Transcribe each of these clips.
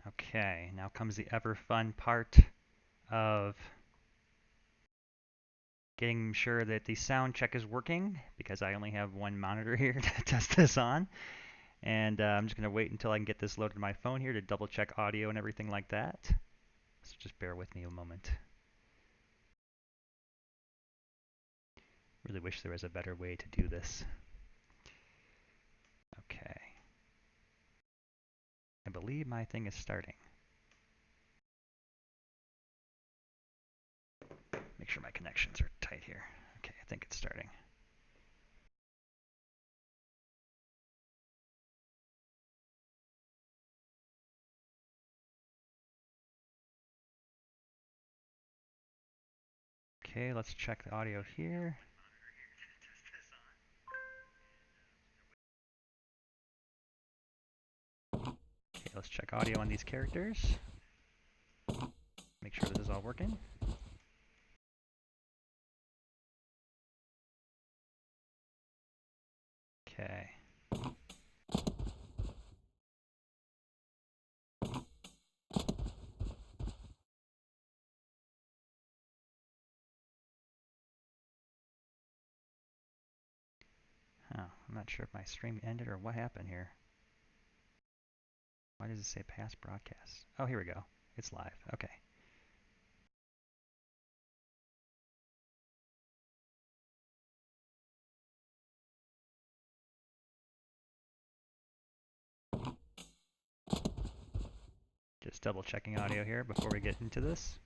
Okay, now comes the ever fun part of getting sure that the sound check is working because I only have one monitor here to test this on. And I'm just going to wait until I can get this loaded to my phone here to double check audio and everything like that. So just bear with me a moment. Really wish there was a better way to do this. Okay. I believe my thing is starting. Make sure my connections are tight here. Okay, I think it's starting. Okay, let's check the audio here. Okay, let's check audio on these characters. Make sure this is all working. Okay. Huh, I'm not sure if my stream ended or what happened here. Why does it say past broadcast? Oh, here we go. It's live. Okay. Just double checking audio here before we get into this.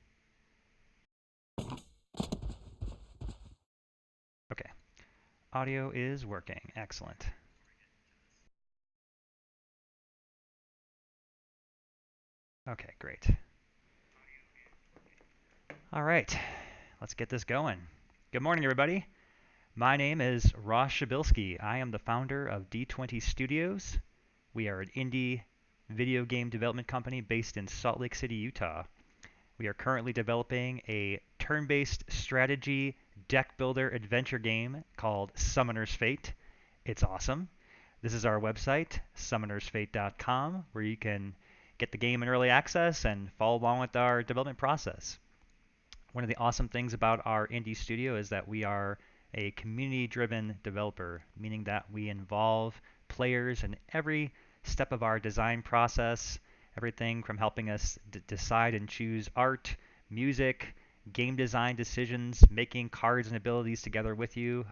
Okay. Audio is working. Excellent. Okay, great. All right. Let's get this going. Good morning, everybody. My name is Ross Shabilsky. I am the founder of D20 Studios. We are an indie video game development company based in Salt Lake City, Utah. We are currently developing a turn-based strategy deck builder adventure game called Summoner's Fate. It's awesome. This is our website, summonersfate.com, where you can get the game in early access and follow along with our development process. One of the awesome things about our indie studio is that we are a community-driven developer, meaning that we involve players in every step of our design process, everything from helping us decide and choose art, music, game design decisions, making cards and abilities together with you.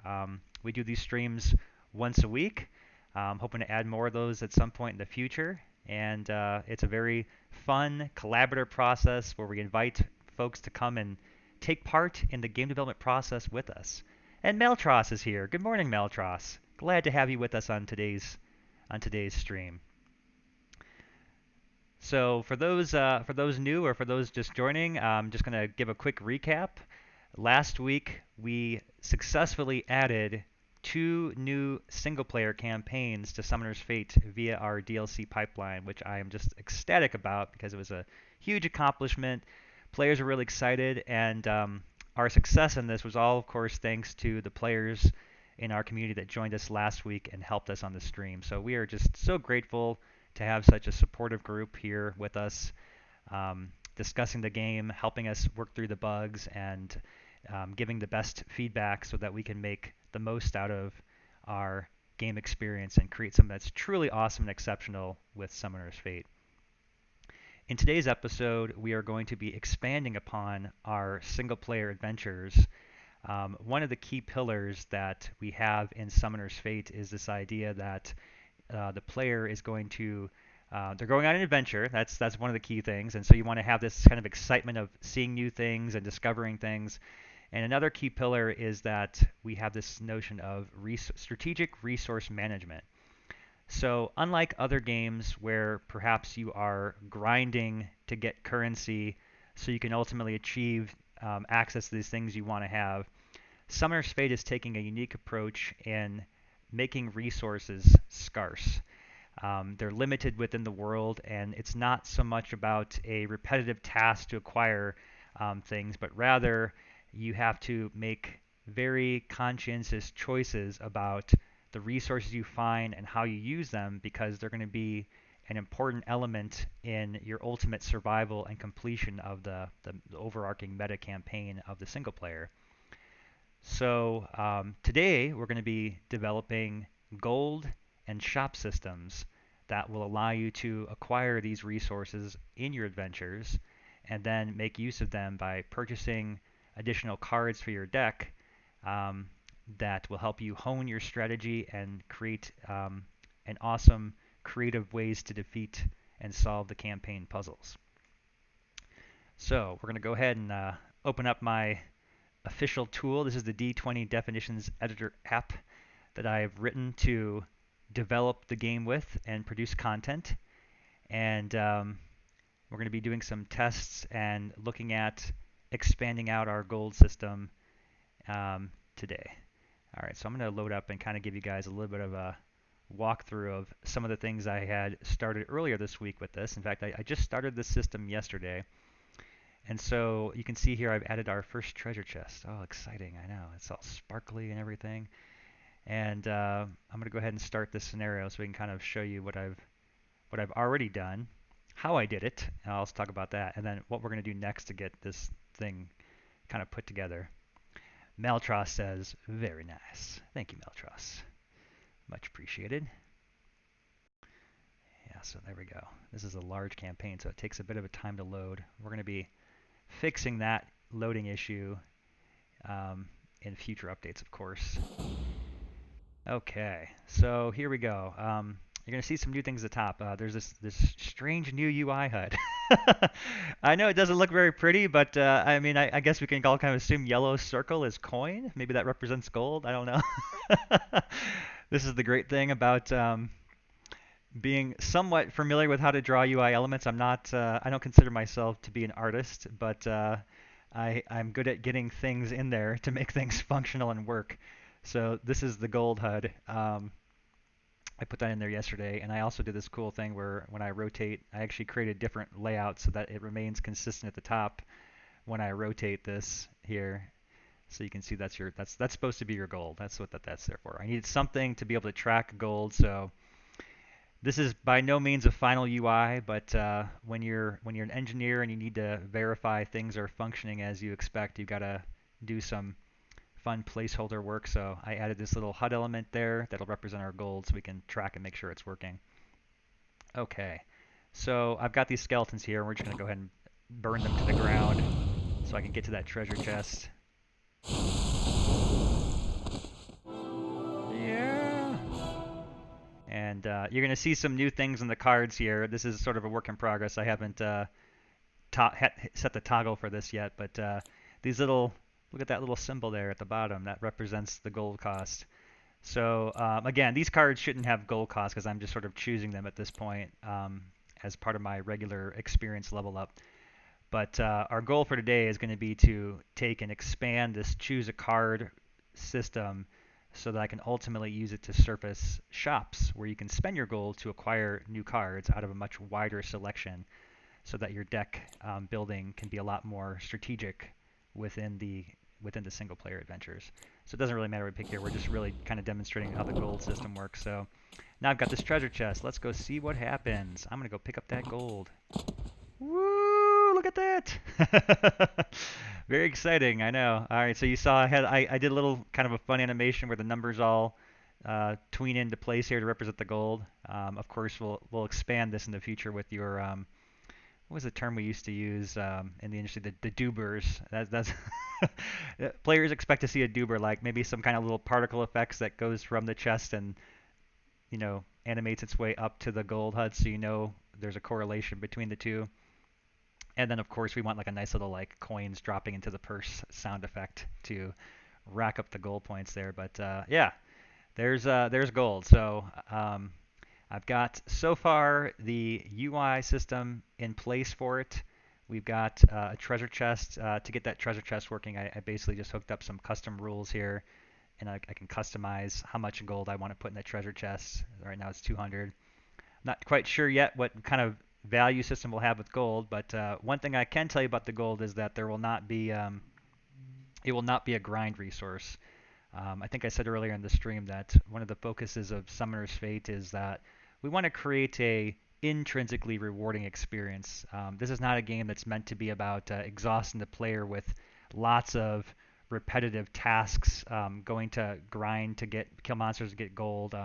We do these streams once a week. Hoping to add more of those at some point in the future. And it's a very fun, collaborative process where we invite folks to come and take part in the game development process with us. And Meltros is here. Good morning, Meltros. Glad to have you with us on today's stream. So for those new or for those just joining, I'm just going to give a quick recap. Last week we successfully added 2 new single-player campaigns to Summoner's Fate via our DLC pipeline, which I am just ecstatic about because it was a huge accomplishment. Players are really excited, and our success in this was all, of course, thanks to the players in our community that joined us last week and helped us on the stream. So we are just so grateful to have such a supportive group here with us, discussing the game, helping us work through the bugs, and giving the best feedback so that we can make the most out of our game experience and create something that's truly awesome and exceptional with Summoner's Fate. In today's episode, we are going to be expanding upon our single-player adventures. One of the key pillars that we have in Summoner's Fate is this idea that the player is going to they're going on an adventure. That's one of the key things, and so you want to have this kind of excitement of seeing new things and discovering things. And another key pillar is that we have this notion of strategic resource management. So, unlike other games where perhaps you are grinding to get currency so you can ultimately achieve access to these things you want to have, Summoner's Fate is taking a unique approach in making resources scarce. They're limited within the world, and it's not so much about a repetitive task to acquire things, but rather you have to make very conscientious choices about the resources you find and how you use them because they're going to be an important element in your ultimate survival and completion of the overarching meta campaign of the single player. So today we're going to be developing gold and shop systems that will allow you to acquire these resources in your adventures and then make use of them by purchasing additional cards for your deck um, that will help you hone your strategy and create an awesome creative ways to defeat and solve the campaign puzzles. So we're going to go ahead and open up my official tool. This is the D20 Definitions Editor app that I've written to develop the game with and produce content. And we're going to be doing some tests and looking at expanding out our gold system today. All right, so I'm going to load up and kind of give you guys a little bit of a walkthrough of some of the things I had started earlier this week with this. In fact, I just started this system yesterday. And so you can see here I've added our first treasure chest. Oh, exciting, I know. It's all sparkly and everything. And I'm going to go ahead and start this scenario so we can kind of show you what I've already done, how I did it, and I'll also talk about that, and then what we're going to do next to get this thing kind of put together. Meltros says, very nice. Thank you, Meltros. Much appreciated. Yeah, so there we go. This is a large campaign, so it takes a bit of a time to load. We're going to be fixing that loading issue in future updates, of course. Okay, so here we go. You're going to see some new things at the top. There's this strange new UI HUD. I know it doesn't look very pretty, but I mean, I guess we can all kind of assume yellow circle is coin. Maybe that represents gold. I don't know. This is the great thing about being somewhat familiar with how to draw UI elements. I don't consider myself to be an artist, but I'm good at getting things in there to make things functional and work. So this is the gold HUD. I put that in there yesterday, and I also did this cool thing where when I rotate, I actually created different layouts so that it remains consistent at the top when I rotate this here. So you can see that's supposed to be your gold. That's what that's there for. I needed something to be able to track gold, so this is by no means a final UI, but when you're an engineer and you need to verify things are functioning as you expect, you've got to do some fun placeholder work. So I added this little HUD element there that'll represent our gold so we can track and make sure it's working. Okay, so I've got these skeletons here. We're just going to go ahead and burn them to the ground so I can get to that treasure chest. Yeah. And you're going to see some new things in the cards here. This is sort of a work in progress. I haven't set the toggle for this yet, but these little look at that little symbol there at the bottom. That represents the gold cost. So again, these cards shouldn't have gold cost because I'm just sort of choosing them at this point as part of my regular experience level up. But our goal for today is going to be to take and expand this choose a card system so that I can ultimately use it to surface shops where you can spend your gold to acquire new cards out of a much wider selection so that your deck building can be a lot more strategic within the single player adventures. So it doesn't really matter what we pick here. We're just really kind of demonstrating how the gold system works. So now I've got this treasure chest. Let's go see what happens. I'm going to go pick up that gold. Woo! Look at that! Very exciting, I know. All right, so you saw I did a little kind of a fun animation where the numbers all tween into place here to represent the gold. Of course, we'll expand this in the future with your what was the term we used to use in the industry? The doobers. That's players expect to see a doober, like maybe some kind of little particle effects that goes from the chest and animates its way up to the gold HUD, so there's a correlation between the two. And then of course we want like a nice little like coins dropping into the purse sound effect to rack up the gold points there. But yeah, there's gold. So I've got so far the UI system in place for it. We've got a treasure chest. To get that treasure chest working, I basically just hooked up some custom rules here, and I can customize how much gold I want to put in that treasure chest. Right now it's 200. Not quite sure yet what kind of value system we'll have with gold, but one thing I can tell you about the gold is that there will not be it will not be a grind resource. I think I said earlier in the stream that one of the focuses of Summoner's Fate is that we want to create a intrinsically rewarding experience. This is not a game that's meant to be about exhausting the player with lots of repetitive tasks, going to grind to get kill monsters to get gold.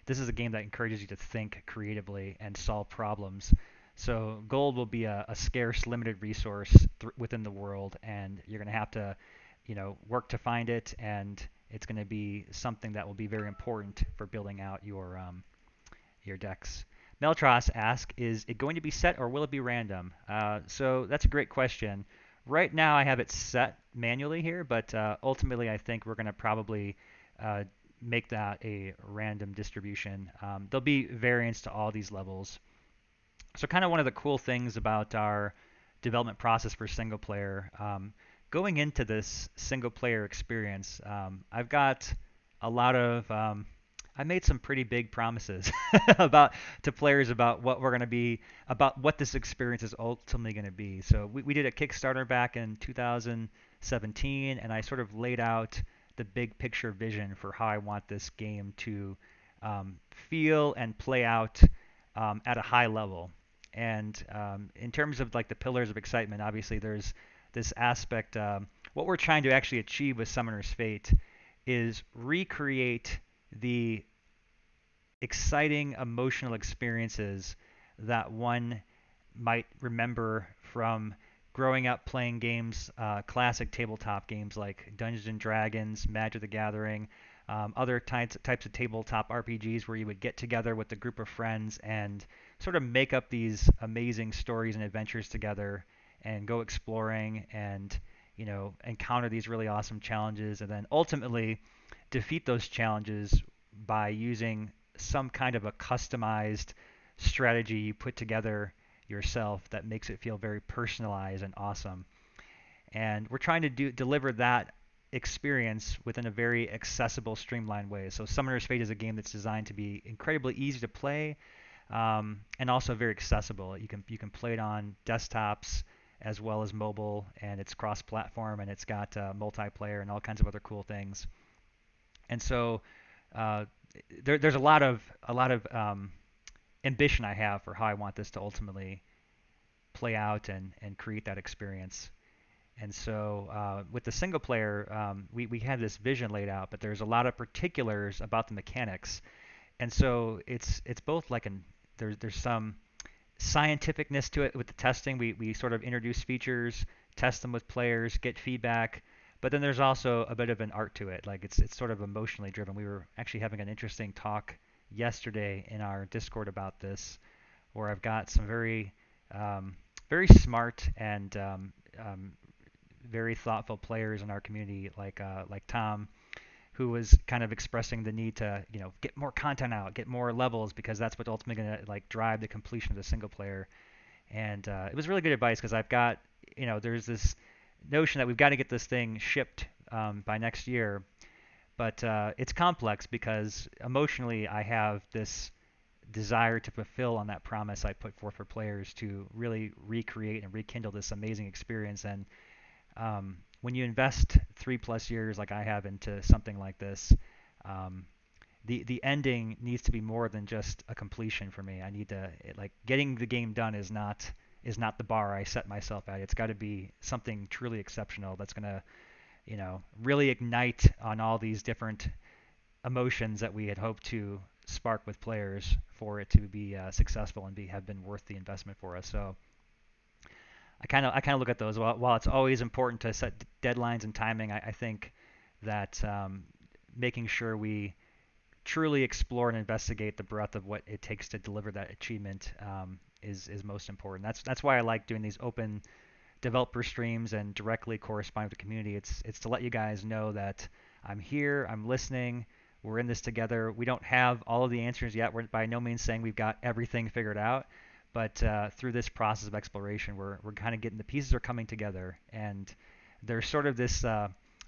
This is a game that encourages you to think creatively and solve problems. So gold will be a scarce, limited resource within the world, and you're going to have to, work to find it, and it's going to be something that will be very important for building out your decks. Meltros asks, is it going to be set or will it be random? So that's a great question. Right now I have it set manually here, but ultimately I think we're going to probably uh, make that a random distribution. There'll be variants to all these levels. So kind of one of the cool things about our development process for single player, going into this single player experience, I've got a lot of I made some pretty big promises about to players about what we're going to be about what this experience is ultimately going to be. So we did a Kickstarter back in 2017, and I sort of laid out the big picture vision for how I want this game to feel and play out at a high level. And in terms of like the pillars of excitement, obviously there's this aspect. What we're trying to actually achieve with Summoner's Fate is recreate the exciting emotional experiences that one might remember from growing up playing games, classic tabletop games like Dungeons and Dragons, Magic the Gathering, other types of tabletop RPGs where you would get together with a group of friends and sort of make up these amazing stories and adventures together and go exploring and encounter these really awesome challenges and then ultimately defeat those challenges by using some kind of a customized strategy you put together yourself that makes it feel very personalized and awesome. And we're trying to deliver that experience within a very accessible, streamlined way. So Summoner's Fate is a game that's designed to be incredibly easy to play, and also very accessible. You can play it on desktops as well as mobile, and it's cross-platform, and it's got multiplayer and all kinds of other cool things. And so uh, there's a lot of ambition I have for how I want this to ultimately play out and create that experience. And so with the single player, we had this vision laid out, but there's a lot of particulars about the mechanics. And so it's both like there's some scientificness to it with the testing. We sort of introduce features, test them with players, get feedback, but then there's also a bit of an art to it. Like it's sort of emotionally driven. We were actually having an interesting talk yesterday in our Discord about this, where I've got some very smart and very thoughtful players in our community, like Tom, who was kind of expressing the need to get more content out, get more levels, because that's what's ultimately going to like drive the completion of the single player. And it was really good advice because I've got there's this notion that we've got to get this thing shipped by next year, but it's complex because emotionally I have this desire to fulfill on that promise I put forth for players to really recreate and rekindle this amazing experience. And when you invest 3+ years like I have into something like this, um, the ending needs to be more than just a completion for me. I need to like getting the game done is not the bar I set myself at. It's got to be something truly exceptional that's gonna really ignite on all these different emotions that we had hoped to spark with players for it to be successful and have been worth the investment for us. So I kind of look at those. While it's always important to set deadlines and timing, I think that making sure we truly explore and investigate the breadth of what it takes to deliver that achievement is most important. That's why I like doing these open developer streams and directly correspond with the community. It's to let you guys know that I'm here, I'm listening, we're in this together. We don't have all of the answers yet. We're by no means saying we've got everything figured out, but through this process of exploration, we're kind of getting the pieces are coming together, and there's sort of this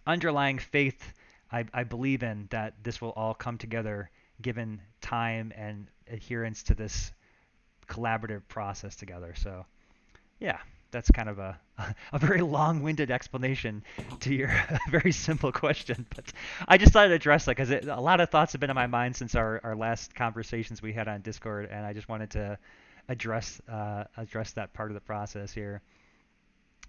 underlying faith I believe in that this will all come together given time and adherence to this collaborative process together. So yeah, that's kind of a very long-winded explanation to your very simple question, but I just thought I'd address that because a lot of thoughts have been in my mind since our last conversations we had on Discord, and I just wanted to address that part of the process here.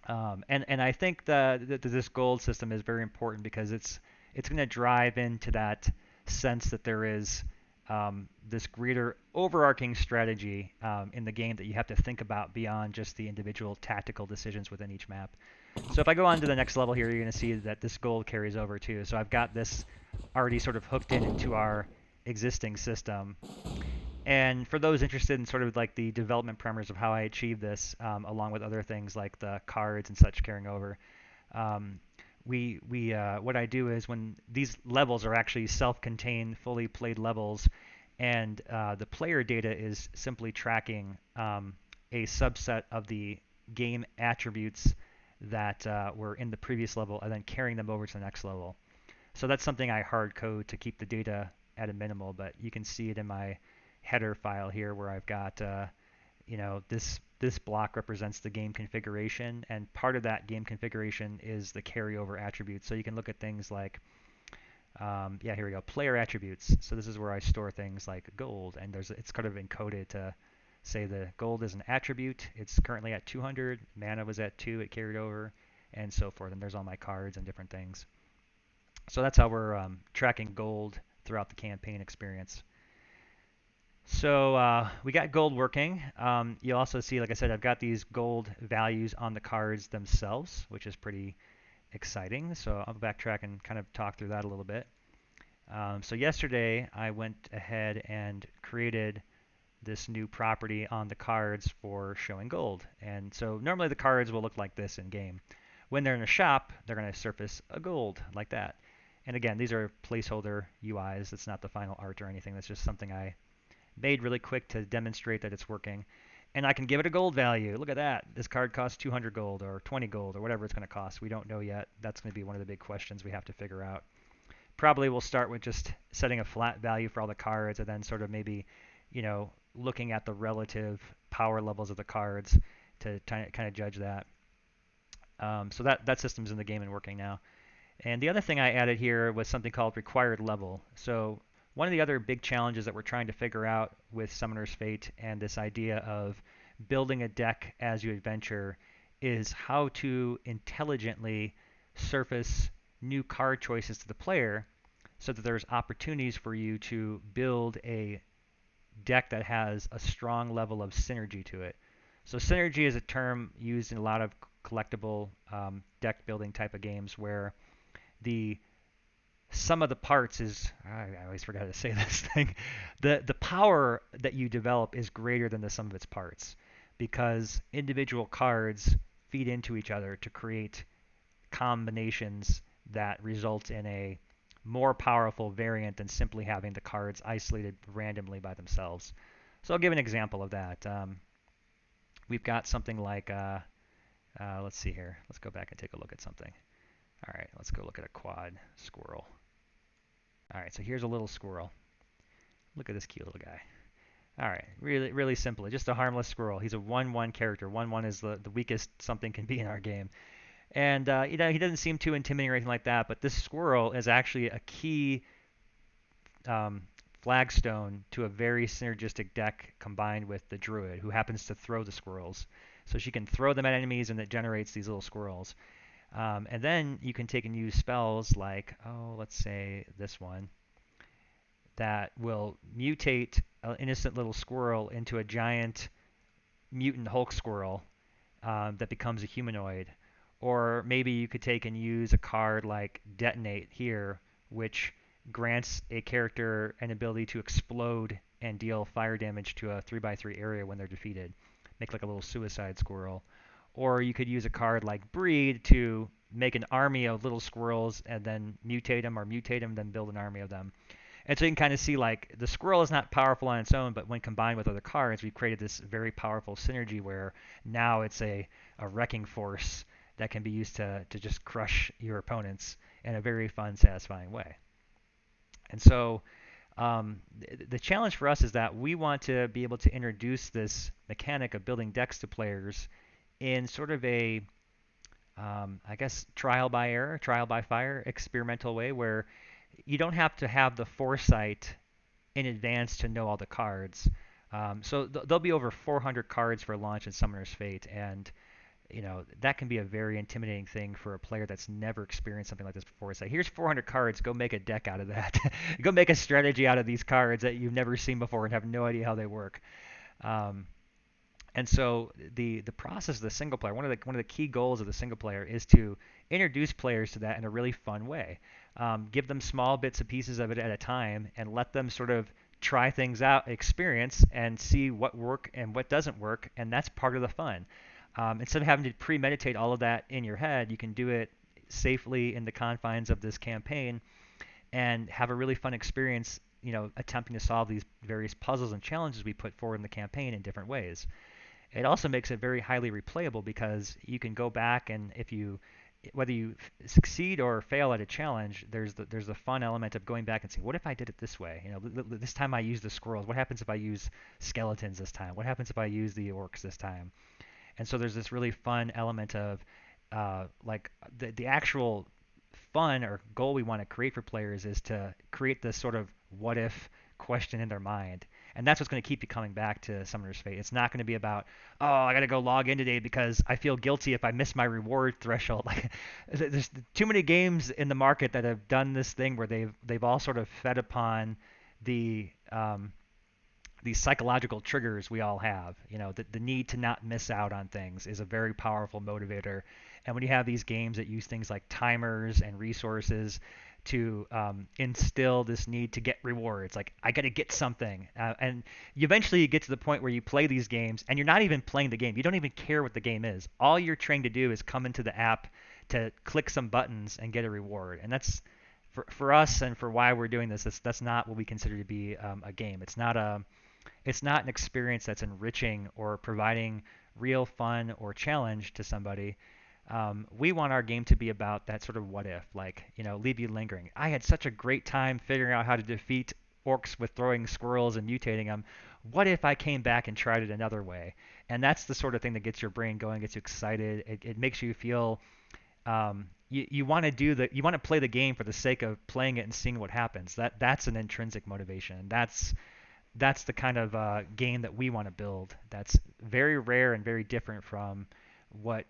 And I think that this gold system is very important because it's going to drive into that sense that there is this greater overarching strategy in the game that you have to think about beyond just the individual tactical decisions within each map. So if I go on to the next level here, you're going to see that this gold carries over too. So I've got this already sort of hooked into our existing system. And for those interested in sort of like the development parameters of how I achieve this, along with other things like the cards and such carrying over, um, we what I do is when these levels are actually self-contained, fully played levels, and the player data is simply tracking a subset of the game attributes that were in the previous level, and then carrying them over to the next level. So that's something I hard code to keep the data at a minimal, but you can see it in my header file here where I've got, this block represents the game configuration, and part of that game configuration is the carryover attributes. So you can look at things like, here we go, player attributes. So this is where I store things like gold, and it's kind of encoded to say the gold is an attribute. It's currently at 200, mana was at 2, it carried over, and so forth. And there's all my cards and different things. So that's how we're tracking gold throughout the campaign experience. So we got gold working. You also see, like I said, I've got these gold values on the cards themselves, which is pretty exciting. So I'll backtrack and kind of talk through that a little bit. So yesterday I went ahead and created this new property on the cards for showing gold. And so normally the cards will look like this in game. When they're in a shop, they're going to surface a gold like that. And again, these are placeholder UIs. It's not the final art or anything. That's just something I made really quick to demonstrate that it's working. And I can give it a gold value. Look at that. This card costs 200 gold or 20 gold or whatever it's going to cost. We don't know yet. That's going to be one of the big questions we have to figure out. Probably we'll start with just setting a flat value for all the cards and then sort of maybe, looking at the relative power levels of the cards to kind of judge that. So that system's in the game and working now. And the other thing I added here was something called required level. So one of the other big challenges that we're trying to figure out with Summoner's Fate and this idea of building a deck as you adventure is how to intelligently surface new card choices to the player so that there's opportunities for you to build a deck that has a strong level of synergy to it. So synergy is a term used in a lot of collectible deck building type of games where the sum of the parts is, I always forget how to say this thing, the power that you develop is greater than the sum of its parts because individual cards feed into each other to create combinations that result in a more powerful variant than simply having the cards isolated randomly by themselves. So I'll give an example of that. We've got something like, let's see here. Let's go back and take a look at something. All right, let's go look at a quad squirrel. All right, so here's a little squirrel. Look at this cute little guy. All right, really, really simple. Just a harmless squirrel. He's a 1/1 character. 1/1 is the weakest something can be in our game. And he doesn't seem too intimidating or anything like that, but this squirrel is actually a key flagstone to a very synergistic deck combined with the druid, who happens to throw the squirrels. So she can throw them at enemies, and it generates these little squirrels. And then you can take and use spells like, let's say this one, that will mutate an innocent little squirrel into a giant mutant Hulk squirrel that becomes a humanoid. Or maybe you could take and use a card like Detonate here, which grants a character an ability to explode and deal fire damage to a 3x3 area when they're defeated. Make like a little suicide squirrel. Or you could use a card like Breed to make an army of little squirrels and then mutate them, then build an army of them. And so you can kind of see like the squirrel is not powerful on its own, but when combined with other cards, we've created this very powerful synergy where now it's a wrecking force that can be used to just crush your opponents in a very fun, satisfying way. And so the challenge for us is that we want to be able to introduce this mechanic of building decks to players in sort of a, I guess, trial by error, trial by fire, experimental way where you don't have to have the foresight in advance to know all the cards. There'll be over 400 cards for launch in Summoner's Fate, and that can be a very intimidating thing for a player that's never experienced something like this before. It's like, here's 400 cards, go make a deck out of that. Go make a strategy out of these cards that you've never seen before and have no idea how they work. Um, and so the process of the single player, one of the key goals of the single player is to introduce players to that in a really fun way. Give them small bits and pieces of it at a time, and let them sort of try things out, experience, and see what work and what doesn't work, and that's part of the fun. Instead of having to premeditate all of that in your head, you can do it safely in the confines of this campaign and have a really fun experience, attempting to solve these various puzzles and challenges we put forward in the campaign in different ways. It also makes it very highly replayable because you can go back, and if you whether you succeed or fail at a challenge, there's the fun element of going back and saying, what if I did it this way? This time I used the squirrels. What happens if I use skeletons this time? What happens if I use the orcs this time? And so there's this really fun element of like the actual fun or goal we want to create for players is to create this sort of what if question in their mind. And that's what's going to keep you coming back to Summoner's Fate. It's not going to be about, oh, I got to go log in today because I feel guilty if I miss my reward threshold. Like, there's too many games in the market that have done this thing where they've all sort of fed upon the these psychological triggers we all have. The need to not miss out on things is a very powerful motivator. And when you have these games that use things like timers and resources to instill this need to get rewards, like I got to get something, and you eventually get to the point where you play these games and you're not even playing the game. You don't even care what the game is. All you're trying to do is come into the app to click some buttons and get a reward. And that's for us and for why we're doing this. That's not what we consider to be a game. It's not an experience that's enriching or providing real fun or challenge to somebody. We want our game to be about that sort of what if, like, leave you lingering. I had such a great time figuring out how to defeat orcs with throwing squirrels and mutating them. What if I came back and tried it another way? And that's the sort of thing that gets your brain going, gets you excited. It makes you feel you want to you want to play the game for the sake of playing it and seeing what happens. That's an intrinsic motivation. That's the kind of game that we want to build. That's very rare and very different from what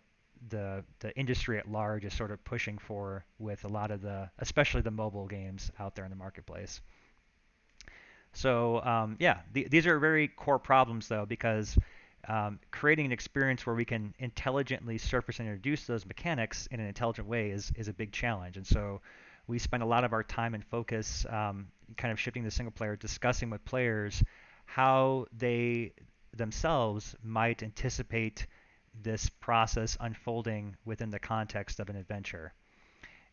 the industry at large is sort of pushing for with a lot of especially the mobile games out there in the marketplace. So yeah, these are very core problems though, because creating an experience where we can intelligently surface and introduce those mechanics in an intelligent way is a big challenge. And so we spend a lot of our time and focus kind of shifting the single player, discussing with players how they themselves might anticipate this process unfolding within the context of an adventure.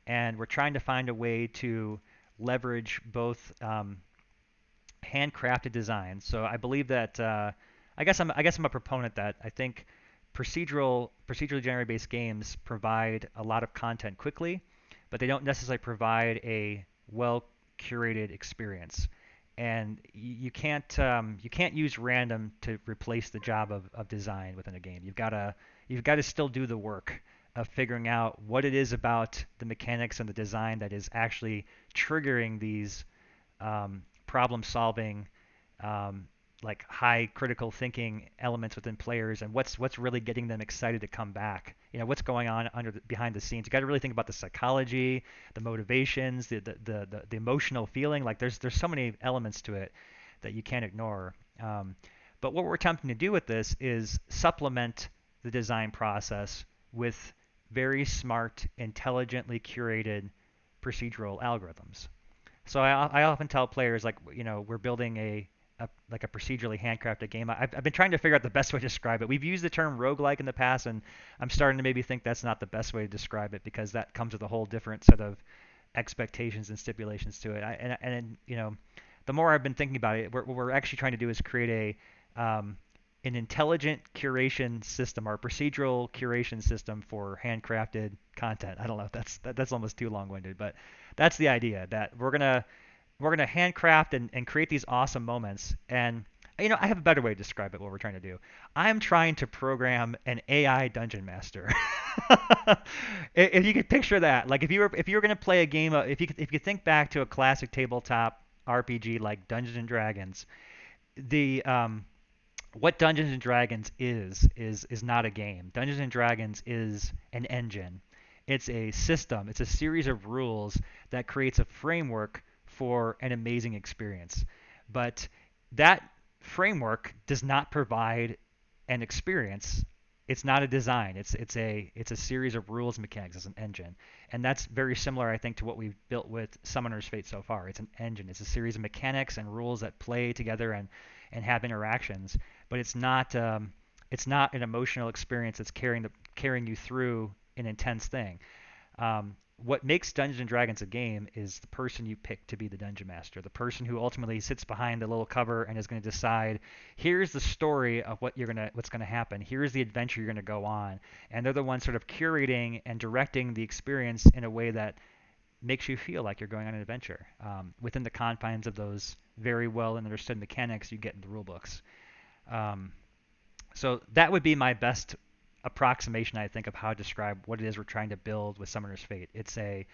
And we're trying to find a way to leverage both handcrafted design. So I believe that I guess I'm a proponent that I think procedurally generated based games provide a lot of content quickly, but they don't necessarily provide a well curated experience. And you can't use random to replace the job of design within a game. You've got to still do the work of figuring out what it is about the mechanics and the design that is actually triggering these problem solving, like high critical thinking elements within players, and what's really getting them excited to come back. What's going on behind the scenes. You got to really think about the psychology, the motivations, the emotional feeling. Like there's so many elements to it that you can't ignore. But what we're attempting to do with this is supplement the design process with very smart, intelligently curated procedural algorithms. So I often tell players, like, we're building like a procedurally handcrafted game. I've been trying to figure out the best way to describe it. We've used the term roguelike in the past, and I'm starting to maybe think that's not the best way to describe it, because that comes with a whole different set of expectations and stipulations to it. The more I've been thinking about it, what we're actually trying to do is create an intelligent curation system, or a procedural curation system for handcrafted content. I don't know if that's almost too long-winded, but that's the idea, that we're gonna handcraft and create these awesome moments. And I have a better way to describe it. What we're trying to do, I'm trying to program an AI dungeon master. If you could picture that, like if you were gonna play a game, if you think back to a classic tabletop RPG like Dungeons and Dragons, the what Dungeons and Dragons is not a game. Dungeons and Dragons is an engine. It's a system. It's a series of rules that creates a framework for an amazing experience. But that framework does not provide an experience. It's not a design. It's a series of rules and mechanics. It's an engine, and that's very similar, I think, to what we've built with Summoner's Fate so far. It's an engine. It's a series of mechanics and rules that play together and have interactions, but it's not an emotional experience that's carrying you through an intense thing. What makes Dungeons and Dragons a game is the person you pick to be the dungeon master, the person who ultimately sits behind the little cover and is going to decide, here's the story of what's going to happen, here's the adventure you're going to go on, and they're the ones sort of curating and directing the experience in a way that makes you feel like you're going on an adventure within the confines of those very well understood mechanics you get in the rule books. Um, so that would be my best approximation, I think, of how to describe what it is we're trying to build with Summoner's Fate. It's a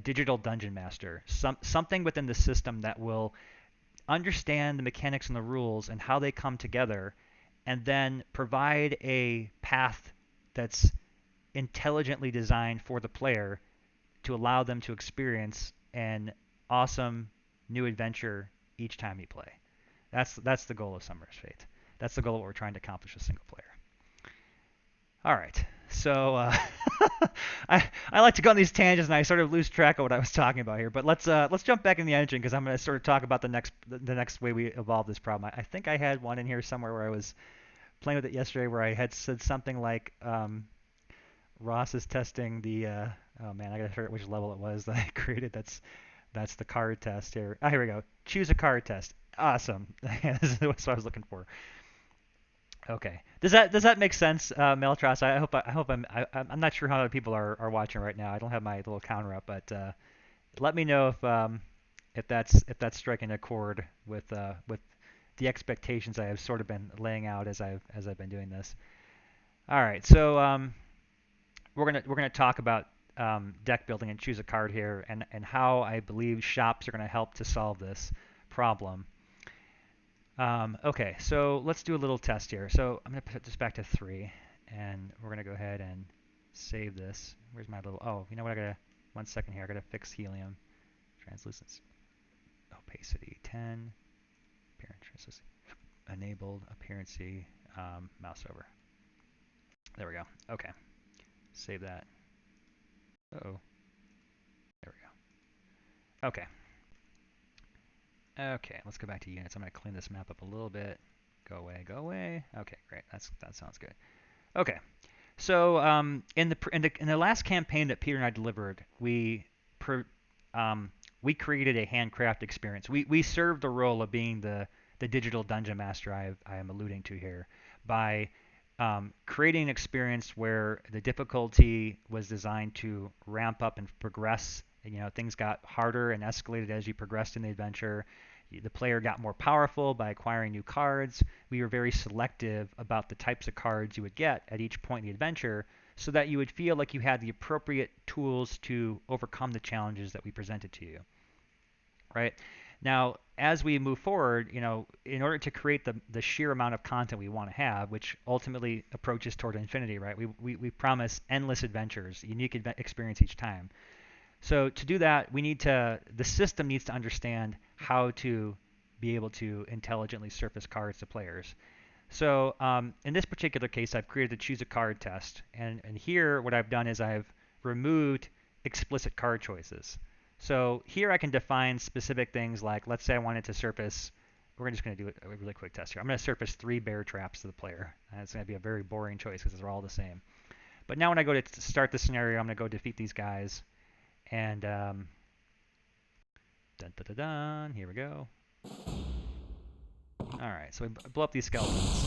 digital dungeon master, something within the system that will understand the mechanics and the rules and how they come together, and then provide a path that's intelligently designed for the player to allow them to experience an awesome new adventure each time you play. That's the goal of Summoner's Fate. That's the goal of what we're trying to accomplish with single player. All right. So I like to go on these tangents and I sort of lose track of what I was talking about here. But let's jump back in the engine because I'm going to sort of talk about the next way we evolve this problem. I think I had one in here somewhere where I was playing with it yesterday where I had said something like Ross is testing the oh man, I gotta figure out which level it was that I created. That's the card test here. Ah, here we go. Choose a card test. Awesome. This is what I was looking for. Okay. Does that make sense, Meltras? I'm not sure how other people are watching right now. I don't have my little counter up, but let me know if that's striking a chord with the expectations I have sort of been laying out as I've been doing this. All right. So we're gonna talk about deck building and choose a card here, and how I believe shops are gonna help to solve this problem. Okay, so let's do a little test here. So I'm gonna put this back to 3, and we're gonna go ahead and save this. Where's my little? Oh, you know what? I gotta 1 second here. I gotta fix helium, translucence, opacity 10, appearance translucency, enabled appearancy, mouse over. There we go. Okay, save that. Oh, there we go. Okay. Okay, let's go back to units. I'm going to clean this map up a little bit. Go away, go away. Okay, great. That sounds good. Okay, so in the last campaign that Peter and I delivered, we created a handcraft experience. We served the role of being the digital dungeon master I am alluding to here by creating an experience where the difficulty was designed to ramp up and progress. You know, things got harder and escalated as you progressed in the adventure. The player got more powerful by acquiring new cards. We were very selective about the types of cards you would get at each point in the adventure so that you would feel like you had the appropriate tools to overcome the challenges that we presented to you, right? Now, as we move forward, you know, in order to create the sheer amount of content we want to have, which ultimately approaches toward infinity, right? We promise endless adventures, unique experience each time. So to do that, the system needs to understand how to be able to intelligently surface cards to players. So in this particular case, I've created a choose a card test, and here what I've done is I've removed explicit card choices. So here I can define specific things like, let's say I wanted to surface, we're just going to do a really quick test here. I'm going to surface 3 bear traps to the player. And it's going to be a very boring choice because they're all the same. But now when I go to start the scenario, I'm going to go defeat these guys. And dun, dun, dun, dun, here we go. All right, so we blow up these skeletons.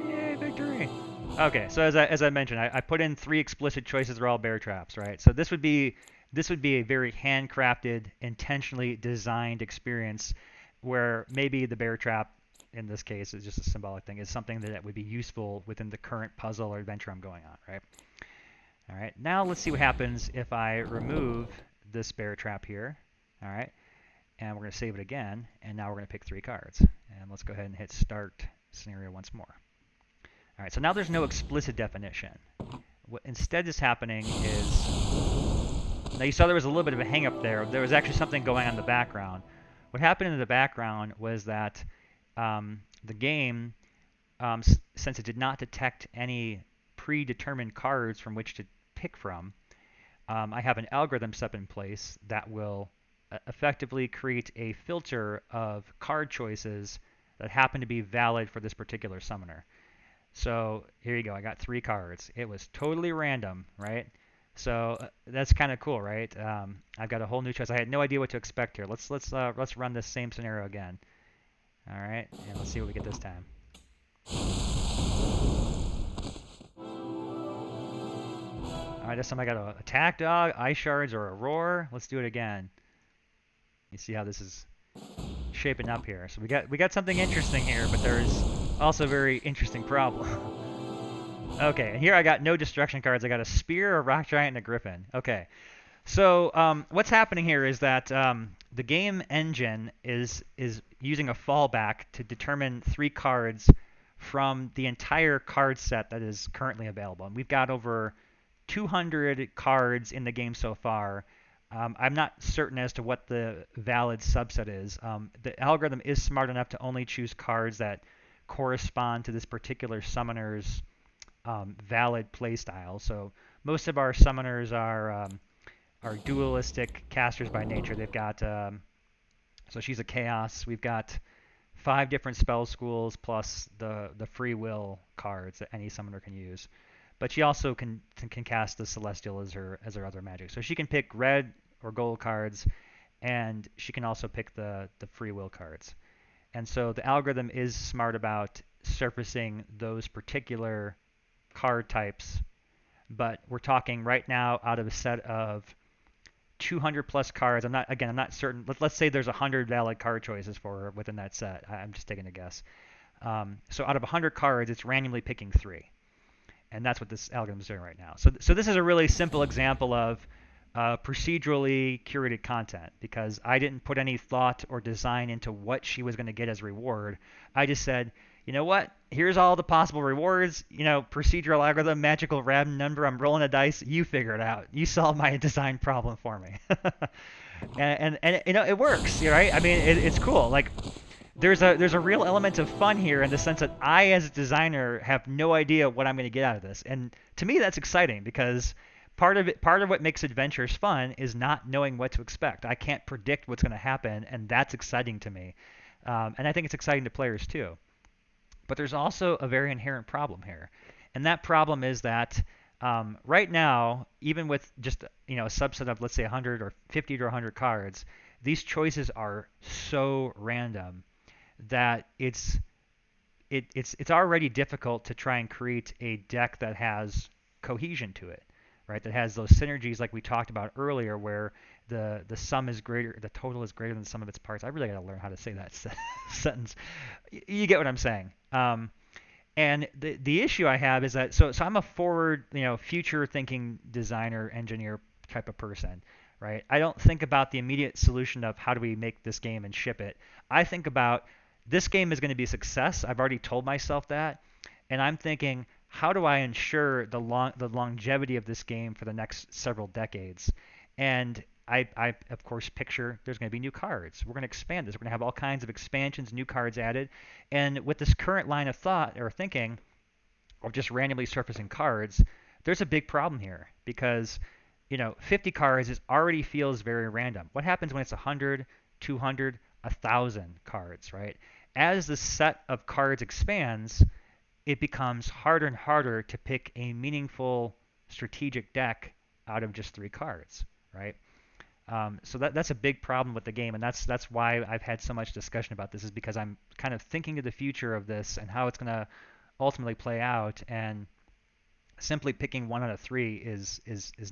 Yay, victory! Okay, so as I mentioned, I put in 3 explicit choices. They're all bear traps, right? So this would be a very handcrafted, intentionally designed experience where maybe the bear trap, in this case, is just a symbolic thing, is something that would be useful within the current puzzle or adventure I'm going on, right? All right, now let's see what happens if I remove this bear trap here. All right, and we're going to save it again, and now we're going to pick 3 cards. And let's go ahead and hit start scenario once more. All right, so now there's no explicit definition. What instead is happening is, now you saw there was a little bit of a hang up there. There was actually something going on in the background. What happened in the background was that the game, since it did not detect any predetermined cards from which to pick from, I have an algorithm set in place that will effectively create a filter of card choices that happen to be valid for this particular summoner. So here you go. I got 3 cards. It was totally random, right? So that's kind of cool, right? I've got a whole new choice. I had no idea what to expect here. Let's run this same scenario again. All right, and let's see what we get this time. All right, this time I got an attack dog, ice shards, or a roar. Let's do it again. You see how this is shaping up here. So we got something interesting here, but there's also a very interesting problem. Okay, and here I got no destruction cards. I got a spear, a rock giant, and a griffin. Okay, so what's happening here is that the game engine is using a fallback to determine 3 cards from the entire card set that is currently available. And we've got over 200 cards in the game so far. I'm not certain as to what the valid subset is. The algorithm is smart enough to only choose cards that correspond to this particular summoner's valid playstyle. So most of our summoners are dualistic casters by nature. They've got so she's a chaos. We've got 5 different spell schools plus the free will cards that any summoner can use. But she also can cast the Celestial as her other magic. So she can pick red or gold cards, and she can also pick the free will cards. And so the algorithm is smart about surfacing those particular card types. But we're talking right now out of a set of 200 plus cards. I'm not certain. Let's say there's 100 valid card choices for her within that set. I'm just taking a guess. So out of 100 cards, it's randomly picking 3. And that's what this algorithm is doing right now. So this is a really simple example of procedurally curated content, because I didn't put any thought or design into what she was going to get as reward. I just said, you know what? Here's all the possible rewards. Procedural algorithm, magical random number. I'm rolling a dice. You figure it out. You solve my design problem for me. and it works, right? I mean, it's cool. Like, there's a real element of fun here in the sense that I, as a designer, have no idea what I'm going to get out of this. And to me, that's exciting, because part of what makes adventures fun is not knowing what to expect. I can't predict what's going to happen, and that's exciting to me. And I think it's exciting to players too. But there's also a very inherent problem here, and that problem is that right now, even with just a subset of, let's say, 100 or 50 to 100 cards, these choices are so random that it's already difficult to try and create a deck that has cohesion to it, right? That has those synergies like we talked about earlier, where the sum is greater, the total is greater than the sum of its parts. I really got to learn how to say that sentence. You get what I'm saying. And the issue I have is that so I'm a forward, future thinking designer, engineer type of person, right? I don't think about the immediate solution of how do we make this game and ship it. I think about, this game is going to be a success. I've already told myself that. And I'm thinking, how do I ensure the longevity of this game for the next several decades? And I of course picture there's going to be new cards. We're going to expand this. We're going to have all kinds of expansions, new cards added. And with this current line of thought or thinking of just randomly surfacing cards, there's a big problem here, because 50 cards already feels very random. What happens when it's 100, 200, 1,000 cards, right? As the set of cards expands, it becomes harder and harder to pick a meaningful strategic deck out of just 3 cards, right? So that's a big problem with the game, and that's why I've had so much discussion about this, is because I'm kind of thinking to the future of this and how it's going to ultimately play out, and simply picking 1 out of 3 is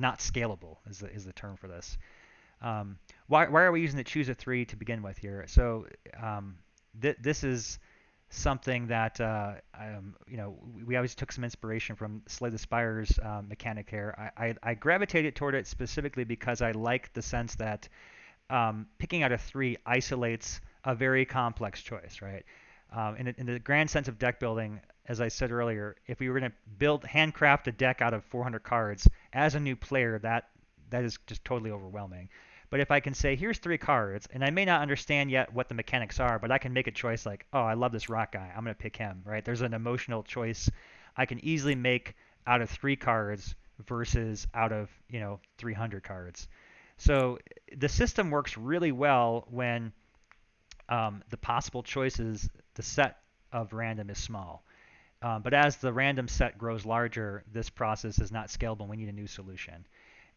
not scalable, is the term for this. Why are we using the choose a 3 to begin with here? So this is something that we always took some inspiration from Slay the Spire's mechanic here. I gravitated toward it specifically because I like the sense that picking out of three isolates a very complex choice, right? In the grand sense of deck building, as I said earlier, if we were going to handcraft a deck out of 400 cards as a new player, that is just totally overwhelming. But if I can say, here's three cards, and I may not understand yet what the mechanics are, but I can make a choice like, oh, I love this rock guy, I'm going to pick him, right? There's an emotional choice I can easily make out of three cards versus out of 300 cards. So the system works really well when the possible choices, the set of random is small. But as the random set grows larger, this process is not scalable. We need a new solution.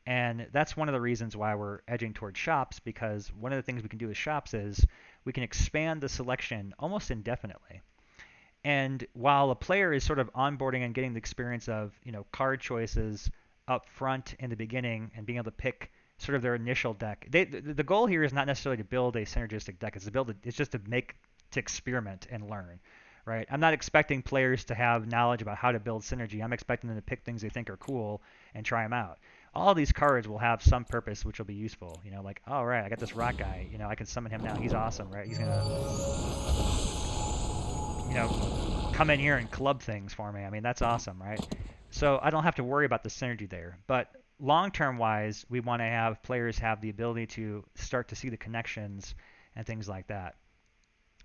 And that's one of the reasons why we're edging towards shops, because one of the things we can do with shops is we can expand the selection almost indefinitely. And while a player is sort of onboarding and getting the experience of, card choices up front in the beginning and being able to pick sort of their initial deck, the goal here is not necessarily to build a synergistic deck. It's just to experiment and learn, right? I'm not expecting players to have knowledge about how to build synergy. I'm expecting them to pick things they think are cool and try them out. All these cards will have some purpose which will be useful. Like, oh, right, I got this rock guy. I can summon him now. He's awesome, right? He's going to come in here and club things for me. I mean, that's awesome, right? So I don't have to worry about the synergy there. But long-term wise, we want to have players have the ability to start to see the connections and things like that.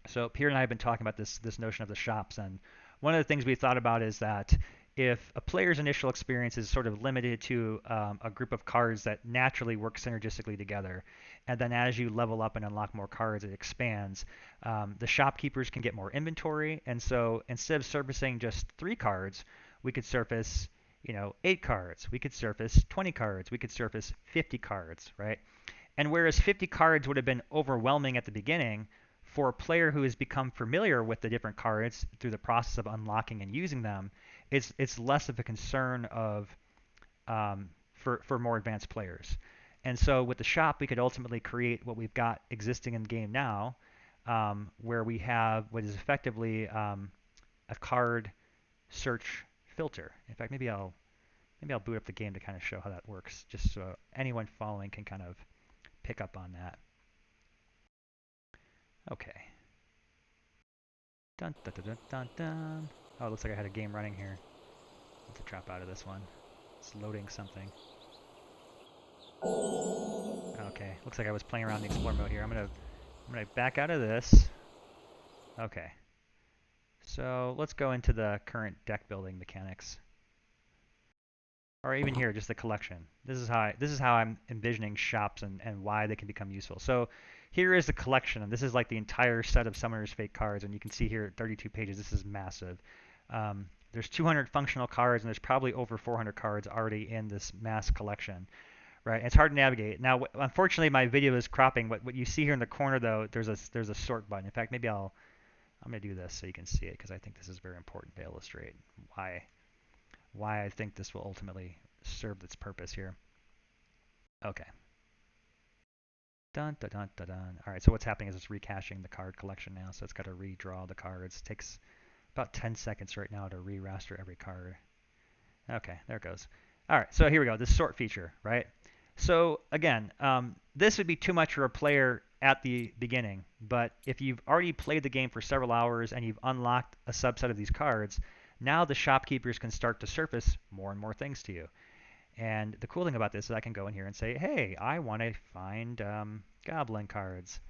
So Pierre and I have been talking about this notion of the shops, and one of the things we thought about is that if a player's initial experience is sort of limited to a group of cards that naturally work synergistically together, and then as you level up and unlock more cards, it expands, the shopkeepers can get more inventory, and so instead of surfacing just 3 cards, we could surface 8 cards, we could surface 20 cards, we could surface 50 cards, right? And whereas 50 cards would have been overwhelming at the beginning, for a player who has become familiar with the different cards through the process of unlocking and using them, it's less of a concern of for more advanced players. And so with the shop, we could ultimately create what we've got existing in the game now, where we have what is effectively a card search filter. In fact, maybe I'll boot up the game to kind of show how that works, just so anyone following can kind of pick up on that. Okay. Dun dun dun dun dun dun. Oh, it looks like I had a game running here. Let's drop out of this one. It's loading something. Okay, looks like I was playing around in the explore mode here. I'm gonna back out of this. Okay. So let's go into the current deck building mechanics. Or even here, just the collection. This is how I'm envisioning shops and why they can become useful. So here is the collection, and this is like the entire set of Summoner's Fate cards, and you can see here 32 pages. This is massive. There's 200 functional cards, and there's probably over 400 cards already in this mass collection, right? And it's hard to navigate. Now, unfortunately, my video is cropping. What you see here in the corner, though, there's a sort button. In fact, maybe I'm gonna do this so you can see it, because I think this is very important to illustrate why I think this will ultimately serve its purpose here. Okay. Dun dun dun dun dun. All right, so what's happening is it's recaching the card collection now, so it's got to redraw the cards. It takes about 10 seconds right now to re-raster every card. Okay, there it goes. All right, so here we go, this sort feature, right? So again, this would be too much for a player at the beginning, but if you've already played the game for several hours and you've unlocked a subset of these cards, now the shopkeepers can start to surface more and more things to you. And the cool thing about this is I can go in here and say, hey, I want to find goblin cards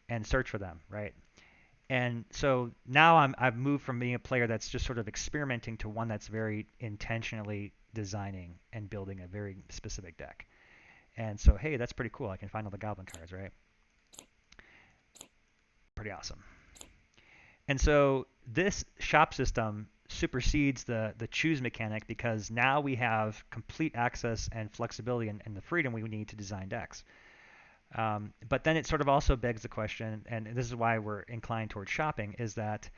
and search for them, right? And so now I've moved from being a player that's just sort of experimenting to one that's very intentionally designing and building a very specific deck. And so, hey, that's pretty cool. I can find all the goblin cards, right? Pretty awesome. And so this shop system supersedes the choose mechanic, because now we have complete access and flexibility and the freedom we need to design decks. But then it sort of also begs the question, and this is why we're inclined towards shopping, is that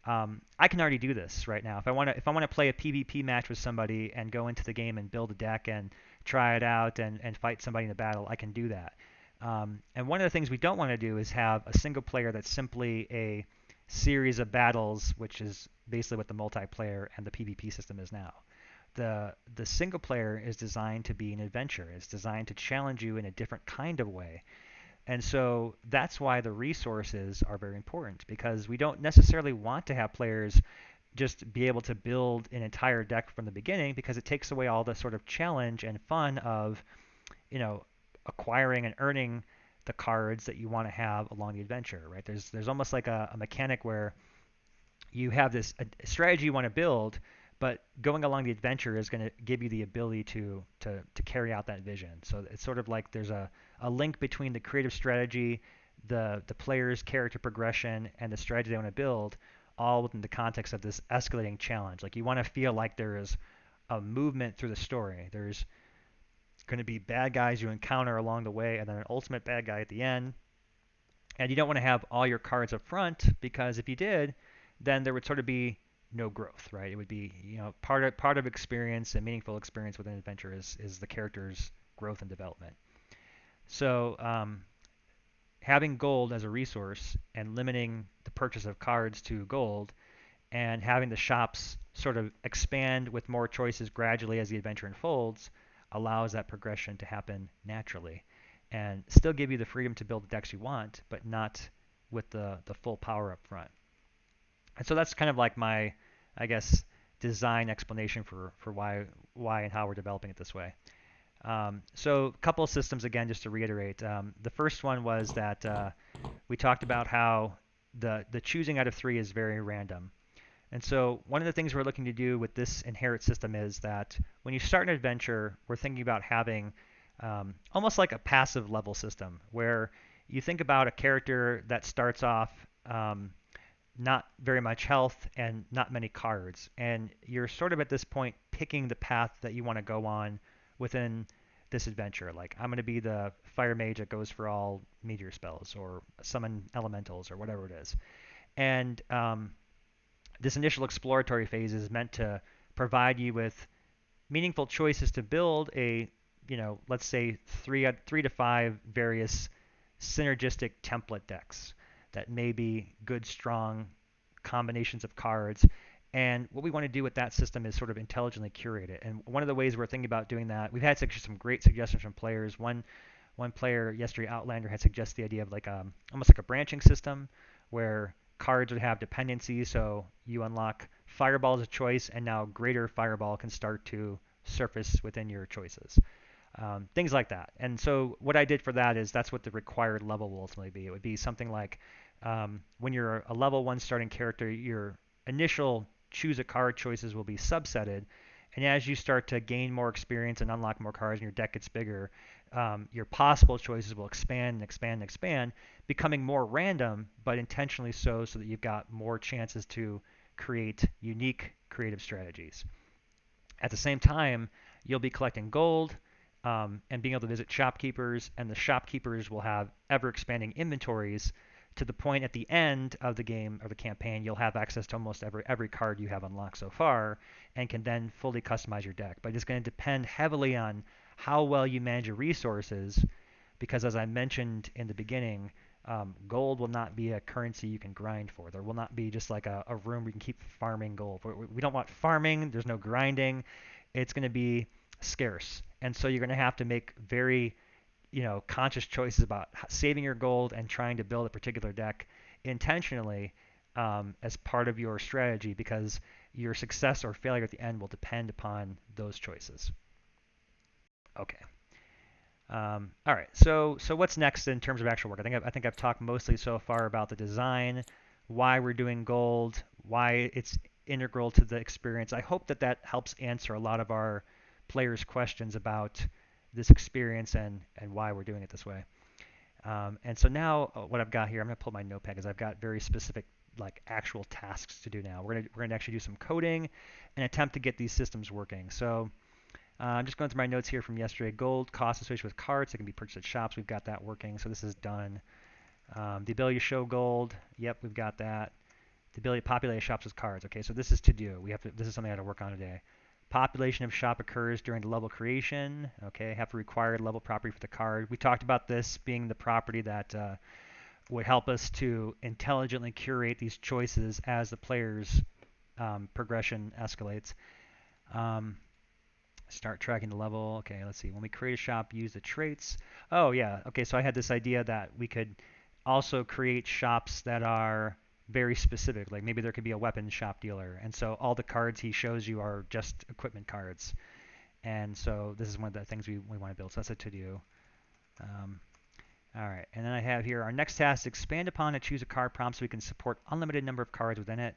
I can already do this right now. If I want to play a PvP match with somebody and go into the game and build a deck and try it out and fight somebody in a battle, I can do that. And one of the things we don't want to do is have a single player that's simply a series of battles, which is basically what the multiplayer and the PvP system is now. The single player is designed to be an adventure. It's designed to challenge you in a different kind of way. And so that's why the resources are very important, because we don't necessarily want to have players just be able to build an entire deck from the beginning, because it takes away all the sort of challenge and fun of, you know, acquiring and earning the cards that you want to have along the adventure, right? There's almost like a mechanic where you have this a strategy you want to build, but going along the adventure is going to give you the ability to carry out that vision. So it's sort of like there's a link between the creative strategy, the player's character progression, and the strategy they want to build, all within the context of this escalating challenge. Like, you want to feel like there is a movement through the story. There's going to be bad guys you encounter along the way, and then an ultimate bad guy at the end. And you don't want to have all your cards up front, because if you did, then there would sort of be no growth, right? It would be, part of experience and meaningful experience within an adventure is the character's growth and development. So having gold as a resource and limiting the purchase of cards to gold, and having the shops sort of expand with more choices gradually as the adventure unfolds, allows that progression to happen naturally and still give you the freedom to build the decks you want, but not with the full power up front. And so that's kind of like my, I guess, design explanation for why and how we're developing it this way. So a couple of systems again, just to reiterate. The first one was that we talked about how the choosing out of three is very random. And so one of the things we're looking to do with this inherit system is that when you start an adventure, we're thinking about having almost like a passive level system, where you think about a character that starts off not very much health and not many cards, and you're sort of at this point picking the path that you want to go on within this adventure. Like, I'm going to be the fire mage that goes for all meteor spells or summon elementals or whatever it is. And this initial exploratory phase is meant to provide you with meaningful choices to build a, let's say three to five various synergistic template decks that may be good, strong combinations of cards. And what we want to do with that system is sort of intelligently curate it. And one of the ways we're thinking about doing that, we've had some great suggestions from players. One player yesterday, Outlander, had suggested the idea of like almost like a branching system, where cards would have dependencies. So you unlock Fireball as a choice, and now Greater Fireball can start to surface within your choices. Things like that. And so what I did for that is that's what the required level will ultimately be. It would be something like when you're a level 1 starting character, your initial choose a card choices will be subsetted. And as you start to gain more experience and unlock more cards and your deck gets bigger, your possible choices will expand and expand and expand, becoming more random, but intentionally so that you've got more chances to create unique creative strategies. At the same time, you'll be collecting gold and being able to visit shopkeepers, and the shopkeepers will have ever-expanding inventories to the point at the end of the game or the campaign you'll have access to almost every card you have unlocked so far, and can then fully customize your deck. But it's going to depend heavily on how well you manage your resources, because as I mentioned in the beginning, gold will not be a currency you can grind for. There will not be just like a room where you can keep farming gold. We don't want farming. There's no grinding. It's going to be scarce. And so you're going to have to make very, conscious choices about saving your gold and trying to build a particular deck intentionally as part of your strategy, because your success or failure at the end will depend upon those choices. Okay. All right. So what's next in terms of actual work? I think I've talked mostly so far about the design, why we're doing gold, why it's integral to the experience. I hope that helps answer a lot of our players' questions about this experience and why we're doing it this way. And so now what I've got here, I'm going to pull my notepad because I've got very specific like actual tasks to do now. We're gonna actually do some coding and attempt to get these systems working. So I'm just going through my notes here from yesterday. Gold costs associated with cards that can be purchased at shops. We've got that working, so this is done. The ability to show gold. Yep, we've got that. The ability to populate shops with cards. Okay, so this is to do. This is something I have to work on today. Population of shop occurs during the level creation. Okay, have to require level property for the card. We talked about this being the property that would help us to intelligently curate these choices as the player's progression escalates. Start tracking the level. Okay, let's see. When we create a shop, use the traits. Oh, yeah. Okay, so I had this idea that we could also create shops that are very specific. Like maybe there could be a weapons shop dealer. And so all the cards he shows you are just equipment cards. And so this is one of the things we want to build. So that's a to-do. All right, and then I have here our next task, expand upon and choose a card prompt so we can support unlimited number of cards within it.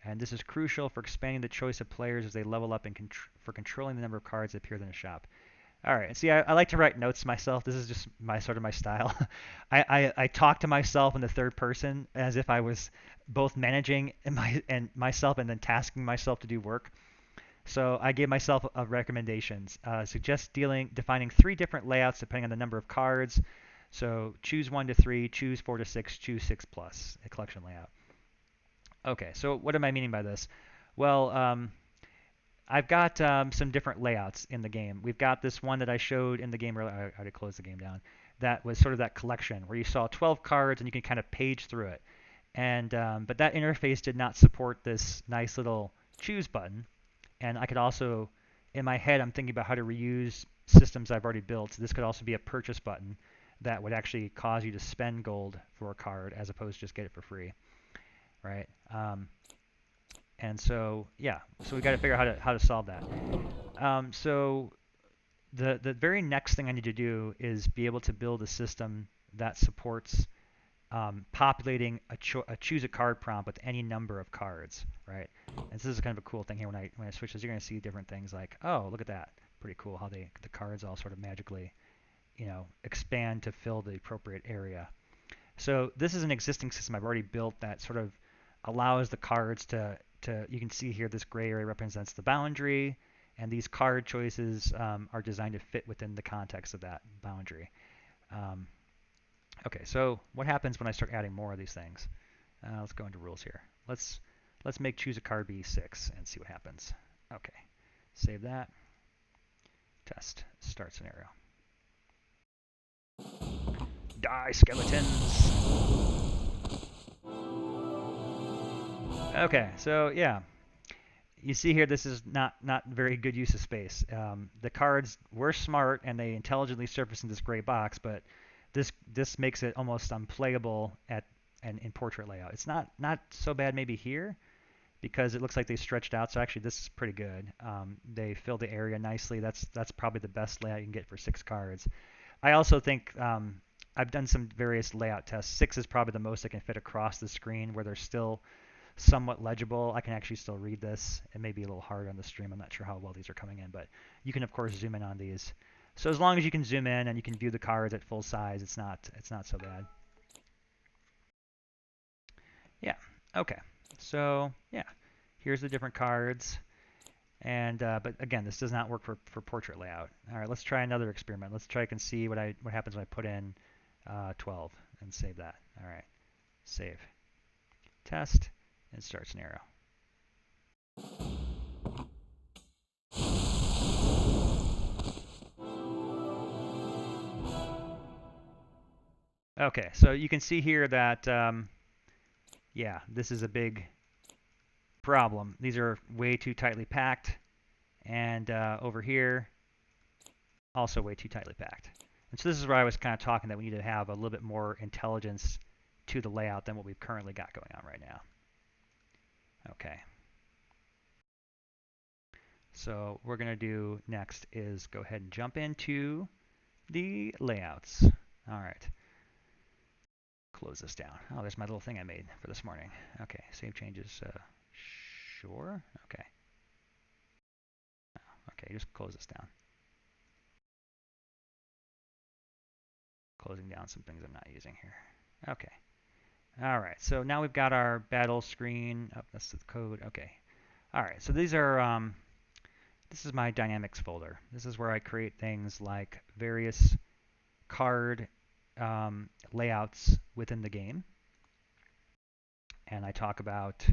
And this is crucial for expanding the choice of players as they level up and for controlling the number of cards that appear in the shop. All right, see, I like to write notes myself. This is just my sort of my style. I talk to myself in the third person as if I was both managing myself and then tasking myself to do work. So I gave myself recommendations. Suggest defining 3 different layouts depending on the number of cards. So choose 1 to 3, choose 4 to 6, choose 6 plus, a collection layout. Okay, so what am I meaning by this? Well, I've got some different layouts in the game. We've got this one that I showed in the game earlier. I already closed the game down. That was sort of that collection where you saw 12 cards and you can kind of page through it. And but that interface did not support this nice little choose button. And I could also, in my head, I'm thinking about how to reuse systems I've already built. So this could also be a purchase button that would actually cause you to spend gold for a card as opposed to just get it for free, right? And so, yeah, so we got to figure out how to solve that. So the very next thing I need to do is be able to build a system that supports populating a choose a card prompt with any number of cards, right? And this is kind of a cool thing here. When I switch this, you're going to see different things like, oh, look at that, pretty cool how the cards all sort of magically, expand to fill the appropriate area. So this is an existing system I've already built that sort of allows the cards to you can see here this gray area represents the boundary, and these card choices are designed to fit within the context of that boundary. Okay, so what happens when I start adding more of these things? Let's go into rules here. Let's make choose a card be 6 and see what happens. Okay, save that. Test. Start scenario. Die, skeletons! Okay, so yeah, you see here this is not very good use of space. The cards were smart and they intelligently surface in this gray box, but this makes it almost unplayable in portrait layout. It's not so bad maybe here because it looks like they stretched out. So actually this is pretty good. They fill the area nicely. That's probably the best layout you can get for 6 cards. I also think I've done some various layout tests. 6 is probably the most I can fit across the screen where they're still somewhat legible. I can actually still read this. It may be a little hard on the stream. I'm not sure how well these are coming in, but you can of course zoom in on these. So as long as you can zoom in and you can view the cards at full size, it's not so bad. Yeah. Okay. So yeah, here's the different cards. And but again, this does not work for portrait layout. All right, let's try another experiment. Let's try and see what happens when I put in 12 and save that. All right, save, test, and start scenario. Okay, so you can see here that yeah, this is a big problem. These are way too tightly packed, and over here also way too tightly packed. And so this is where I was kind of talking that we need to have a little bit more intelligence to the layout than what we've currently got going on right now. Okay. So what we're going to do next is go ahead and jump into the layouts. All right. Close this down. Oh, there's my little thing I made for this morning. Okay, save changes. Sure. Okay. Okay, just close this down. Closing down some things I'm not using here. Okay. All right, so now we've got our battle screen. Oh, that's the code. Okay. All right, so these are, this is my dynamics folder. This is where I create things like various card layouts within the game. And I talk about,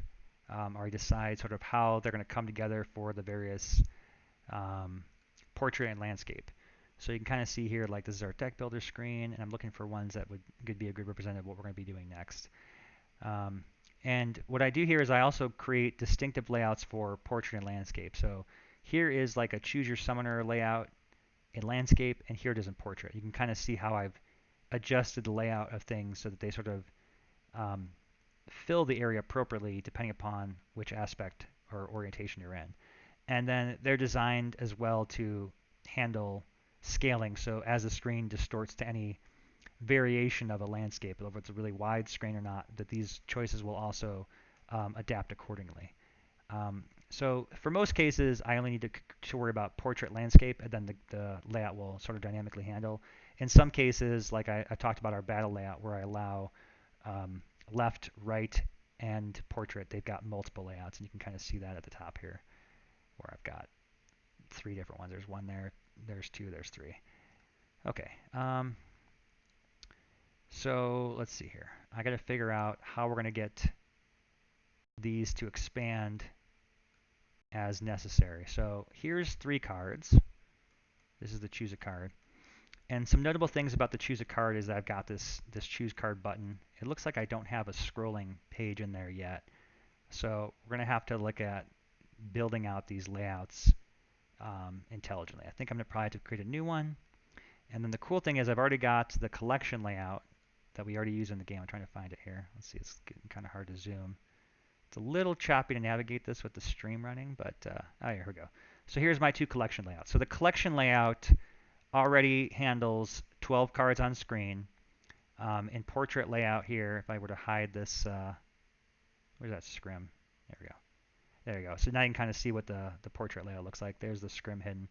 or I decide sort of how they're going to come together for the various portrait and landscape. So you can kind of see here, like this is our deck builder screen, and I'm looking for ones that could be a good representative of what we're going to be doing next. And what I do here is I also create distinctive layouts for portrait and landscape. So here is like a choose your summoner layout in landscape, and here it is in portrait. You can kind of see how I've adjusted the layout of things so that they sort of um, fill the area appropriately depending upon which aspect or orientation you're in. And then they're designed as well to handle scaling. So as the screen distorts to any variation of a landscape, whether it's a really wide screen or not, that these choices will also adapt accordingly. So for most cases, I only need to worry about portrait landscape, and then the layout will sort of dynamically handle. In some cases, like I talked about our battle layout, where I allow left, right, and portrait, they've got multiple layouts, and you can kind of see that at the top here, where I've got 3 different ones. There's 1 there, there's 2, there's 3. Okay, so let's see here. I got to figure out how we're going to get these to expand as necessary. So here's 3 cards. This is the choose a card. And some notable things about the choose a card is that I've got this choose card button. It looks like I don't have a scrolling page in there yet. So we're going to have to look at building out these layouts intelligently. I think I'm going to probably have to create a new one. And then the cool thing is I've already got the collection layout that we already use in the game. I'm trying to find it here. Let's see, it's getting kind of hard to zoom. It's a little choppy to navigate this with the stream running, but oh, here we go. So here's my 2 collection layouts. So the collection layout already handles 12 cards on screen. In portrait layout here, if I were to hide this, where's that scrim? There we go. There you go. So now you can kind of see what the portrait layout looks like. There's the scrim hidden.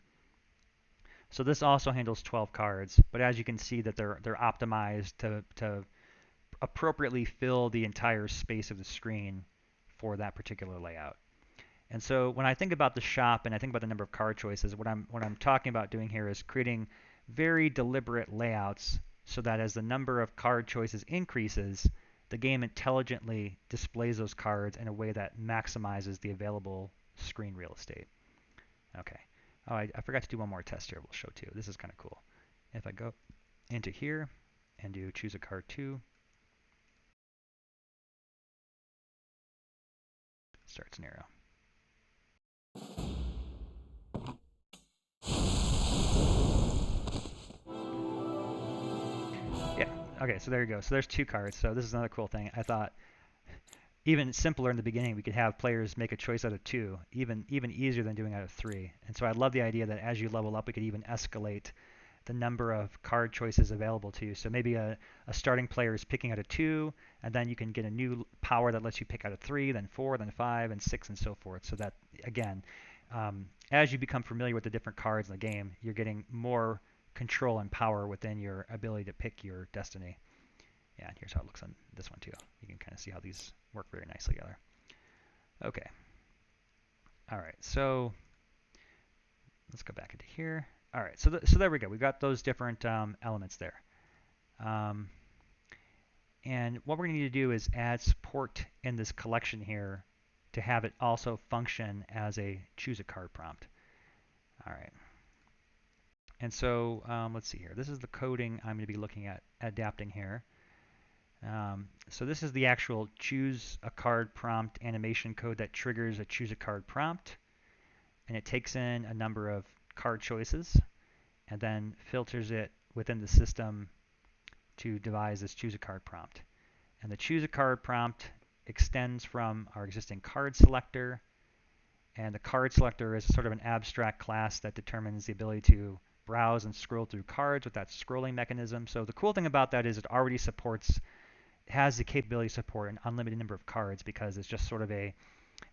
So this also handles 12 cards, but as you can see that they're optimized to appropriately fill the entire space of the screen for that particular layout. And so when I think about the shop and I think about the number of card choices, what I'm talking about doing here is creating very deliberate layouts so that as the number of card choices increases, the game intelligently displays those cards in a way that maximizes the available screen real estate. Okay. Oh, I forgot to do one more test here. We'll show too. This is kind of cool. If I go into here and do choose a card 2, start scenario. Yeah. Okay, so there you go. So there's 2 cards. So this is another cool thing. I thought even simpler in the beginning, we could have players make a choice out of 2, even easier than doing out of 3. And so I love the idea that as you level up, we could even escalate the number of card choices available to you. So maybe a starting player is picking out of 2, and then you can get a new power that lets you pick out of 3, then 4, then 5, and 6, and so forth. So that, again, as you become familiar with the different cards in the game, you're getting more control and power within your ability to pick your destiny. Yeah, and here's how it looks on this one too. You can kind of see how these work very nicely together. Okay. All right, so let's go back into here. All right, so there we go. We've got those different elements there. And what we're going to need to do is add support in this collection here to have it also function as a choose a card prompt. All right. And so let's see here. This is the coding I'm going to be looking at adapting here. So this is the actual choose a card prompt animation code that triggers a choose a card prompt. And it takes in a number of card choices and then filters it within the system to devise this choose a card prompt. And the choose a card prompt extends from our existing card selector. And the card selector is sort of an abstract class that determines the ability to browse and scroll through cards with that scrolling mechanism. So the cool thing about that is it already has the capability to support an unlimited number of cards because it's just sort of a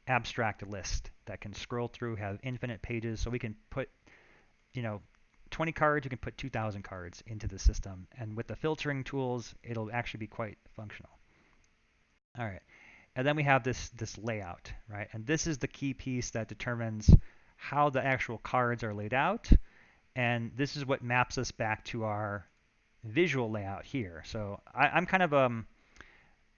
abstract list that can scroll through, have infinite pages. So we can put, 20 cards, we can put 2,000 cards into the system. And with the filtering tools, it'll actually be quite functional. All right. And then we have this layout, right? And this is the key piece that determines how the actual cards are laid out. And this is what maps us back to our visual layout here. So I'm kind of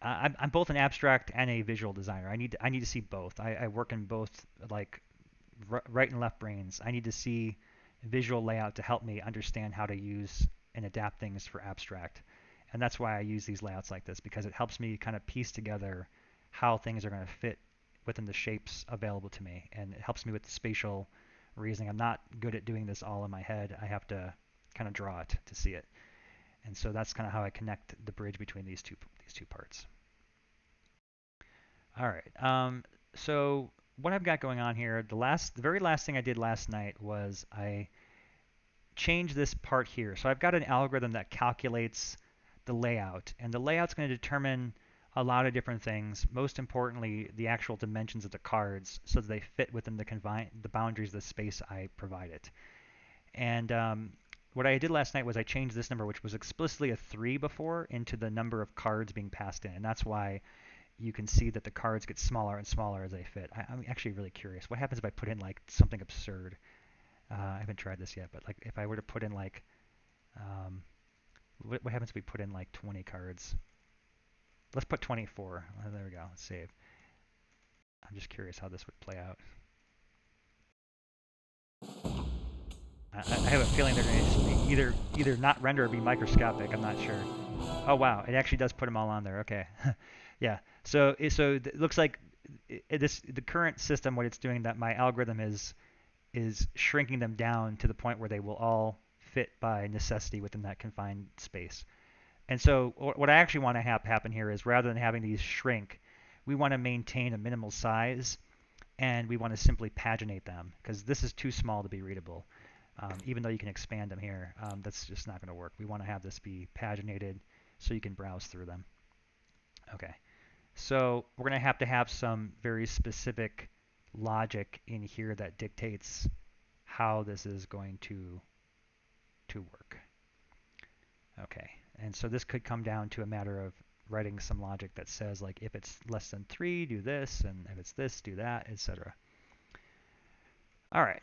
I'm both an abstract and a visual designer. I need to see both. I work in both, like right and left brains. I need to see visual layout to help me understand how to use and adapt things for abstract. And that's why I use these layouts like this, because it helps me kind of piece together how things are going to fit within the shapes available to me. And it helps me with the spatial reasoning. I'm not good at doing this all in my head. I have to kind of draw it to see it. And so that's kind of how I connect the bridge between these two parts. All right. So what I've got going on here, the very last thing I did last night was I changed this part here. So I've got an algorithm that calculates the layout, and the layout's going to determine a lot of different things. Most importantly, the actual dimensions of the cards, so that they fit within the boundaries of the space I provided. And what I did last night was I changed this number, which was explicitly a 3 before, into the number of cards being passed in, and that's why you can see that the cards get smaller and smaller as they fit. I'm actually really curious. What happens if I put in like something absurd? I haven't tried this yet, but like if I were to put in like, what happens if we put in like 20 cards? Let's put 24. Oh, there we go. Save. I'm just curious how this would play out. I have a feeling they're going to either not render or be microscopic. I'm not sure. Oh wow, it actually does put them all on there. Okay, yeah. So it looks like the current system, what it's doing, that my algorithm is shrinking them down to the point where they will all fit by necessity within that confined space. And so what I actually want to have happen here is, rather than having these shrink, we want to maintain a minimal size, and we want to simply paginate them, because this is too small to be readable. Even though you can expand them here, that's just not going to work. We want to have this be paginated so you can browse through them. Okay, so we're going to have some very specific logic in here that dictates how this is going to work. Okay, and so this could come down to a matter of writing some logic that says, like, if it's less than 3, do this, and if it's this, do that, etc. All right,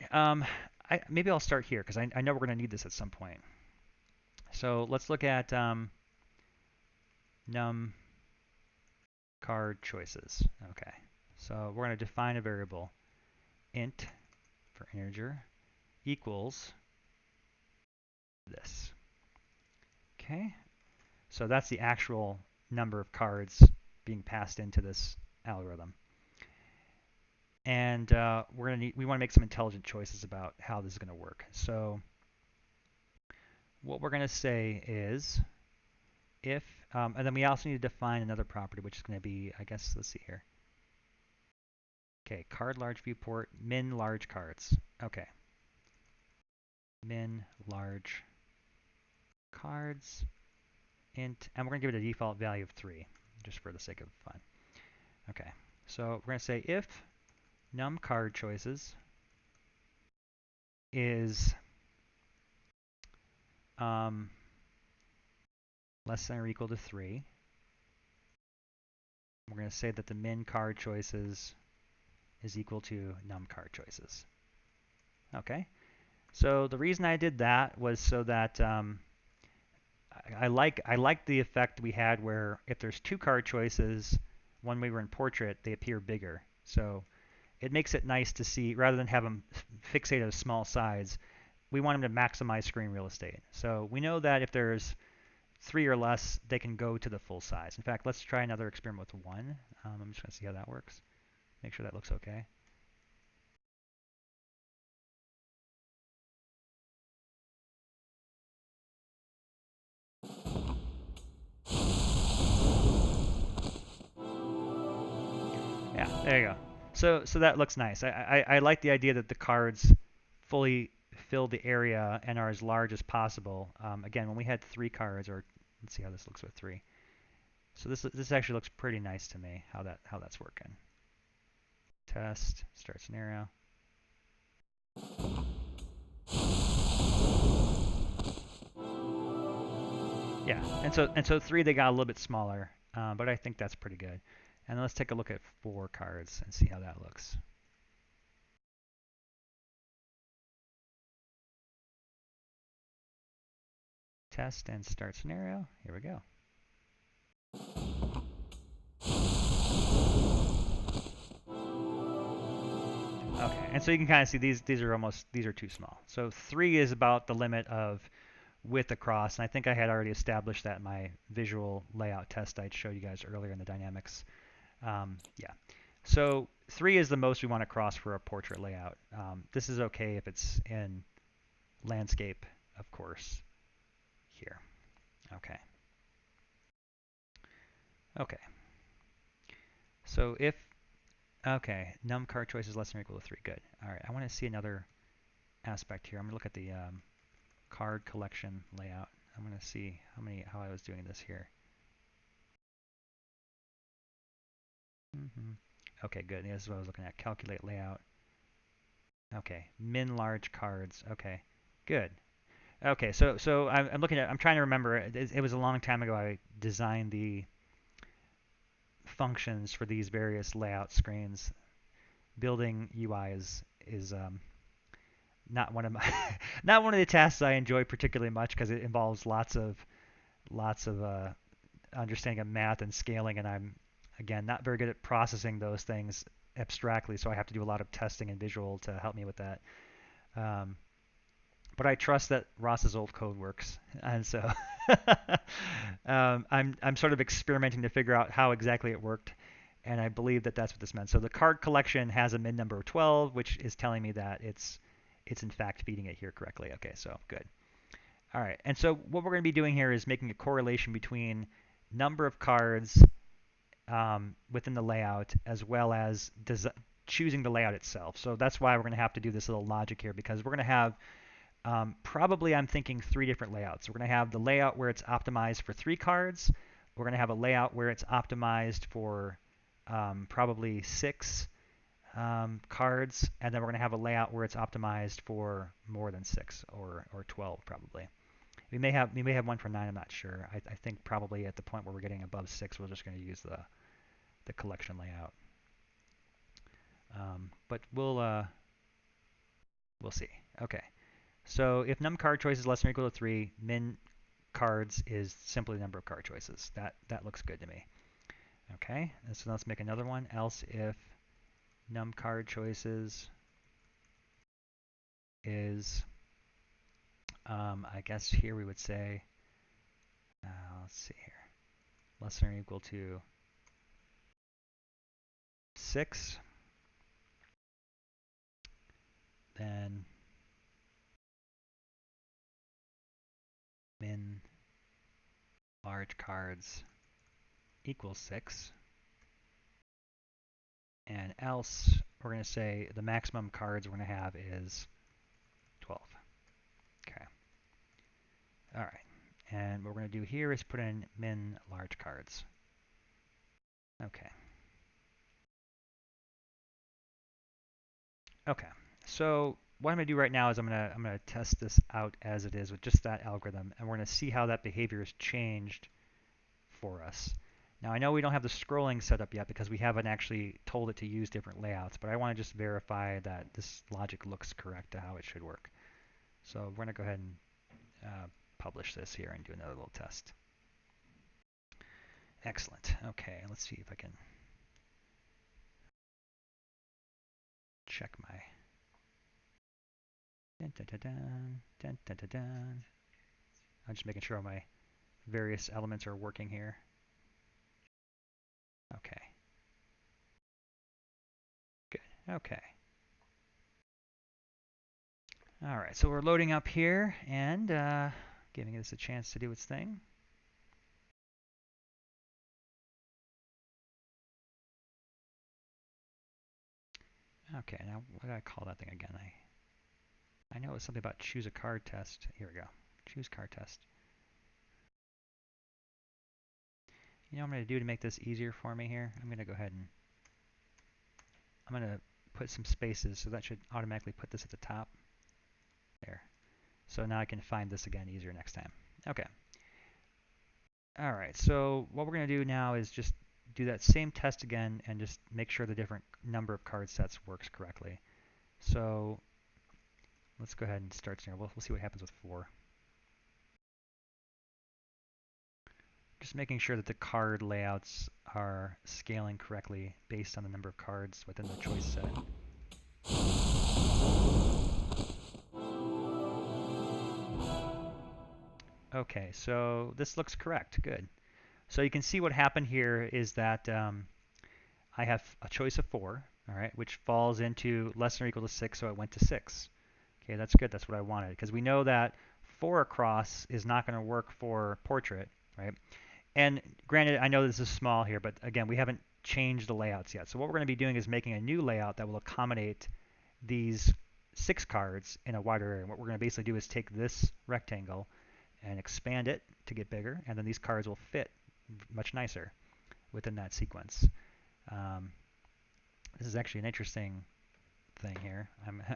maybe I'll start here, because I know we're going to need this at some point. So let's look at num card choices. Okay, so we're going to define a variable int for integer equals this. Okay, so that's the actual number of cards being passed into this algorithm. And we want to make some intelligent choices about how this is going to work. So what we're going to say is, if, and then we also need to define another property, which is going to be, I guess, let's see here. Okay, card large viewport, min large cards. Okay. Min large cards, int, and we're going to give it a default value of 3, just for the sake of fun. Okay, so we're going to say if num card choices is less than or equal to 3, we're going to say that the min card choices is equal to num card choices. Okay, so the reason I did that was so that I like the effect we had where if there's 2 card choices, when we were in portrait, they appear bigger. So it makes it nice to see, rather than have them fixated at small size, we want them to maximize screen real estate. So we know that if there's 3 or less, they can go to the full size. In fact, let's try another experiment with 1. I'm just going to see how that works. Make sure that looks okay. Yeah, there you go. So that looks nice. I like the idea that the cards fully fill the area and are as large as possible. Again, when we had 3 cards, or let's see how this looks with 3. So this actually looks pretty nice to me, how that's working. Test, start scenario. Yeah, and so 3, they got a little bit smaller, but I think that's pretty good. And let's take a look at 4 cards and see how that looks. Test and start scenario. Here we go. Okay, and so you can kind of see these are too small. So 3 is about the limit of width across, and I think I had already established that in my visual layout test I showed you guys earlier in the dynamics. Yeah. So 3 is the most we want to cross for a portrait layout. This is okay if it's in landscape, of course, here. Okay. Okay. So if, okay, num card choice is less than or equal to 3. Good. All right. I want to see another aspect here. I'm going to look at the card collection layout. I'm going to see how I was doing this here. Okay, good. This is what I was looking at. Calculate layout. Okay, min large cards. Okay, good. Okay, so I'm looking at. I'm trying to remember. It was a long time ago. I designed the functions for these various layout screens. Building UI is not one of my not one of the tasks I enjoy particularly much because it involves lots of understanding of math and scaling, and I'm again not very good at processing those things abstractly, so I have to do a lot of testing and visual to help me with that. Um, but I trust that Ross's old code works, and so I'm sort of experimenting to figure out how exactly it worked, and I believe that that's what this meant. So the card collection has a min number of 12, which is telling me that it's in fact feeding it here correctly. Okay, so good. All right, and so what we're going to be doing here is making a correlation between number of cards within the layout as well as choosing the layout itself. So that's why we're going to have to do this little logic here because we're going to have probably I'm thinking 3 different layouts. We're going to have the layout where it's optimized for 3 cards. We're going to have a layout where it's optimized for probably 6 cards, and then we're going to have a layout where it's optimized for more than 6 or 12 probably. We may have one for 9. I'm not sure. I think probably at the point where we're getting above 6, we're just going to use the collection layout. But we'll see. Okay. So if num card choice is less than or equal to 3, min cards is simply the number of card choices. That looks good to me. Okay. And so let's make another one. Else if num card choices is, I guess here we would say, let's see here, less than or equal to 6, then min large cards equals 6. And else, we're going to say the maximum cards we're going to have is 12. Okay. All right. And what we're going to do here is put in min large cards. Okay. Okay. So what I'm going to do right now is I'm going to test this out as it is with just that algorithm, and we're going to see how that behavior has changed for us. Now I know we don't have the scrolling set up yet because we haven't actually told it to use different layouts, but I want to just verify that this logic looks correct to how it should work. So we're going to go ahead and publish this here and do another little test. Excellent. Okay, let's see if I can check my. Dun, dun, dun, dun, dun, dun, dun, dun. I'm just making sure all my various elements are working here. Okay. Good. Okay. All right, so we're loading up here and giving this a chance to do its thing. Okay, now what did I call that thing again? I know it was something about choose a card test. Here we go. Choose card test. You know what I'm going to do to make this easier for me here? I'm going to go ahead and I'm going to put some spaces, so that should automatically put this at the top. There. So now I can find this again easier next time. Okay. All right, so what we're going to do now is just do that same test again and just make sure the different number of card sets works correctly. So let's go ahead and start here. We'll see what happens with 4. Just making sure that the card layouts are scaling correctly based on the number of cards within the choice set. Okay, so this looks correct. Good. So you can see what happened here is that I have a choice of 4, all right, which falls into less than or equal to 6, so I went to 6. Okay, that's good. That's what I wanted because we know that 4 across is not going to work for portrait, right? And granted, I know this is small here, but again, we haven't changed the layouts yet. So what we're going to be doing is making a new layout that will accommodate these 6 cards in a wider area. And what we're going to basically do is take this rectangle and expand it to get bigger, and then these cards will fit much nicer within that sequence. Um, this is actually an interesting thing here.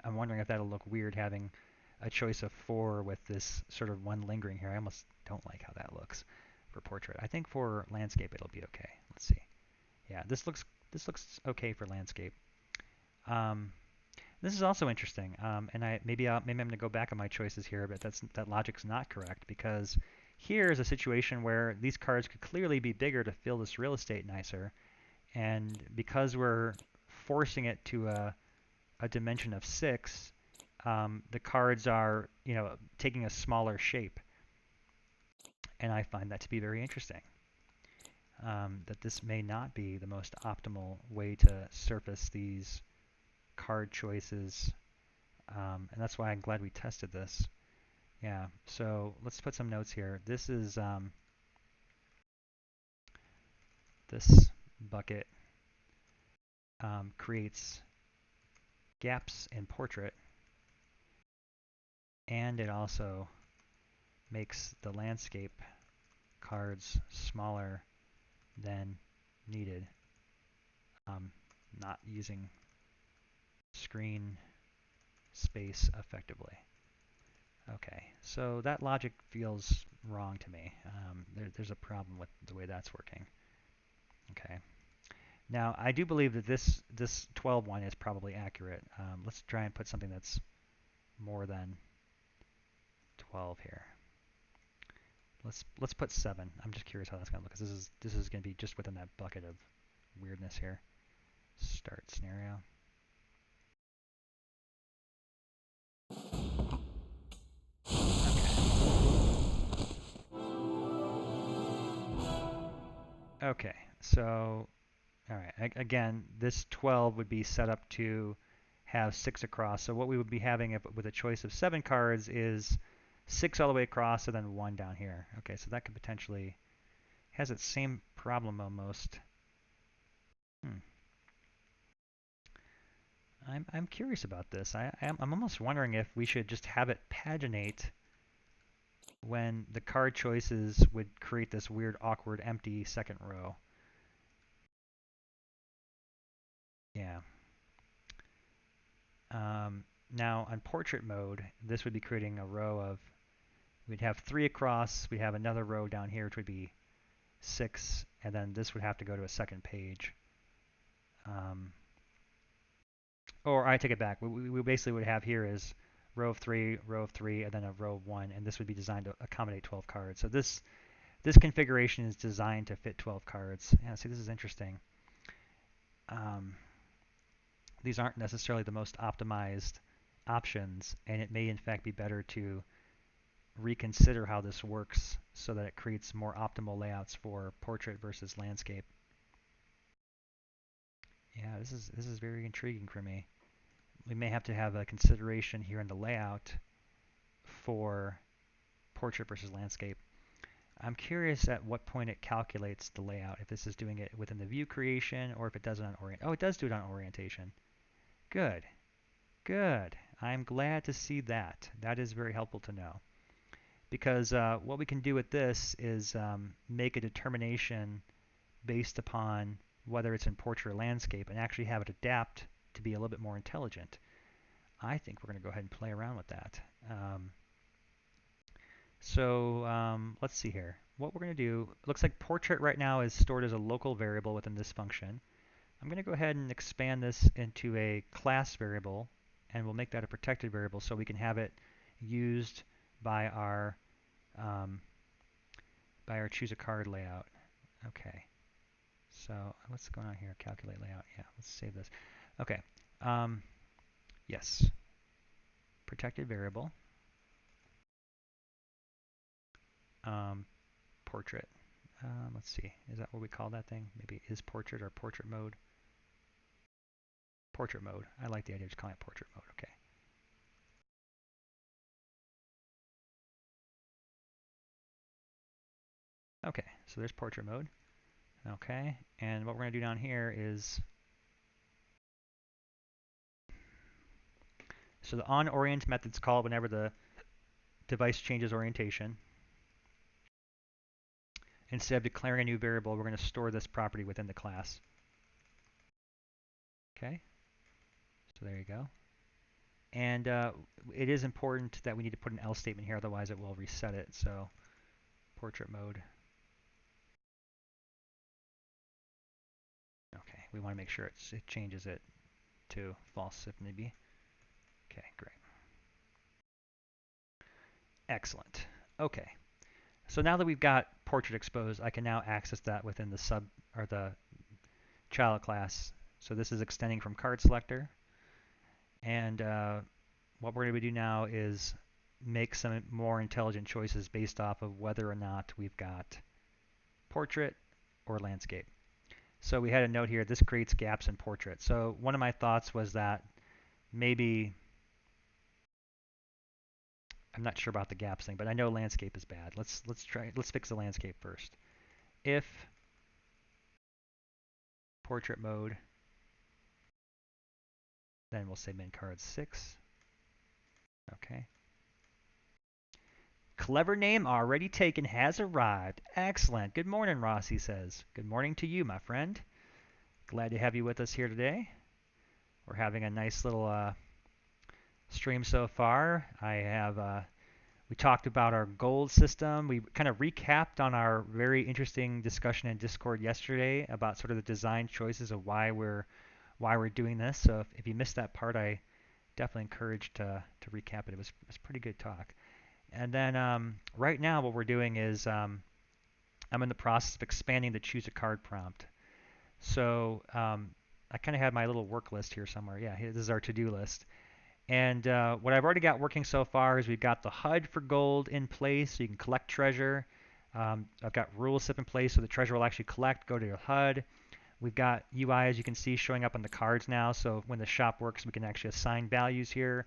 I'm wondering if that'll look weird having a choice of 4 with this sort of one lingering here. I almost don't like how that looks for portrait. I think for landscape it'll be okay. Let's see. Yeah, this looks okay for landscape. Um, this is also interesting, and maybe I'm going to go back on my choices here, but that logic's not correct because here is a situation where these cards could clearly be bigger to fill this real estate nicer, and because we're forcing it to a dimension of 6, the cards are, taking a smaller shape. And I find that to be very interesting. That this may not be the most optimal way to surface these card choices. And that's why I'm glad we tested this. Yeah, so let's put some notes here. This is this bucket creates gaps in portrait, and it also makes the landscape cards smaller than needed, not using screen space effectively. Okay, so that logic feels wrong to me. There's a problem with the way that's working. Okay, now I do believe that this 12 one is probably accurate. Let's try and put something that's more than 12 here. Let's put 7. I'm just curious how that's going to look because this is going to be just within that bucket of weirdness here. Start scenario. Okay, so all right, again, this 12 would be set up to have 6 across. So what we would be having with a choice of 7 cards is 6 all the way across and then 1 down here. Okay, so that could potentially has its same problem almost. I'm curious about this. I'm almost wondering if we should just have it paginate when the card choices would create this weird, awkward, empty second row. Yeah. Now on portrait mode, this would be creating a row of, we'd have 3 across, we'd have another row down here, which would be 6, and then this would have to go to a second page. Or I take it back. We basically would have here is row of 3, and then a row of 1, and this would be designed to accommodate 12 cards. So this configuration is designed to fit 12 cards. Yeah, see, this is interesting. These aren't necessarily the most optimized options, and it may in fact be better to reconsider how this works so that it creates more optimal layouts for portrait versus landscape. Yeah, this is very intriguing for me. We may have to have a consideration here in the layout for portrait versus landscape. I'm curious at what point it calculates the layout, if this is doing it within the view creation or if it does it on orient. Oh, it does do it on orientation. Good. Good. I'm glad to see that. That is very helpful to know. Because what we can do with this is make a determination based upon whether it's in portrait or landscape and actually have it adapt to be a little bit more intelligent. I think we're going to go ahead and play around with that. Let's see here. What we're going to do, it looks like portrait right now is stored as a local variable within this function. I'm going to go ahead and expand this into a class variable, and we'll make that a protected variable so we can have it used by our choose a card layout. Okay. So what's going on here? Calculate layout. Yeah, let's save this. Okay. Yes. Protected variable. Portrait. Let's see. Is that what we call that thing? Maybe is portrait or portrait mode? Portrait mode. I like the idea of just calling it portrait mode. Okay. Okay, so there's portrait mode. Okay, and what we're going to do down here is, so the onOrient method's called whenever the device changes orientation. Instead of declaring a new variable, we're going to store this property within the class. Okay, so there you go. And it is important that we need to put an else statement here, otherwise it will reset it. So portrait mode. Okay, we want to make sure it changes it to false if need be. Okay, great. Excellent. Okay, so now that we've got portrait exposed, I can now access that within the sub or the child class. So this is extending from card selector, and what we're going to do now is make some more intelligent choices based off of whether or not we've got portrait or landscape. So we had a note here, this creates gaps in portrait. So one of my thoughts was that maybe, I'm not sure about the gaps thing, but I know landscape is bad. Let's fix the landscape first. If portrait mode, then we'll say min card 6. Okay. Clever name already taken has arrived. Excellent. Good morning, Ross, he says. Good morning to you, my friend. Glad to have you with us here today. We're having a nice little stream so far. We talked about our gold system. We kind of recapped on our very interesting discussion in Discord yesterday about sort of the design choices of why we're doing this. So if you missed that part, I definitely encourage to recap it. It was pretty good talk. And then right now what we're doing is I'm in the process of expanding the choose a card prompt. So I kind of had my little work list here somewhere. Yeah, this is our to-do list. And what I've already got working so far is we've got the HUD for gold in place, so you can collect treasure. I've got rule sip in place, so the treasure will actually collect, go to your HUD. We've got UI, as you can see, showing up on the cards now, so when the shop works, we can actually assign values here.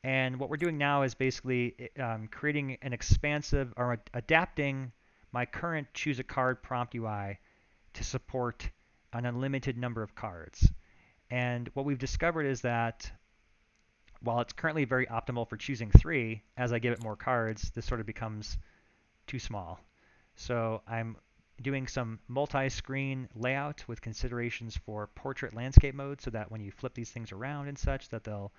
And what we're doing now is basically creating an expansive, or adapting my current choose a card prompt UI to support an unlimited number of cards. And what we've discovered is that while it's currently very optimal for choosing 3, as I give it more cards, this sort of becomes too small. So I'm doing some multi-screen layout with considerations for portrait landscape mode, so that when you flip these things around and such, that they'll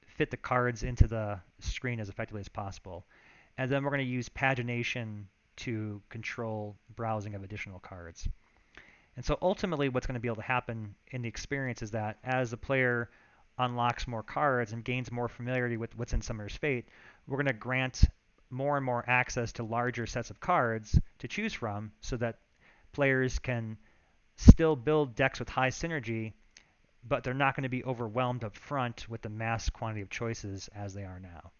fit the cards into the screen as effectively as possible. And then we're going to use pagination to control browsing of additional cards. And so ultimately what's going to be able to happen in the experience is that as the player unlocks more cards and gains more familiarity with what's in Summoner's Fate, we're going to grant more and more access to larger sets of cards to choose from, so that players can still build decks with high synergy, but they're not going to be overwhelmed up front with the mass quantity of choices as they are now.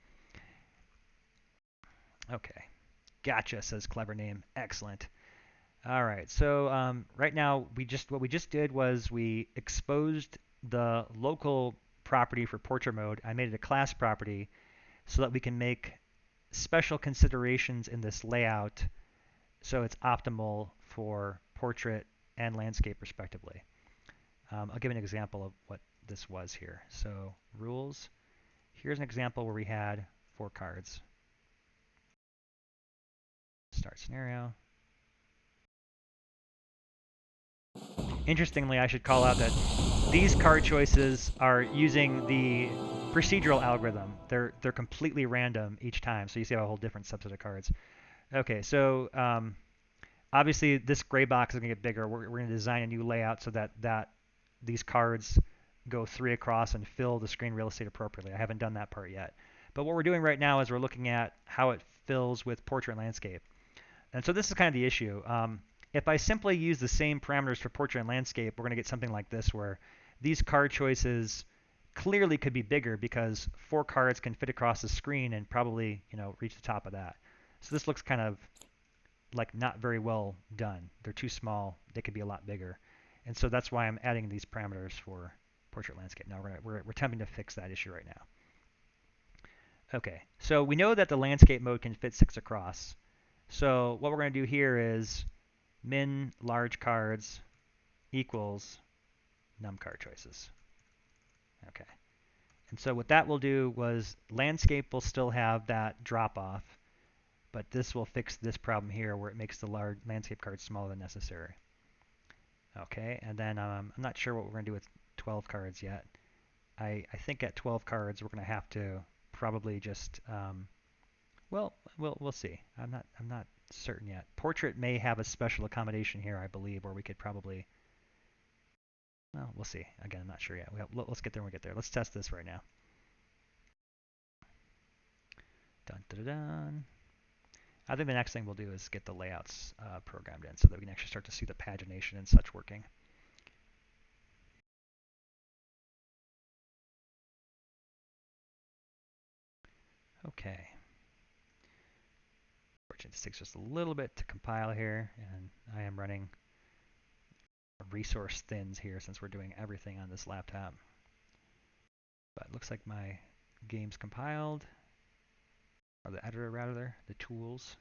Okay. Gotcha, says Clever Name. Excellent. All right, so right now what we just did was we exposed the local property for portrait mode. I made it a class property so that we can make special considerations in this layout so it's optimal for portrait and landscape respectively. I'll give an example of what this was here. So rules. Here's an example where we had 4 cards. Start scenario. Interestingly, I should call out that these card choices are using the procedural algorithm. They're completely random each time, so you see a whole different subset of cards. Okay, so obviously this gray box is going to get bigger. We're going to design a new layout so that these cards go 3 across and fill the screen real estate appropriately. I haven't done that part yet. But what we're doing right now is we're looking at how it fills with portrait and landscape. And so this is kind of the issue. If I simply use the same parameters for portrait and landscape, we're going to get something like this, where these card choices clearly could be bigger because 4 cards can fit across the screen and probably, reach the top of that. So this looks kind of like not very well done. They're too small. They could be a lot bigger. And so that's why I'm adding these parameters for portrait landscape. Now we're attempting to fix that issue right now. Okay, so we know that the landscape mode can fit 6 across. So what we're going to do here is min large cards equals num card choices. Okay. And so what that will do was landscape will still have that drop off, but this will fix this problem here where it makes the large landscape cards smaller than necessary. Okay, and then I'm not sure what we're going to do with 12 cards yet. I think at 12 cards we're going to have to probably just well, we'll see. I'm not certain yet. Portrait may have a special accommodation here, I believe, where we could probably. Well, we'll see. Again, I'm not sure yet. Let's get there when we get there. Let's test this right now. Dun dun dun. I think the next thing we'll do is get the layouts programmed in so that we can actually start to see the pagination and such working. Okay. Fortunately, this takes just a little bit to compile here, and I am running resource thins here since we're doing everything on this laptop. But it looks like my game's compiled, or the editor rather, the tools.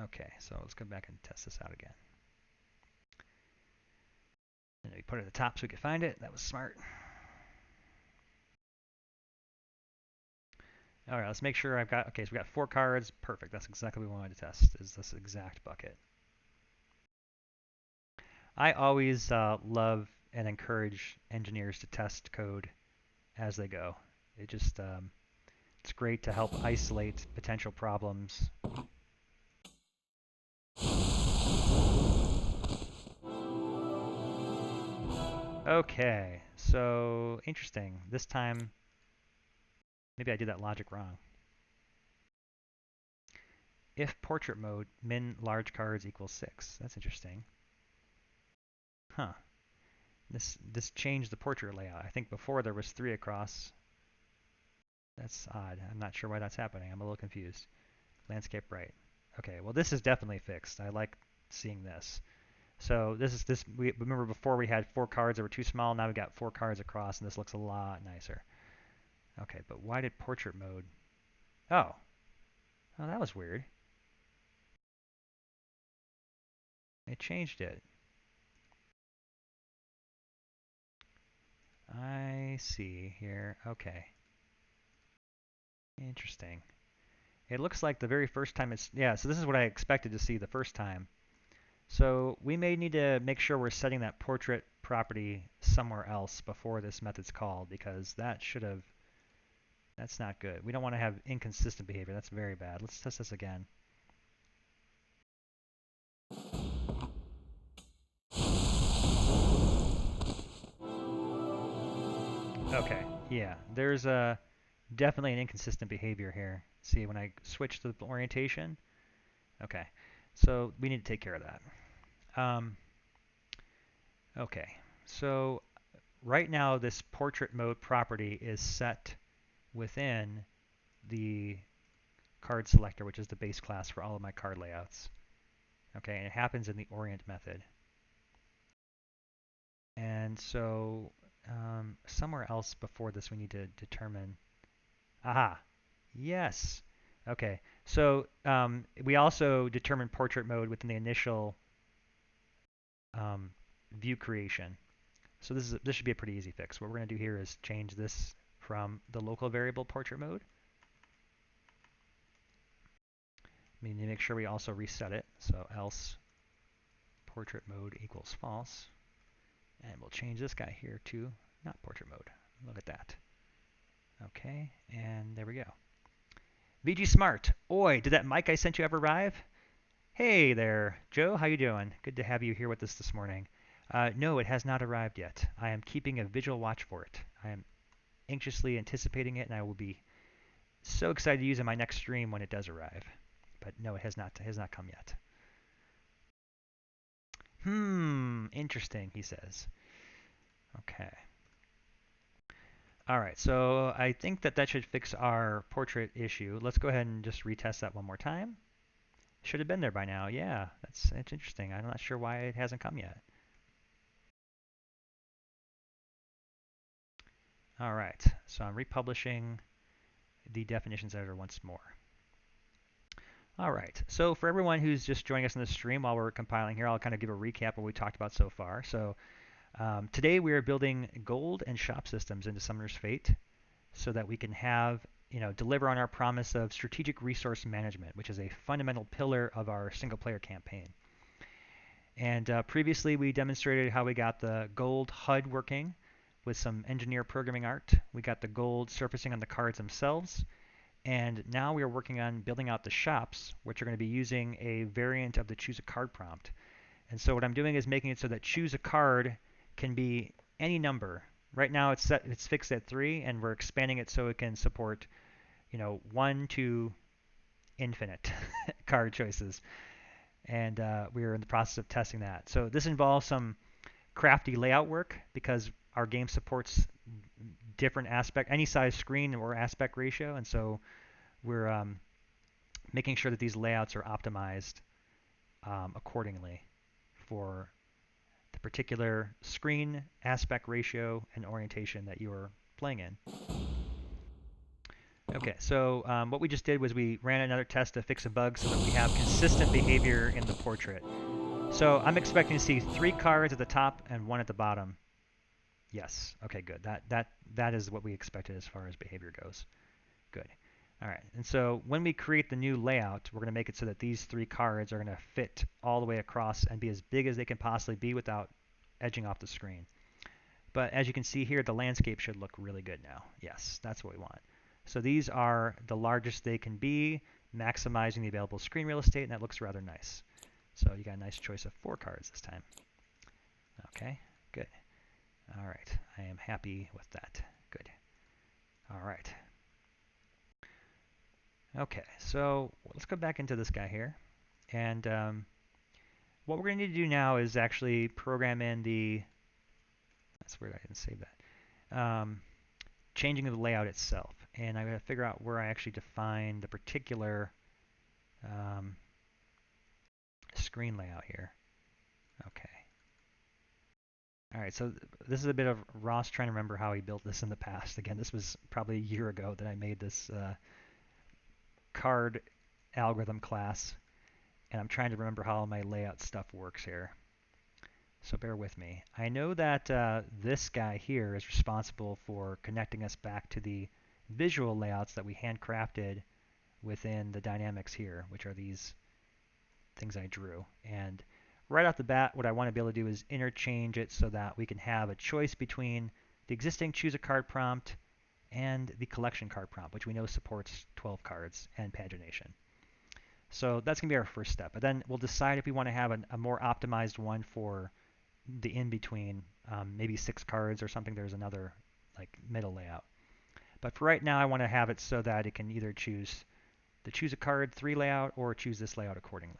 Okay, so let's go back and test this out again. And we put it at the top so we could find it. That was smart. All right, let's make sure I've got, okay, so we got 4 cards. Perfect. That's exactly what we wanted to test, is this exact bucket. I always love and encourage engineers to test code as they go. It just, it's great to help isolate potential problems. Okay, so interesting. This time, maybe I did that logic wrong. If portrait mode, min large cards equals 6. That's interesting. Huh. This changed the portrait layout. I think before there was 3 across. That's odd. I'm not sure why that's happening. I'm a little confused. Landscape right. Okay, well this is definitely fixed. I like seeing this. So we remember before we had 4 cards that were too small. Now we got 4 cards across, and this looks a lot nicer. Okay, but why did portrait mode? Oh, that was weird. It changed it. I see here. Okay. Interesting. It looks like the very first time it's, yeah, so this is what I expected to see the first time. So we may need to make sure we're setting that portrait property somewhere else before this method's called, because that should have, that's not good. We don't want to have inconsistent behavior. That's very bad. Let's test this again. Okay, yeah, there's definitely an inconsistent behavior here. See, when I switch to the orientation, okay, so we need to take care of that. Okay, so right now this portrait mode property is set within the card selector, which is the base class for all of my card layouts. Okay, and it happens in the orient method. And so somewhere else before this we need to determine, aha, yes. Okay, so we also determine portrait mode within the initial view creation. So this should be a pretty easy fix. What we're going to do here is change this from the local variable portrait mode. We need to make sure we also reset it. So else portrait mode equals false. And we'll change this guy here to not portrait mode. Look at that. Okay, and there we go. VG Smart. Oi, did that mic I sent you ever arrive? Hey there, Joe. How you doing? Good to have you here with us this morning. No, it has not arrived yet. I am keeping a vigil watch for it. I am anxiously anticipating it, and I will be so excited to use it in my next stream when it does arrive. But no, it has not come yet. Interesting, he says. Okay. All right, so I think that should fix our portrait issue. Let's go ahead and just retest that one more time. Should have been there by now. Yeah, it's interesting. I'm not sure why it hasn't come yet. All right, so I'm republishing the definitions editor once more. All right, so for everyone who's just joining us in the stream while we're compiling here, I'll kind of give a recap of what we talked about so far. So today we are building gold and shop systems into Summoner's Fate so that we can deliver on our promise of strategic resource management, which is a fundamental pillar of our single-player campaign. And previously we demonstrated how we got the gold HUD working with some engineer programming art. We got the gold surfacing on the cards themselves. And now we are working on building out the shops, which are going to be using a variant of the choose a card prompt. And so what I'm doing is making it so that choose a card can be any number. Right now it's fixed at 3, and we're expanding it so it can support, 1 to infinite card choices. And we are in the process of testing that. So this involves some crafty layout work because our game supports different any size screen or aspect ratio, and so we're making sure that these layouts are optimized accordingly for the particular screen aspect ratio and orientation that you are playing in. Okay, so what we just did was we ran another test to fix a bug so that we have consistent behavior in the portrait. So I'm expecting to see 3 cards at the top and 1 at the bottom. Yes. Okay, good. That is what we expected as far as behavior goes. Good. All right. And so when we create the new layout, we're going to make it so that these 3 cards are going to fit all the way across and be as big as they can possibly be without edging off the screen. But as you can see here, the landscape should look really good now. Yes, that's what we want. So these are the largest they can be, maximizing the available screen real estate, and that looks rather nice. So you got a nice choice of 4 cards this time. Okay, good. All right, I am happy with that. Good. All right. Okay, so let's go back into this guy here. And what we're going to need to do now is actually program in that's weird, I didn't save that, changing the layout itself. And I'm going to figure out where I actually define the particular screen layout here. Okay. All right, so this is a bit of Ross trying to remember how he built this in the past. Again, this was probably a year ago that I made this card algorithm class, and I'm trying to remember how my layout stuff works here. So bear with me. I know that this guy here is responsible for connecting us back to the visual layouts that we handcrafted within the dynamics here, which are these things I drew. And right off the bat, what I want to be able to do is interchange it so that we can have a choice between the existing choose a card prompt and the collection card prompt, which we know supports 12 cards and pagination. So that's going to be our first step. But then we'll decide if we want to have a more optimized one for the in-between, maybe 6 cards or something. There's another like middle layout. But for right now, I want to have it so that it can either choose the choose a card 3 layout or choose this layout accordingly.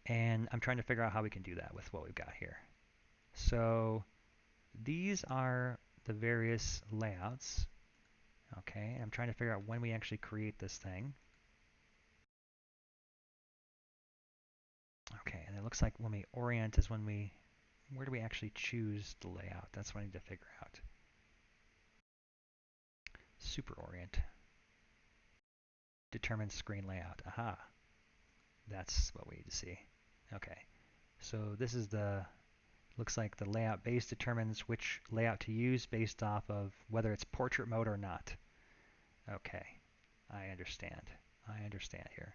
And I'm trying to figure out how we can do that with what we've got here. So these are the various layouts. Okay, I'm trying to figure out when we actually create this thing. Okay, and it looks like when we orient is when where do we actually choose the layout? That's what I need to figure out. Super orient. Determine screen layout. Aha. That's what we need to see. Okay. So this is looks like the layout base determines which layout to use based off of whether it's portrait mode or not. Okay. I understand. I understand here.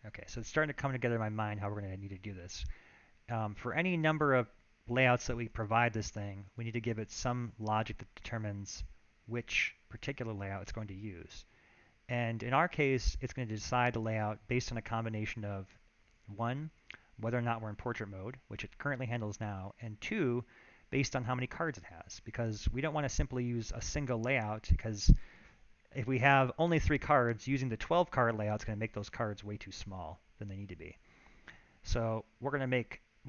Okay, so it's starting to come together in my mind how we're going to need to do this. For any number of layouts that we provide this thing, we need to give it some logic that determines which particular layout it's going to use. And in our case, it's going to decide the layout based on a combination of 1, whether or not we're in portrait mode, which it currently handles now, and 2, based on how many cards it has. Because we don't want to simply use a single layout, because if we have only 3 cards, using the 12 card layout is going to make those cards way too small than they need to be. So we're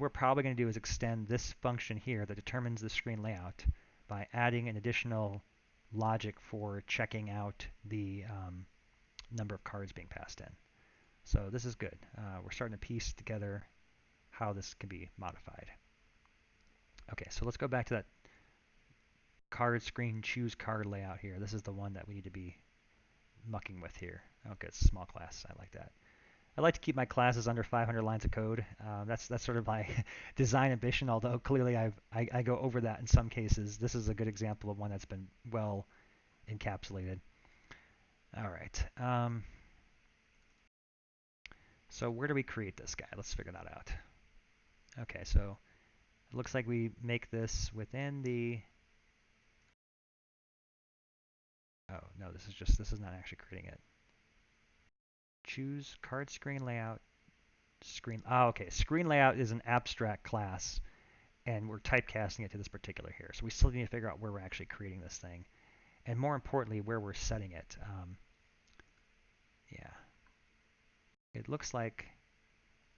probably going to do is extend this function here that determines the screen layout by adding an additional logic for checking out the number of cards being passed in. So this is good. We're starting to piece together how this can be modified. Okay, so let's go back to that card screen choose card layout here. This is the one that we need to be mucking with here. Okay, it's a small class. I like that. I like to keep my classes under 500 lines of code. That's sort of my design ambition, although clearly I go over that in some cases. This is a good example of one that's been well encapsulated. All right. So where do we create this guy? Let's figure that out. Okay, so it looks like we make this within the... Oh, no, this is not actually creating it. Choose card screen layout, screen... Oh, okay, screen layout is an abstract class, and we're typecasting it to this particular here. So we still need to figure out where we're actually creating this thing, and more importantly, where we're setting it. Yeah. It looks like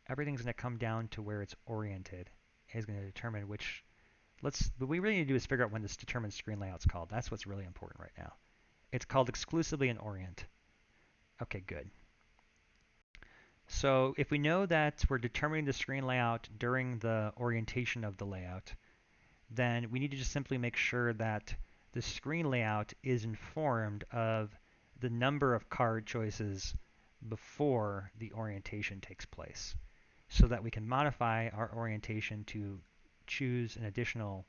everything's going to come down to where it's oriented. It's going to determine which... What we really need to do is figure out when this determined screen layout's called. That's what's really important right now. It's called exclusively an orient. Okay, good. So if we know that we're determining the screen layout during the orientation of the layout, then we need to just simply make sure that the screen layout is informed of the number of card choices before the orientation takes place, so that we can modify our orientation to choose an additional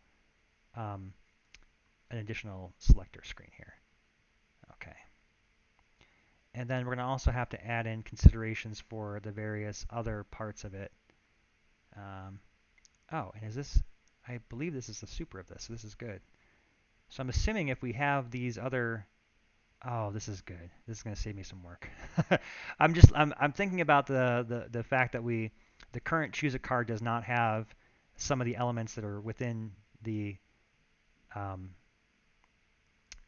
selector screen here. Okay. And then we're going to also have to add in considerations for the various other parts of it. Oh, and is this, I believe this is the super of this, so this is good. So I'm assuming if we have these other, oh, this is good. This is going to save me some work. I'm thinking about the fact that the current choose a card does not have some of the elements that are within the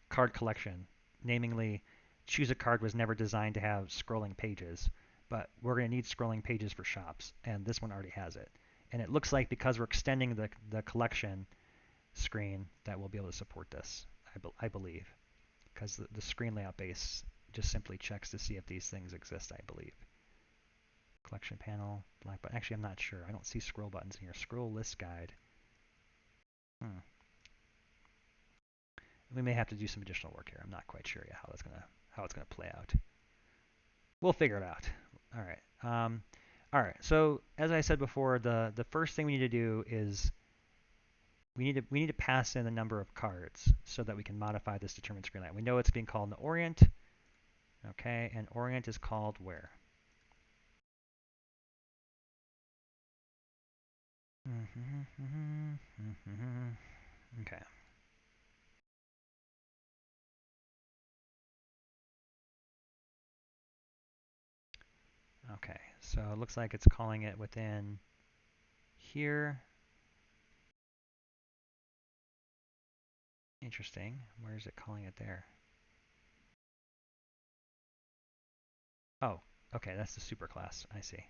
card collection. Namely, choose a card was never designed to have scrolling pages, but we're going to need scrolling pages for shops, and this one already has it. And it looks like because we're extending the collection screen that we'll be able to support this, I believe, because the screen layout base just simply checks to see if these things exist, I believe. Collection panel, black button. Actually, I'm not sure. I don't see scroll buttons in here. Scroll list guide. We may have to do some additional work here. I'm not quite sure yet how it's gonna play out. We'll figure it out. All right. All right. So as I said before, the first thing we need to do is we need to pass in the number of cards so that we can modify this determined screen layout. We know it's being called an orient. Okay, and orient is called where? Okay. Okay, so it looks like it's calling it within here. Interesting. Where is it calling it there? Oh, okay, that's the superclass. I see.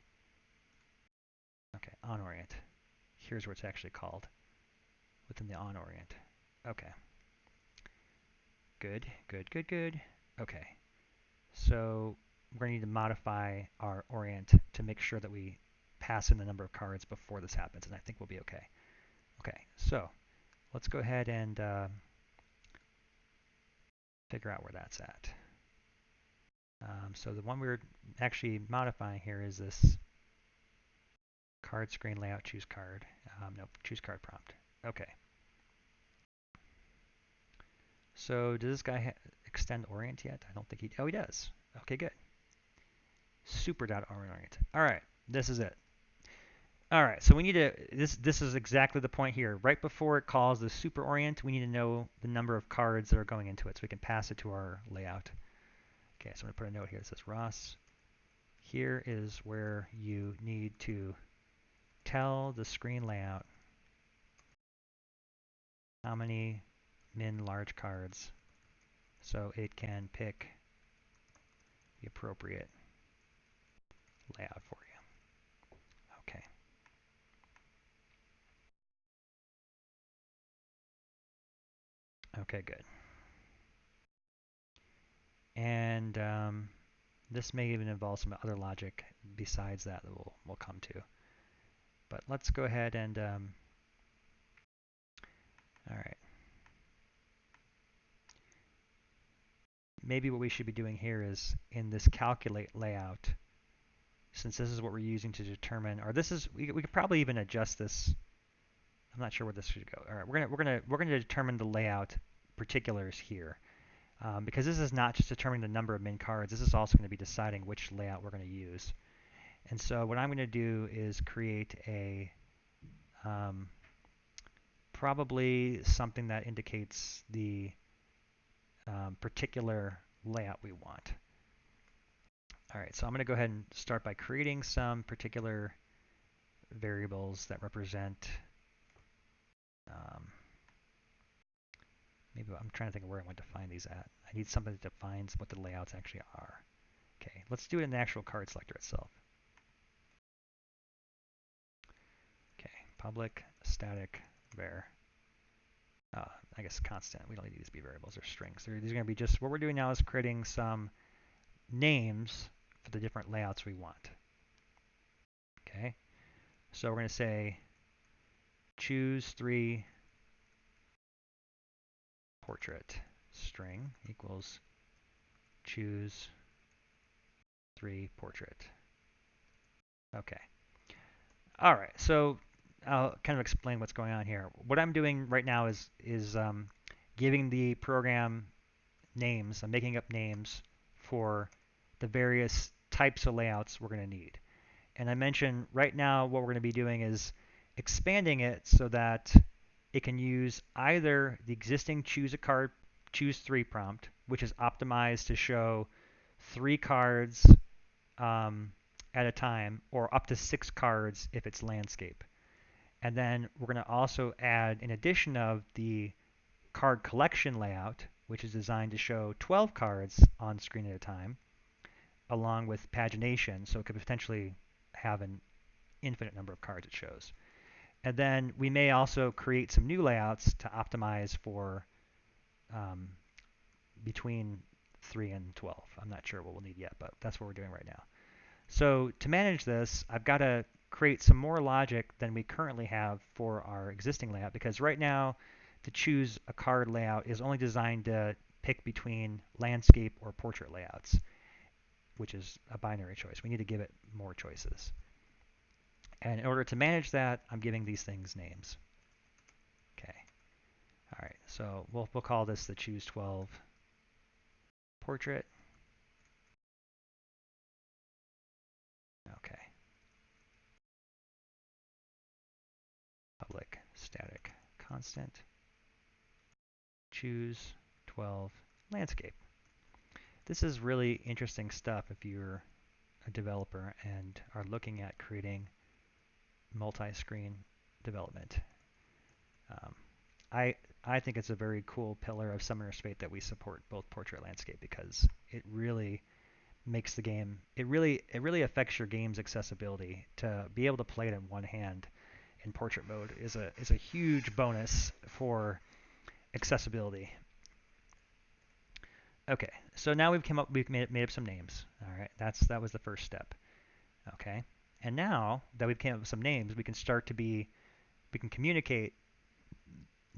Okay, onOrient. Here's where it's actually called, within the onOrient. Okay. Good, good, good, good. Okay. So we're going to need to modify our orient to make sure that we pass in the number of cards before this happens, and I think we'll be okay. Okay, so let's go ahead and figure out where that's at. So the one we're actually modifying here is this card screen layout choose card. No, choose card prompt. Okay. So does this guy extend orient yet? I don't think he... Oh, he does. Okay, good. Super.orient. All right, this is it. All right, so we need to... This is exactly the point here. Right before it calls the super orient, we need to know the number of cards that are going into it so we can pass it to our layout. Okay, so I'm going to put a note here that says, Ross, here is where you need to tell the screen layout how many min large cards so it can pick the appropriate layout for you. Okay. Okay, good. And this may even involve some other logic besides that we'll come to. But let's go ahead and all right. maybe what we should be doing here is in this calculate layout, since this is what we're using to determine, or this is, we could probably even adjust this. I'm not sure where this should go. All right, we're gonna determine the layout particulars here, because this is not just determining the number of min cards. This is also going to be deciding which layout we're going to use. And so what I'm going to do is create a probably something that indicates the particular layout we want. All right, so I'm going to go ahead and start by creating some particular variables that represent, maybe I'm trying to think of where I want to find these at. I need something that defines what the layouts actually are. Okay, let's do it in the actual card selector itself. Okay, public static var. I guess constant. We don't need these to be variables or strings. These are going to be just, what we're doing now is creating some names for the different layouts we want. Okay, so we're going to say choose 3 portrait string equals choose 3 portrait. Okay. All right, so I'll kind of explain what's going on here. What I'm doing right now is giving the program names. I'm making up names for the various types of layouts we're going to need. And I mentioned right now what we're going to be doing is expanding it so that it can use either the existing choose 3 prompt, which is optimized to show 3 cards at a time, or up to 6 cards if it's landscape. And then we're going to also add, in addition of the card collection layout, which is designed to show 12 cards on screen at a time, along with pagination, so it could potentially have an infinite number of cards it shows. And then we may also create some new layouts to optimize for between 3 and 12. I'm not sure what we'll need yet, but that's what we're doing right now. So to manage this, I've got to create some more logic than we currently have for our existing layout, because right now to choose a card layout is only designed to pick between landscape or portrait layouts, which is a binary choice. We need to give it more choices. And in order to manage that, I'm giving these things names. Okay. All right. So we'll call this the choose 12 portrait. Okay. Public static constant choose 12 landscape. This is really interesting stuff if you're a developer and are looking at creating multi-screen development. I think it's a very cool pillar of Summoner's Fate that we support both portrait and landscape, because it really makes the game, it really affects your game's accessibility. To be able to play it in one hand in portrait mode is a huge bonus for accessibility. Okay, so now we've made up some names. All right, that was the first step. Okay, and now that we've came up with some names, we can communicate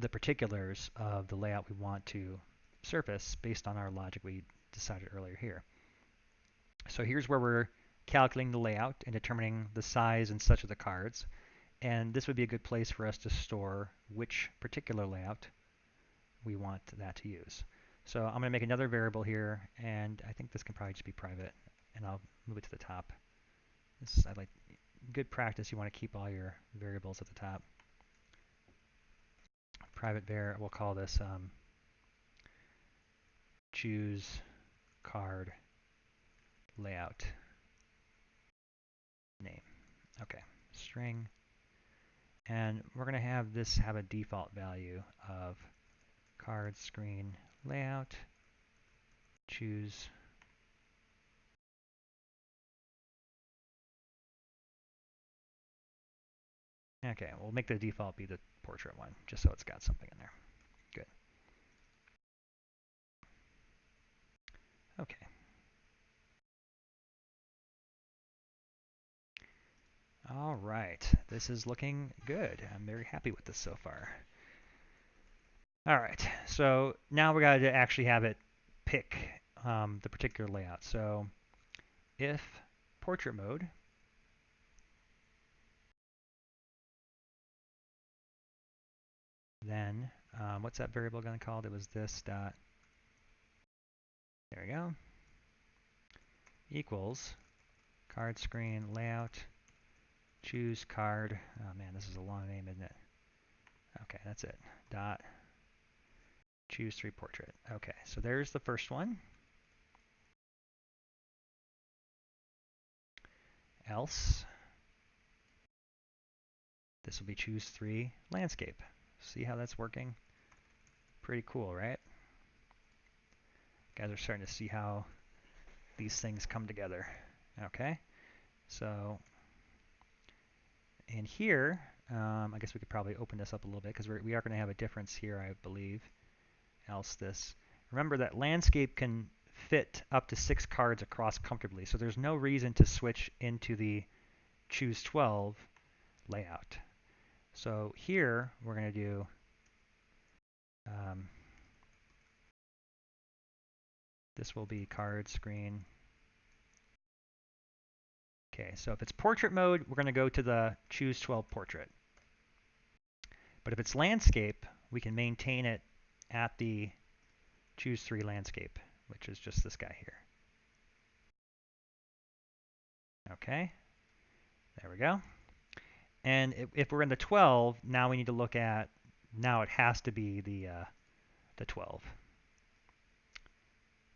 the particulars of the layout we want to surface based on our logic we decided earlier here. So here's where we're calculating the layout and determining the size and such of the cards. And this would be a good place for us to store which particular layout we want that to use. So I'm going to make another variable here, and I think this can probably just be private, and I'll move it to the top. I like good practice. You want to keep all your variables at the top. Private var, we'll call this choose card layout name. Okay, string. And we're going to have this have a default value of card screen layout choose Okay, we'll make the default be the portrait one, just so it's got something in there. Good. Okay. All right, this is looking good. I'm very happy with this so far. All right, so now we got to actually have it pick the particular layout. So if portrait mode, then what's that variable going to called? It was this dot, there we go, equals card screen layout choose card. Oh man, this is a long name, isn't it? Okay, that's it. Dot choose 3 portrait. Okay, so there's the first one. Else, this will be choose 3 landscape. See how that's working? Pretty cool, right? Guys are starting to see how these things come together. Okay, so in here, I guess we could probably open this up a little bit because we are going to have a difference here, I believe. Else this. Remember that landscape can fit up to 6 cards across comfortably, so there's no reason to switch into the choose 12 layout. So here we're going to do this will be card screen. Okay, so if it's portrait mode, we're going to go to the choose 12 portrait. But if it's landscape, we can maintain it at the choose 3 landscape, which is just this guy here. Okay, there we go. And if we're in the 12, now we need to look at, now it has to be the 12.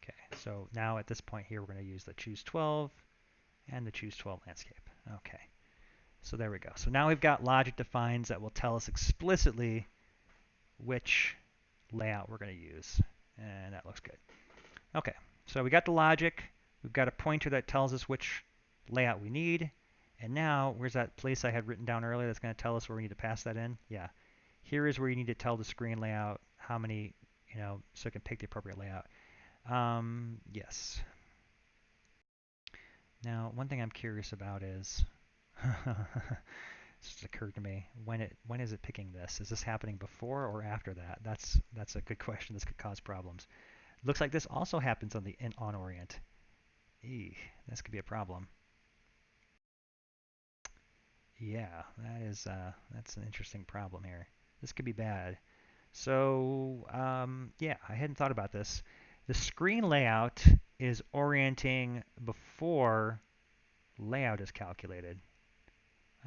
Okay, so now at this point here, we're going to use the choose 12 and the choose 12 landscape. Okay, so there we go. So now we've got logic defines that will tell us explicitly which layout we're going to use. And that looks good. Okay, so we got the logic. We've got a pointer that tells us which layout we need. And now, where's that place I had written down earlier that's going to tell us where we need to pass that in? Yeah, here is where you need to tell the screen layout how many, so it can pick the appropriate layout. Yes. Now, one thing I'm curious about is, this just occurred to me, when is it picking this? Is this happening before or after that? That's a good question. This could cause problems. Looks like this also happens on the on orient. Eeh, this could be a problem. Yeah, that's an interesting problem here. This could be bad. So yeah, I hadn't thought about this. The screen layout is orienting before layout is calculated.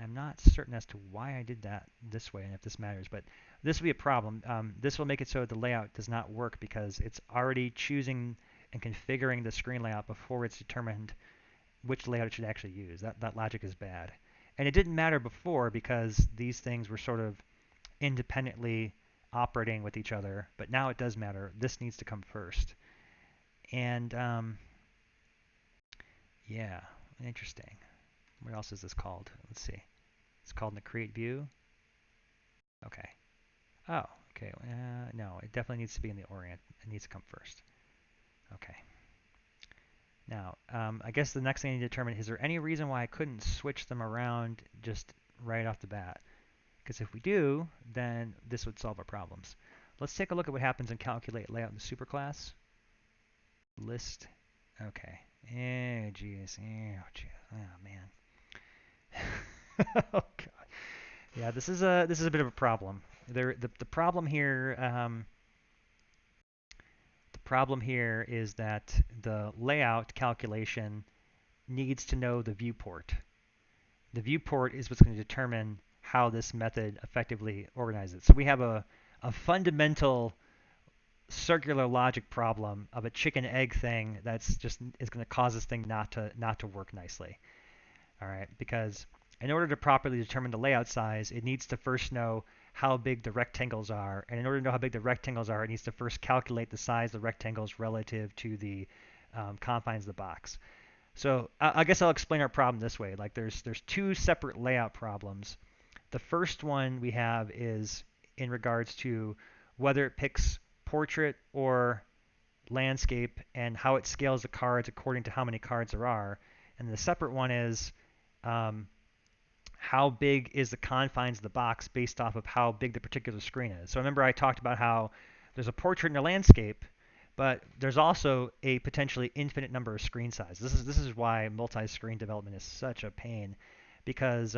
I'm not certain as to why I did that this way and if this matters, but this will be a problem. This will make it so the layout does not work because it's already choosing and configuring the screen layout before it's determined which layout it should actually use. That logic is bad. And it didn't matter before because these things were sort of independently operating with each other, but now it does matter. This needs to come first. And yeah, interesting. What else is this called? Let's see. It's called in the create view. Okay. Oh, okay. No, it definitely needs to be in the orient. It needs to come first. Okay. Now, I guess the next thing I need to determine, is there any reason why I couldn't switch them around just right off the bat? Because if we do, then this would solve our problems. Let's take a look at what happens in calculate layout in the superclass. List. Okay. Oh, jeez. Oh, jeez. Oh, man. Oh, God. Yeah, this is a bit of a problem. The problem here is that the layout calculation needs to know the viewport. The viewport is what's going to determine how this method effectively organizes. So we have a fundamental circular logic problem of a chicken egg thing that's just is going to cause this thing not to work nicely. All right, because in order to properly determine the layout size, it needs to first know how big the rectangles are. And in order to know how big the rectangles are, it needs to first calculate the size of the rectangles relative to the confines of the box. So I guess I'll explain our problem this way. Like there's 2 separate layout problems. The first one we have is in regards to whether it picks portrait or landscape and how it scales the cards according to how many cards there are. And the separate one is how big is the confines of the box based off of how big the particular screen is. So remember I talked about how there's a portrait and a landscape, But there's also a potentially infinite number of screen sizes. This is why multi-screen development is such a pain, because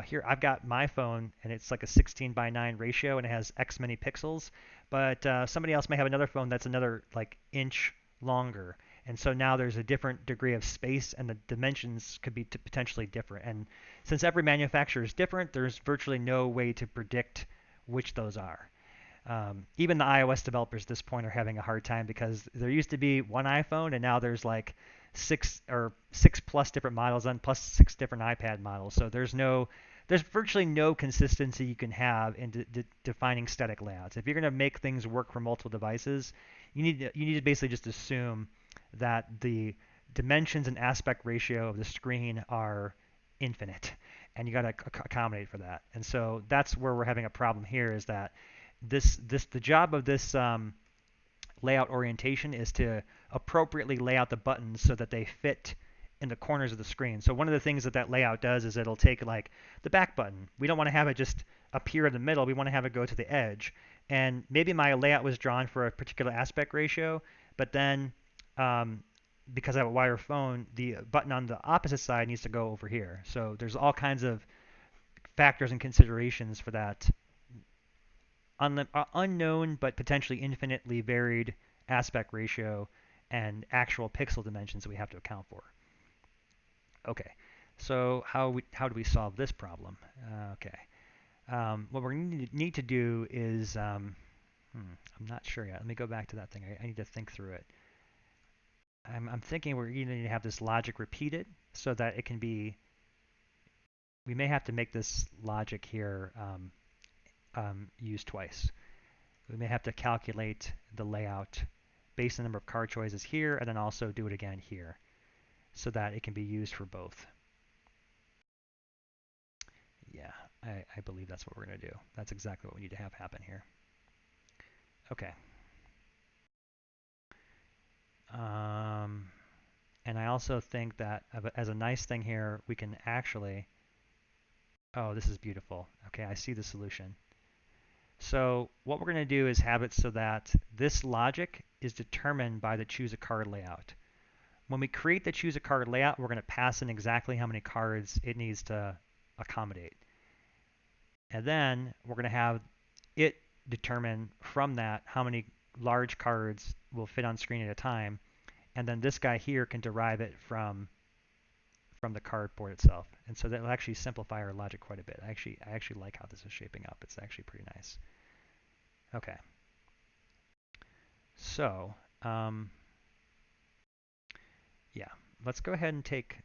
here I've got my phone and it's like a 16 by 9 ratio and it has X many pixels, but somebody else may have another phone that's another like inch longer, and so now there's a different degree of space and the dimensions could be potentially different. And since every manufacturer is different, there's virtually no way to predict which those are. Even the iOS developers at this point are having a hard time because there used to be one iPhone and now there's like six plus different models and plus six different iPad models. So there's virtually no consistency you can have in defining static layouts. If you're going to make things work for multiple devices, you need to basically just assume that the dimensions and aspect ratio of the screen are infinite, and you got to accommodate for that. And so that's where we're having a problem here is that the job of this layout orientation is to appropriately lay out the buttons so that they fit in the corners of the screen. So one of the things that layout does is it'll take like the back button. We don't want to have it just appear in the middle. We want to have it go to the edge. And maybe my layout was drawn for a particular aspect ratio, but then because I have a wire phone, the button on the opposite side needs to go over here. So there's all kinds of factors and considerations for that unknown but potentially infinitely varied aspect ratio and actual pixel dimensions that we have to account for. Okay, so how do we solve this problem? Okay, what we're going to need to do is, I'm not sure yet. Let me go back to that thing. I need to think through it. I'm thinking we're going to need to have this logic repeated so that it can be, we may have to make this logic here used twice. We may have to calculate the layout based on the number of card choices here, and then also do it again here so that it can be used for both. Yeah, I believe that's what we're going to do. That's exactly what we need to have happen here. Okay. And I also think that as a nice thing here, we can actually, oh, this is beautiful. Okay, I see the solution. So what we're going to do is have it so that this logic is determined by the choose a card layout. When we create the choose a card layout, we're going to pass in exactly how many cards it needs to accommodate. And then we're going to have it determine from that how many large cards will fit on screen at a time. And then this guy here can derive it from the cardboard itself. And so that will actually simplify our logic quite a bit. I actually like how this is shaping up. It's actually pretty nice. Okay. So, yeah, let's go ahead and take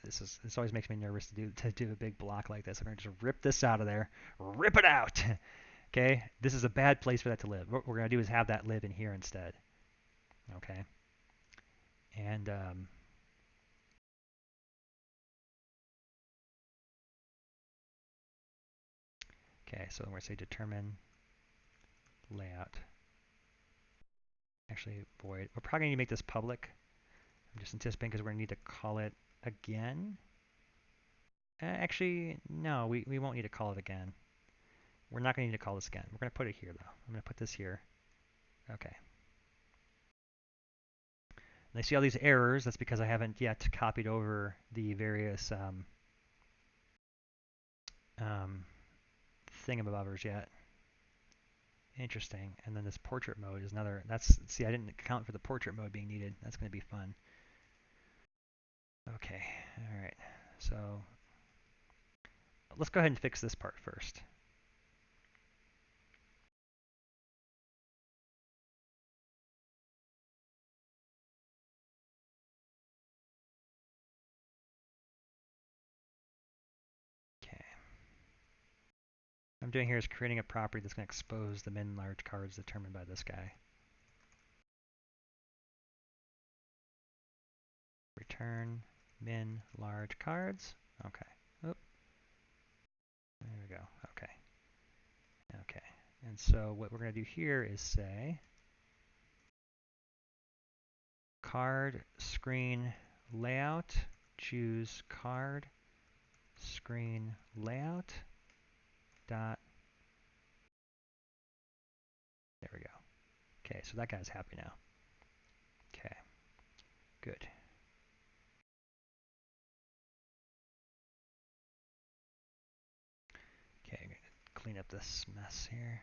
this always makes me nervous to do a big block like this. I'm going to just rip this out of there. Rip it out. Okay? This is a bad place for that to live. What we're going to do is have that live in here instead. Okay? And okay, so we're going to say determine layout. Actually, void. We're probably going to make this public. I'm just anticipating because we're going to need to call it again. Actually, no, we won't need to call it again. We're not going to need to call this again. We're going to put it here, though. I'm going to put this here. Okay. And I see all these errors. That's because I haven't yet copied over the various thingamabobbers yet. Interesting. And then this portrait mode is another. See, I didn't account for the portrait mode being needed. That's going to be fun. Okay. All right. So let's go ahead and fix this part first. Okay. What I'm doing here is creating a property that's going to expose the min large cards determined by this guy. Return min large cards. Okay. Oop. There we go. Okay. Okay. And so what we're going to do here is say card screen layout, choose card screen layout dot. There we go. Okay, so that guy's happy now. Good. Okay, I'm going to clean up this mess here.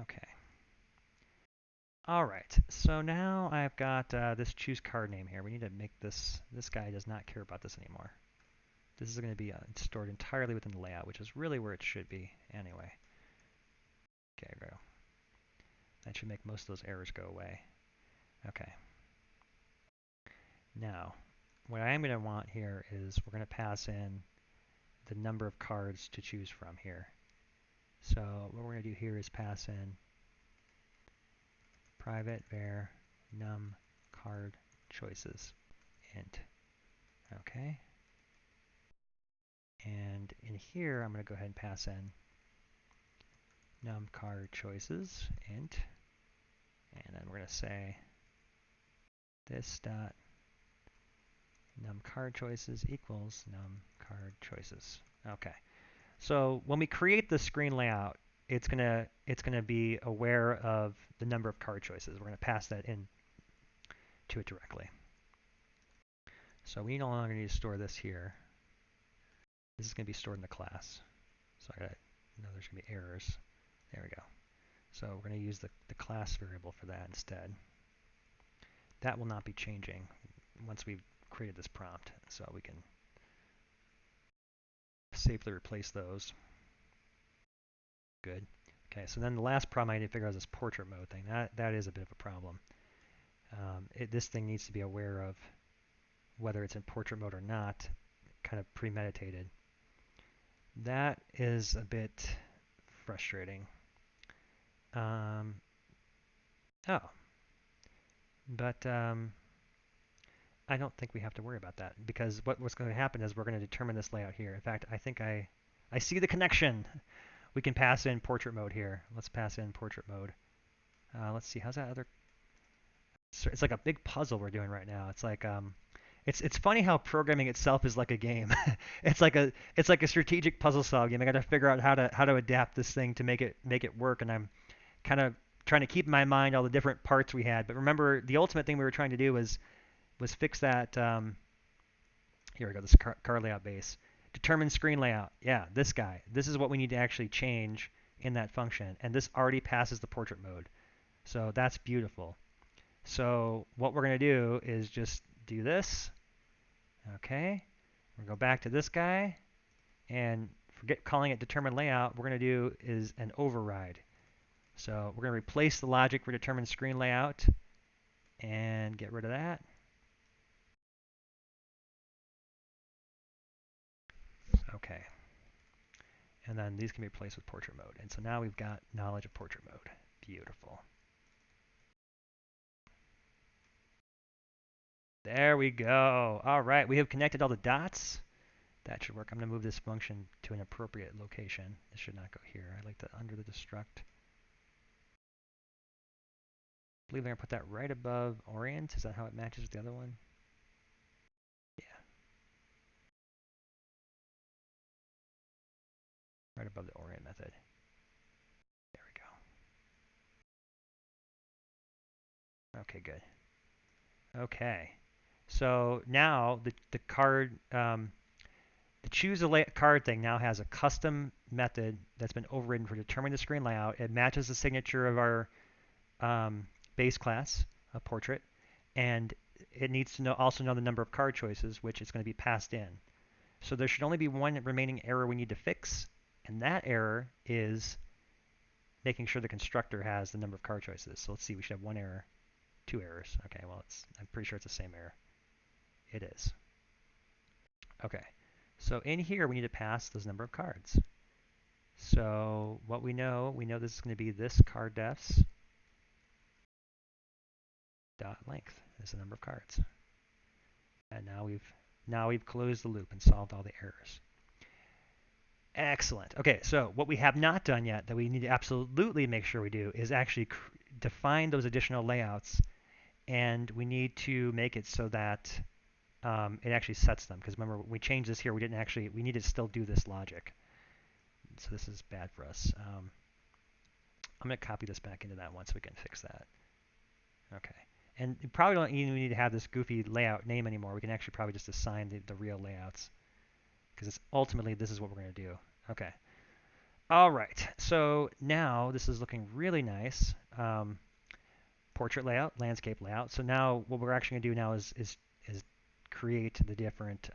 Okay. All right, so now I've got this choose card name here. We need to make this guy does not care about this anymore. This is going to be stored entirely within the layout, which is really where it should be anyway. Okay, go. That should make most of those errors go away. Okay. Now, what I am going to want here is we're going to pass in the number of cards to choose from here. So what we're going to do here is pass in private var num card choices int. Okay. And in here, I'm going to go ahead and pass in num card choices int. And then we're going to say this dot num card choices equals num card choices. Okay. So when we create the screen layout, it's gonna be aware of the number of card choices. We're gonna pass that in to it directly. So we no longer need to store this here. This is gonna be stored in the class. So I know there's gonna be errors. There we go. So we're gonna use the class variable for that instead. That will not be changing once we've created this prompt, so we can safely replace those. Good. Okay, so then the last problem I need to figure out is this portrait mode thing. That is a bit of a problem. This thing needs to be aware of whether it's in portrait mode or not, kind of premeditated. That is a bit frustrating. But I don't think we have to worry about that because what's going to happen is we're going to determine this layout here. In fact, I think I see the connection. We can pass in portrait mode here. Let's pass in portrait mode. Let's see, how's that other? It's like a big puzzle we're doing right now. It's like it's funny how programming itself is like a game. it's like a strategic puzzle solve game. I got to figure out how to adapt this thing to make it work, and I'm kind of trying to keep in my mind all the different parts we had. But remember, the ultimate thing we were trying to do was fix that. Here we go. This card layout base. Determine screen layout. Yeah, this guy. This is what we need to actually change in that function, and this already passes the portrait mode. So that's beautiful. So what we're going to do is just do this. Okay. We're going to go back to this guy, and forget calling it determine layout. What we're going to do is an override. So we're going to replace the logic for determine screen layout and get rid of that. Okay. And then these can be replaced with portrait mode. And so now we've got knowledge of portrait mode. Beautiful. There we go. All right, we have connected all the dots. That should work. I'm going to move this function to an appropriate location. This should not go here. I like to under the destruct. I believe they're going to put that right above orient. Is that how it matches with the other one? Yeah. Right above the orient method. There we go. Okay, good. Okay. So now the card, the choose a card thing now has a custom method that's been overridden for determining the screen layout. It matches the signature of our base class, a portrait, and it needs to also know the number of card choices, which is going to be passed in. So there should only be one remaining error we need to fix, and that error is making sure the constructor has the number of card choices. So let's see, we should have one error, two errors. Okay, well, I'm pretty sure it's the same error. It is. Okay, so in here we need to pass those number of cards. So what we know this is going to be this card defs dot length is the number of cards. And now we've closed the loop and solved all the errors. Excellent. Okay, so what we have not done yet that we need to absolutely make sure we do is actually define those additional layouts, and we need to make it so that it actually sets them. Because remember, when we changed this here, we need to still do this logic. So this is bad for us. I'm going to copy this back into that one so we can fix that. Okay. And you probably don't even need to have this goofy layout name anymore. We can actually probably just assign the real layouts because ultimately this is what we're going to do. Okay. All right. So now this is looking really nice. Portrait layout, landscape layout. So now what we're actually going to do now is create the different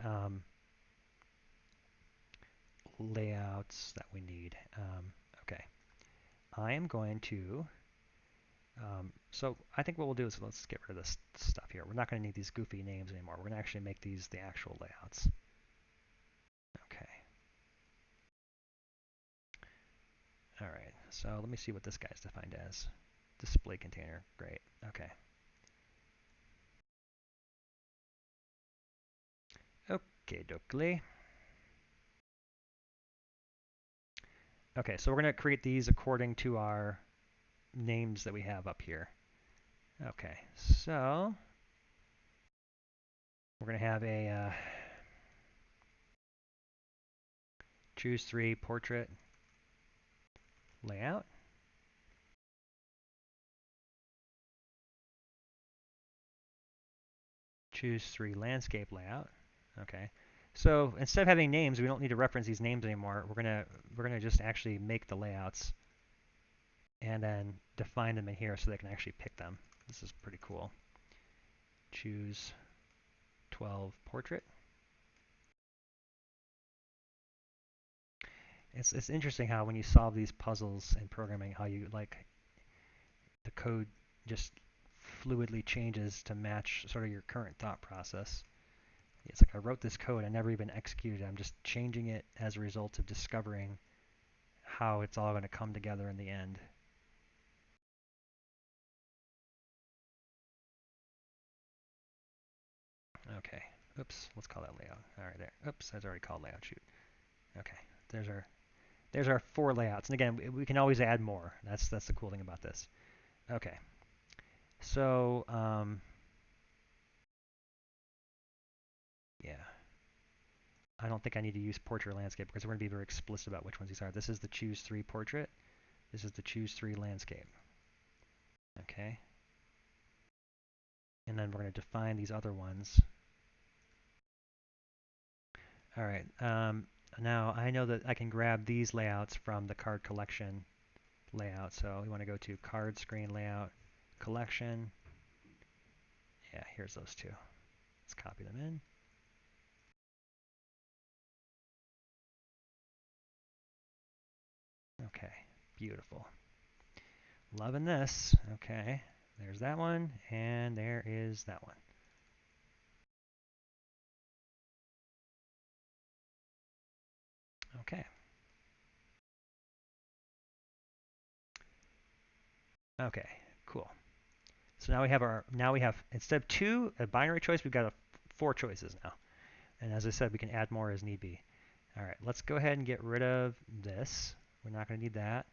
layouts that we need. Okay. I am going to so I think what we'll do is let's get rid of this stuff here. We're not going to need these goofy names anymore. We're going to actually make these the actual layouts. Okay. All right. So let me see what this guy's defined as. Display container. Great. Okay. Okay, dokey. Okay, so we're going to create these according to our names that we have up here. Okay, so we're going to have a choose 3 portrait layout. Choose 3 landscape layout. Okay. So instead of having names, we don't need to reference these names anymore. We're gonna just actually make the layouts and then define them in here so they can actually pick them. This is pretty cool. Choose 12 portrait. It's interesting how when you solve these puzzles in programming, how you like the code just fluidly changes to match sort of your current thought process. It's like I wrote this code, I never even executed it. I'm just changing it as a result of discovering how it's all going to come together in the end. Okay. Oops. Let's call that layout. All right, there. Oops. That's already called layout. Shoot. Okay. There's our 4 layouts. And again, we can always add more. That's the cool thing about this. Okay. So yeah. I don't think I need to use portrait landscape because we're going to be very explicit about which ones these are. This is the choose 3 portrait. This is the choose 3 landscape. Okay. And then we're going to define these other ones. All right. Now I know that I can grab these layouts from the card collection layout. So we want to go to card screen layout collection. Yeah, here's those two. Let's copy them in. Okay, beautiful. Loving this. Okay, there's that one, and there is that one. Okay. Okay, cool. So now we have instead of 2 a binary choice, we've got 4 choices now. And as I said, we can add more as need be. All right, let's go ahead and get rid of this. We're not going to need that.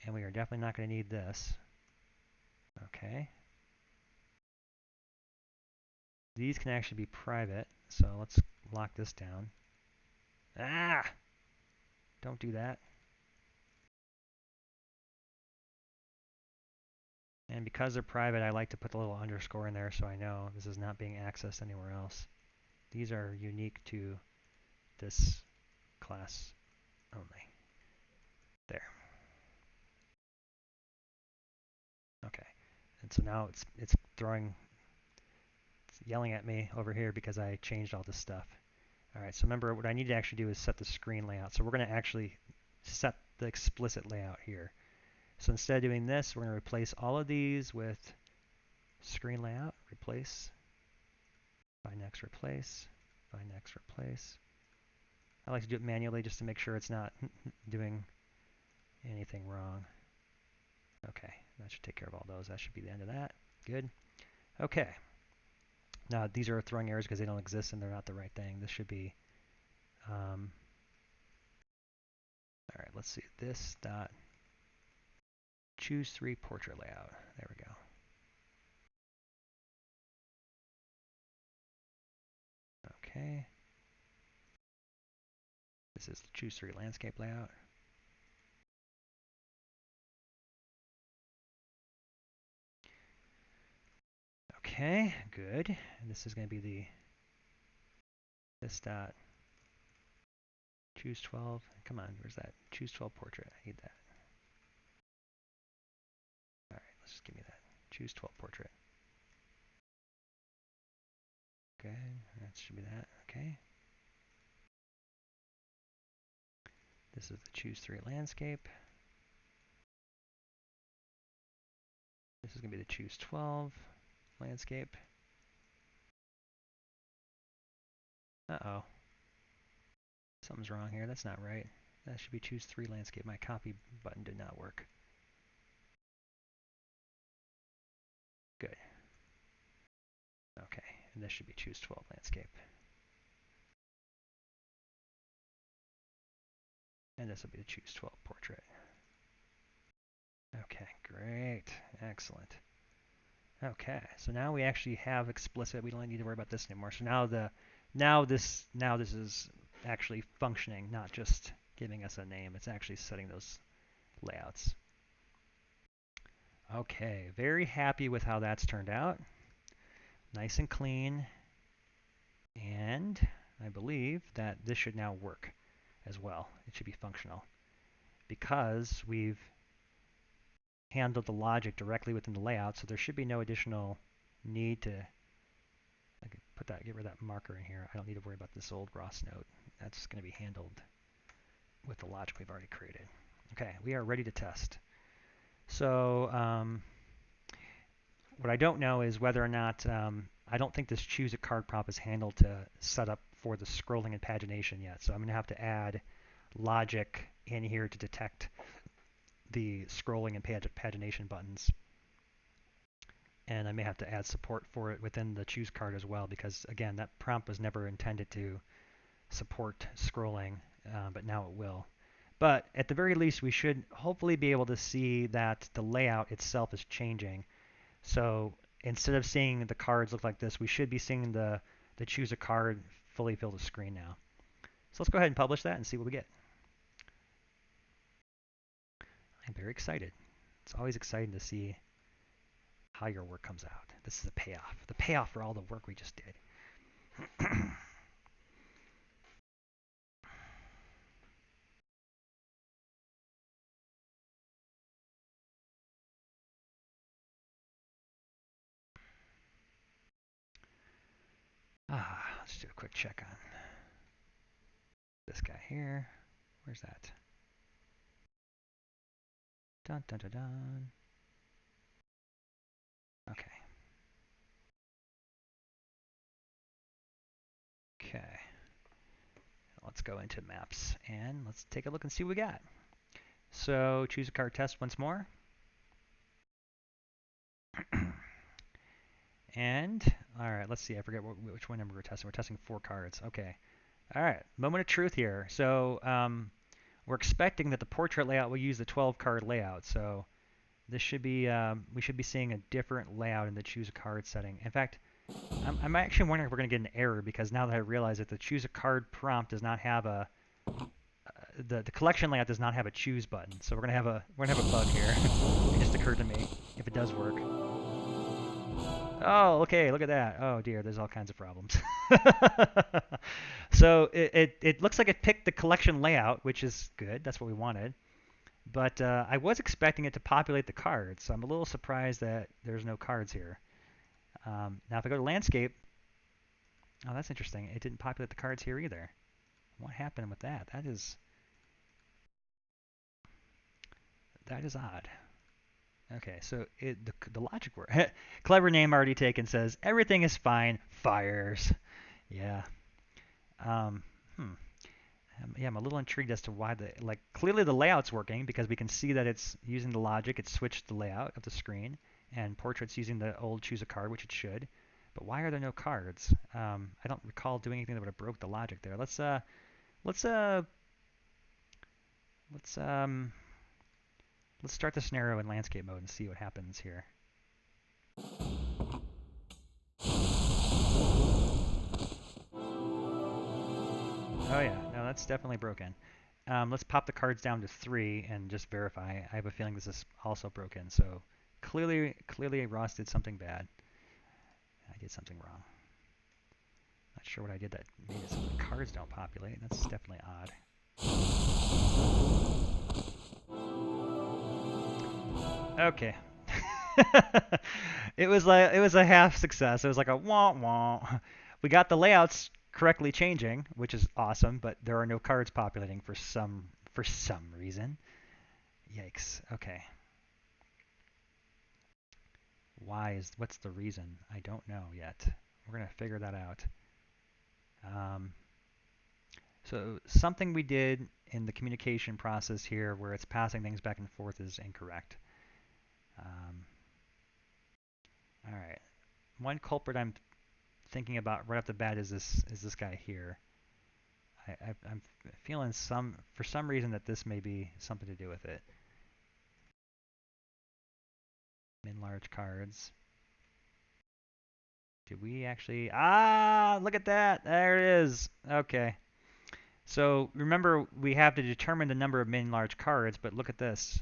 And we are definitely not going to need this. Okay. These can actually be private, so let's lock this down. Ah! Don't do that. And because they're private, I like to put the little underscore in there so I know this is not being accessed anywhere else. These are unique to this class only. There. Okay. And so now it's yelling at me over here because I changed all this stuff. All right, so remember what I need to actually do is set the screen layout. So we're going to actually set the explicit layout here. So instead of doing this, we're going to replace all of these with screen layout, replace, find next, replace, find next, replace. I like to do it manually just to make sure it's not doing anything wrong. Okay, that should take care of all those. That should be the end of that. Good. Okay. Now these are throwing errors because they don't exist and they're not the right thing. This should be, all right, let's see. This dot choose 3 portrait layout. There we go. Okay. This is the choose 3 landscape layout. Okay, good. And this is going to be this dot choose 12. Come on, where's that? Choose 12 portrait. I need that. All right, let's just give me that. Choose 12 portrait. Okay, that should be that. Okay. This is the choose 3 landscape. This is going to be the choose 12 landscape. Uh-oh. Something's wrong here. That's not right. That should be choose 3 landscape. My copy button did not work. Good. Okay, and this should be choose 12 landscape. And this will be the choose 12 portrait. Okay, great. Excellent. Okay, so now we actually have explicit. We don't need to worry about this anymore. So now this is actually functioning, not just giving us a name. It's actually setting those layouts. Okay, very happy with how that's turned out. Nice and clean. And I believe that this should now work as well. It should be functional because we've handled the logic directly within the layout, so there should be no additional need to get rid of that marker in here. I don't need to worry about this old Ross note. That's going to be handled with the logic we've already created. Okay, we are ready to test. So what I don't know is whether or not, I don't think this choose a card prop is handled to set up for the scrolling and pagination yet. So I'm going to have to add logic in here to detect the scrolling and pagination buttons. And I may have to add support for it within the choose card as well, because again, that prompt was never intended to support scrolling, but now it will. But at the very least, we should hopefully be able to see that the layout itself is changing. So instead of seeing the cards look like this, we should be seeing the choose a card fully fill the screen now. So let's go ahead and publish that and see what we get. I'm very excited. It's always exciting to see how your work comes out. This is the payoff for all the work we just did. Let's do a quick check on this guy here. Where's that? Dun dun dun dun. Okay. Okay. Let's go into maps and let's take a look and see what we got. So choose a card test once more. And, all right, let's see. I forget which one number we're testing. We're testing 4 cards. Okay. All right. Moment of truth here. So we're expecting that the portrait layout will use the 12 card layout. So this should be, we should be seeing a different layout in the choose a card setting. In fact, I'm actually wondering if we're going to get an error, because now that I realize that the choose a card prompt does not have a, the collection layout does not have a choose button. So we're going to have a bug here. It just occurred to me if it does work. Oh, okay, look at that. Oh dear, there's all kinds of problems. So it looks like it picked the collection layout, which is good. That's what we wanted. But I was expecting it to populate the cards, so I'm a little surprised that there's no cards here. Now if I go to landscape, oh, that's interesting. It didn't populate the cards here either. What happened with that? That is odd. Okay, so the logic work. Clever name already taken says everything is fine. Fires. Yeah. Um, hmm. Yeah, I'm a little intrigued as to why clearly the layout's working, because we can see that it's using the logic. It switched the layout of the screen, and portrait's using the old choose a card, which it should. But why are there no cards? I don't recall doing anything that would have broke the logic there. Let's start the scenario in landscape mode and see what happens here. Oh yeah, no, that's definitely broken. Let's pop the cards down to 3 and just verify. I have a feeling this is also broken. So clearly Ross did something bad. I did something wrong. Not sure what I did that made it so the cards don't populate. That's definitely odd. Okay. It was a half success. It was like a wah wah. We got the layouts correctly changing, which is awesome, but there are no cards populating for some reason. Yikes. Okay. What's the reason? I don't know yet. We're gonna figure that out. Um, so something we did in the communication process here, where it's passing things back and forth, is incorrect. All right. One culprit I'm thinking about right off the bat is this guy here. I'm feeling for some reason that this may be something to do with it. Min large cards. Did we actually? Ah, look at that. There it is. Okay. So remember, we have to determine the number of min large cards, but look at this.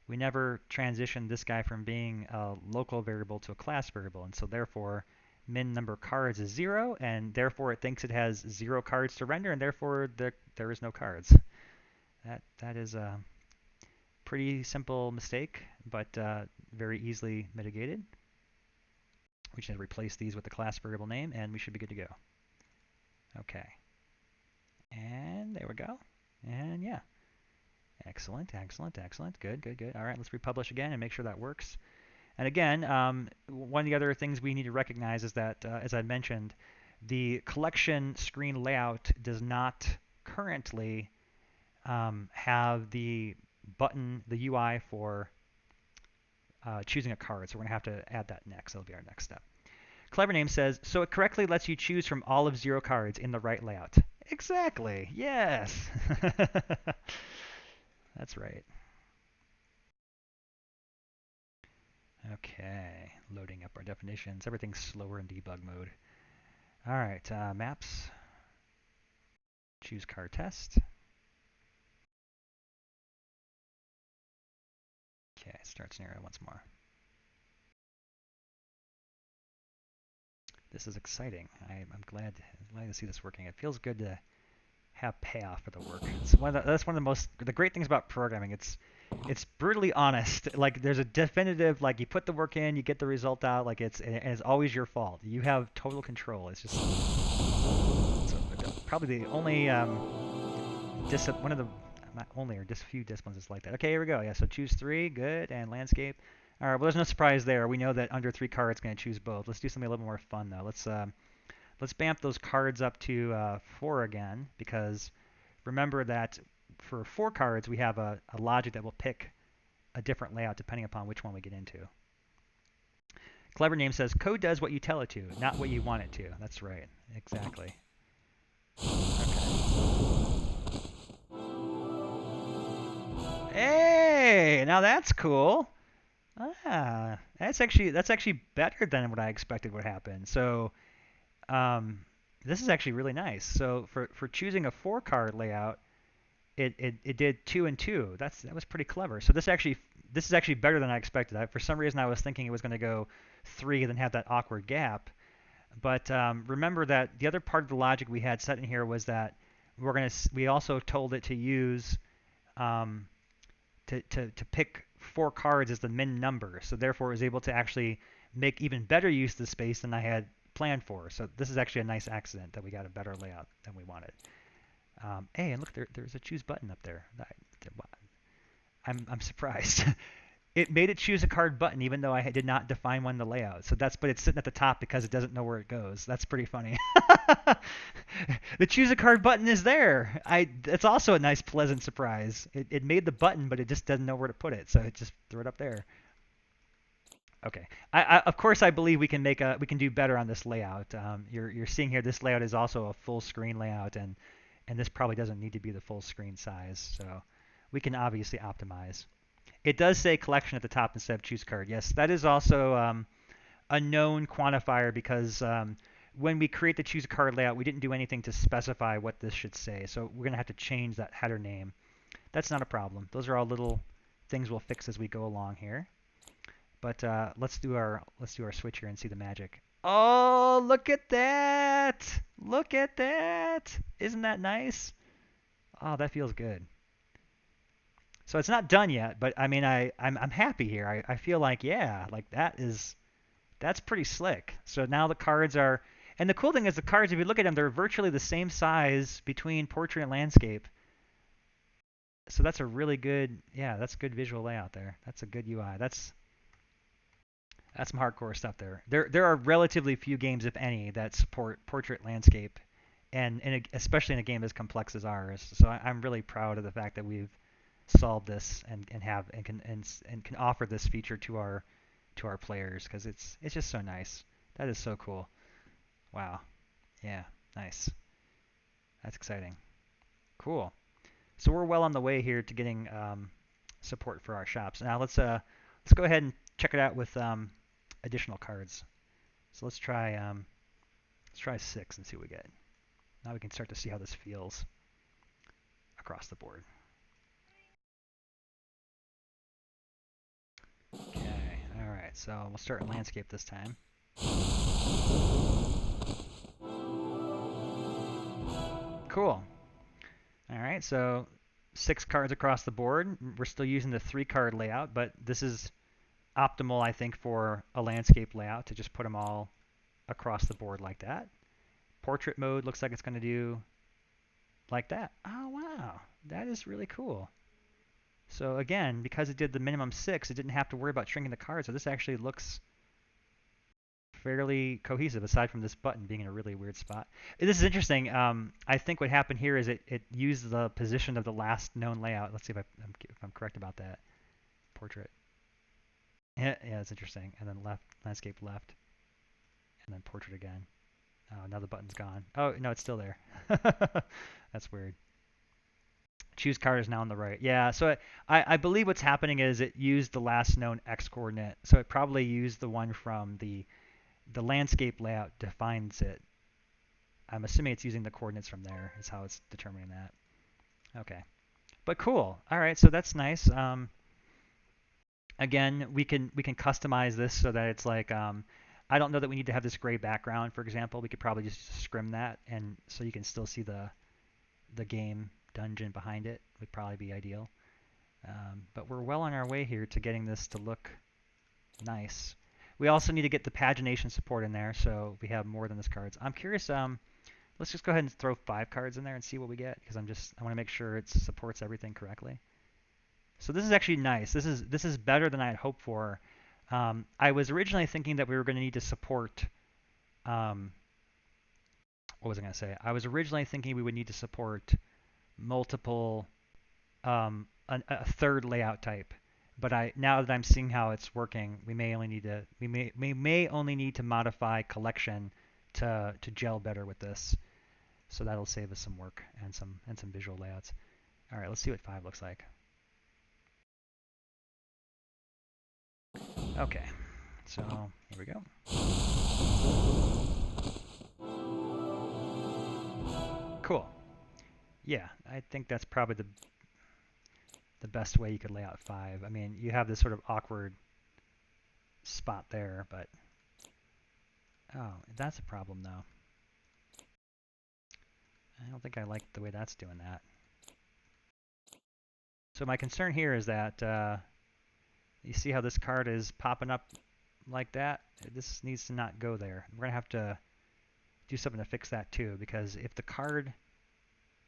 We never transitioned this guy from being a local variable to a class variable, and so therefore min number of cards is 0, and therefore it thinks it has 0 cards to render, and therefore there is no cards. That is a pretty simple mistake, but very easily mitigated. We should replace these with the class variable name, and we should be good to go. Okay. And there we go. And yeah. Excellent, excellent, excellent. Good, good, good. All right, let's republish again and make sure that works. And again, one of the other things we need to recognize is that, as I mentioned, the collection screen layout does not currently have the button, the UI for choosing a card. So we're going to have to add that next. That'll be our next step. Clever Name says, so it correctly lets you choose from all of 0 cards in the right layout. Exactly. Yes. That's right. Okay, loading up our definitions. Everything's slower in debug mode. All right, maps. Choose card test. Okay, start scenario once more. This is exciting. I'm glad to see this working. It feels good to have payoff for the work. That's one of the great things about programming. It's brutally honest. Like there's a definitive, like you put the work in, you get the result out. Like it's always your fault. You have total control. It's just probably the only one of the not only or just few disciplines is like that. Okay, here we go. Yeah, so choose 3, good, and landscape. All right, well there's no surprise there. We know that under 3 cards it's going to choose both. Let's do something a little more fun though. Let's bamp those cards up to 4 again, because remember that for 4 cards we have a logic that will pick a different layout depending upon which one we get into. Clever Name says, code does what you tell it to, not what you want it to. That's right. Exactly. Okay. Hey, now that's cool. Ah, that's actually better than what I expected would happen. So, this is actually really nice. So for choosing a 4 card layout, it did 2 and 2. That was pretty clever. So this is actually better than I expected. For some reason I was thinking it was going to go 3 and then have that awkward gap. But remember that the other part of the logic we had set in here was that we also told it to use to pick 4 cards as the min number. So therefore it was able to actually make even better use of the space than I had planned for. So this is actually a nice accident that we got a better layout than we wanted. Hey, and look, there's a choose button up there. I'm surprised. It made it choose a card button even though I did not define one in the layout. But it's sitting at the top because it doesn't know where it goes. That's pretty funny. The choose a card button is there. It's also a nice pleasant surprise. It made the button, but it just doesn't know where to put it, so it just threw it up there. Okay. Of course I believe we can do better on this layout. You're seeing here this layout is also a full screen layout, and this probably doesn't need to be the full screen size, so we can obviously optimize. It does say collection at the top instead of choose card. Yes, that is also a known quantifier because when we create the choose a card layout, we didn't do anything to specify what this should say. So we're going to have to change that header name. That's not a problem. Those are all little things we'll fix as we go along here. But let's do our switch here and see the magic. Oh, look at that! Look at that! Isn't that nice? Oh, that feels good. So it's not done yet, but I mean, I'm happy here. I feel like, yeah, like that's pretty slick. So now the cards are, and the cool thing is the cards, if you look at them, they're virtually the same size between portrait and landscape. So that's a really good, yeah, that's good visual layout there. That's a good UI. That's some hardcore stuff there. There are relatively few games, if any, that support portrait landscape, and especially in a game as complex as ours. So I'm really proud of the fact that we've solved this and have and can offer this feature to our players because it's just so nice. That is so cool. Wow. Yeah. Nice. That's exciting. Cool. So we're well on the way here to getting support for our shops. Now let's go ahead and check it out with additional cards. So let's try 6 and see what we get. Now we can start to see how this feels across the board. Okay. All right. So we'll start in landscape this time. Cool. All right. So 6 cards across the board. We're still using the 3-card layout, but this is optimal, I think, for a landscape layout to just put them all across the board like that. Portrait mode looks like it's going to do like that. Oh, wow. That is really cool. So again, because it did the minimum 6, it didn't have to worry about shrinking the card. So this actually looks fairly cohesive, aside from this button being in a really weird spot. This is interesting. I think what happened here is it used the position of the last known layout. Let's see if I'm correct about that. Portrait. Yeah, yeah, it's interesting. And then left, landscape left, and then portrait again. Oh, now the button's gone. Oh, no, it's still there. That's weird. Choose card is now on the right. Yeah, so I believe what's happening is it used the last known x coordinate. So it probably used the one from the landscape layout defines it. I'm assuming it's using the coordinates from there is how it's determining that. Okay. But cool. All right, so that's nice. Again, we can customize this so that it's like I don't know that we need to have this gray background, for example. We could probably just scrim that and so you can still see the game dungeon behind it would probably be ideal. But we're well on our way here to getting this to look nice. We also need to get the pagination support in there, so we have more than this cards. I'm curious. Let's just go ahead and throw 5 cards in there and see what we get, because I want to make sure it supports everything correctly. So this is actually nice. This is better than I had hoped for. I was originally thinking that we were going to need to support. Um, what was I going to say? I was originally thinking we would need to support multiple a third layout type. But now that I'm seeing how it's working, we may only need to modify collection to gel better with this. So that'll save us some work and some visual layouts. All right, let's see what 5 looks like. Okay, so here we go. Cool. Yeah, I think that's probably the best way you could lay out 5. I mean, you have this sort of awkward spot there, but oh, that's a problem though. I don't think I like the way that's doing that. So my concern here is that you see how this card is popping up like that? This needs to not go there. We're going to have to do something to fix that too, because if the card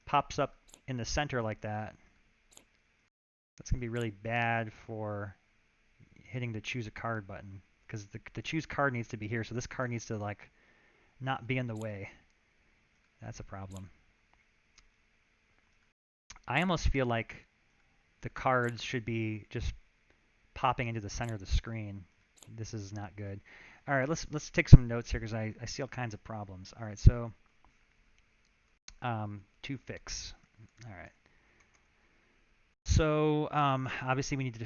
pops up in the center like that, that's going to be really bad for hitting the choose a card button, because the choose card needs to be here, so this card needs to like not be in the way. That's a problem. I almost feel like the cards should be just popping into the center of the screen. This is not good. All right, let's take some notes here because I see all kinds of problems. All right, so to fix. All right. So obviously we need to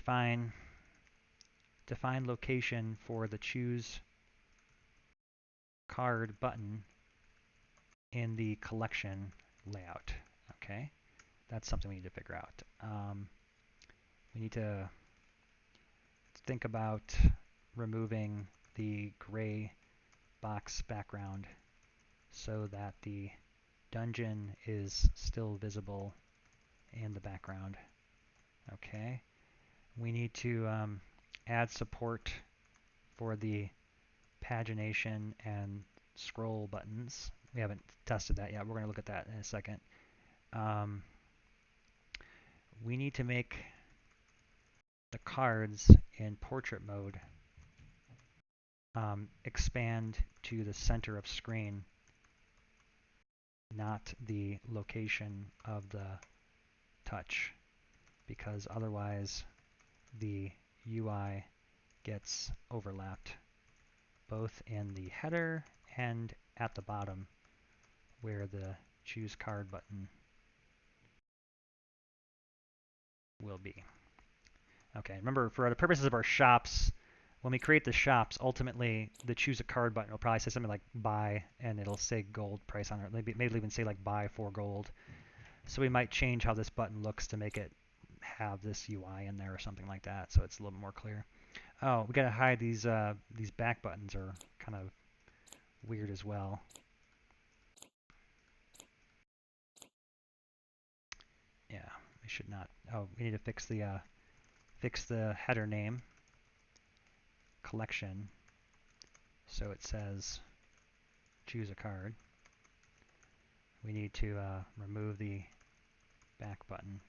define location for the choose card button in the collection layout. Okay, that's something we need to figure out. We need to think about removing the gray box background so that the dungeon is still visible in the background. Okay. We need to add support for the pagination and scroll buttons. We haven't tested that yet. We're going to look at that in a second. We need to make the cards in portrait mode expand to the center of screen, not the location of the touch, because otherwise the UI gets overlapped both in the header and at the bottom where the choose card button will be. Okay, remember, for the purposes of our shops, when we create the shops, ultimately the choose a card button will probably say something like buy, and it'll say gold price on it. Maybe even say like buy for gold. So we might change how this button looks to make it have this UI in there or something like that, so it's a little more clear. Oh, we gotta hide these back buttons are kind of weird as well. Yeah, we should not. Oh, we need to fix the header name collection so it says choose a card. We need to remove the back button.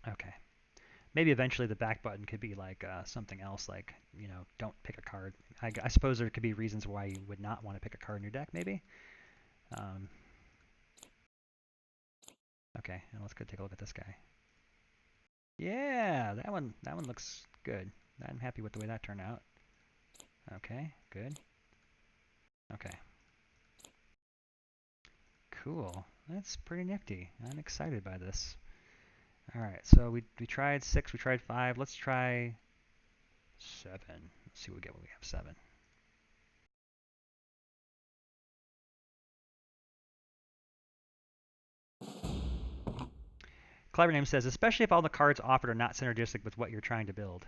Okay. Maybe eventually the back button could be like something else, like, you know, don't pick a card. I suppose there could be reasons why you would not want to pick a card in your deck, maybe. Okay, now let's go take a look at this guy. Yeah, that one looks good. I'm happy with the way that turned out. Okay, good. Okay. Cool. That's pretty nifty. I'm excited by this. All right, so we tried 6, we tried 5. Let's try 7. Let's see what we get when we have 7. Clever Name says, especially if all the cards offered are not synergistic with what you're trying to build.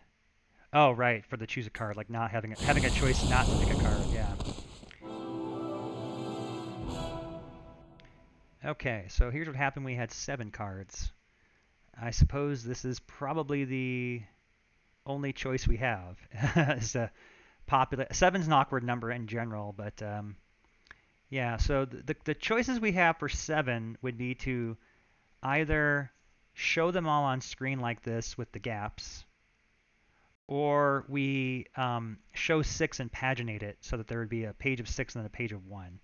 Oh, right, for the choose a card, like not having a choice not to pick a card. Yeah. Okay, so here's what happened. We had 7 cards. I suppose this is probably the only choice we have. Is a popular 7's an awkward number in general, but yeah. So the choices we have for 7 would be to either show them all on screen like this with the gaps, or we show 6 and paginate it so that there would be a page of 6 and then a page of 1.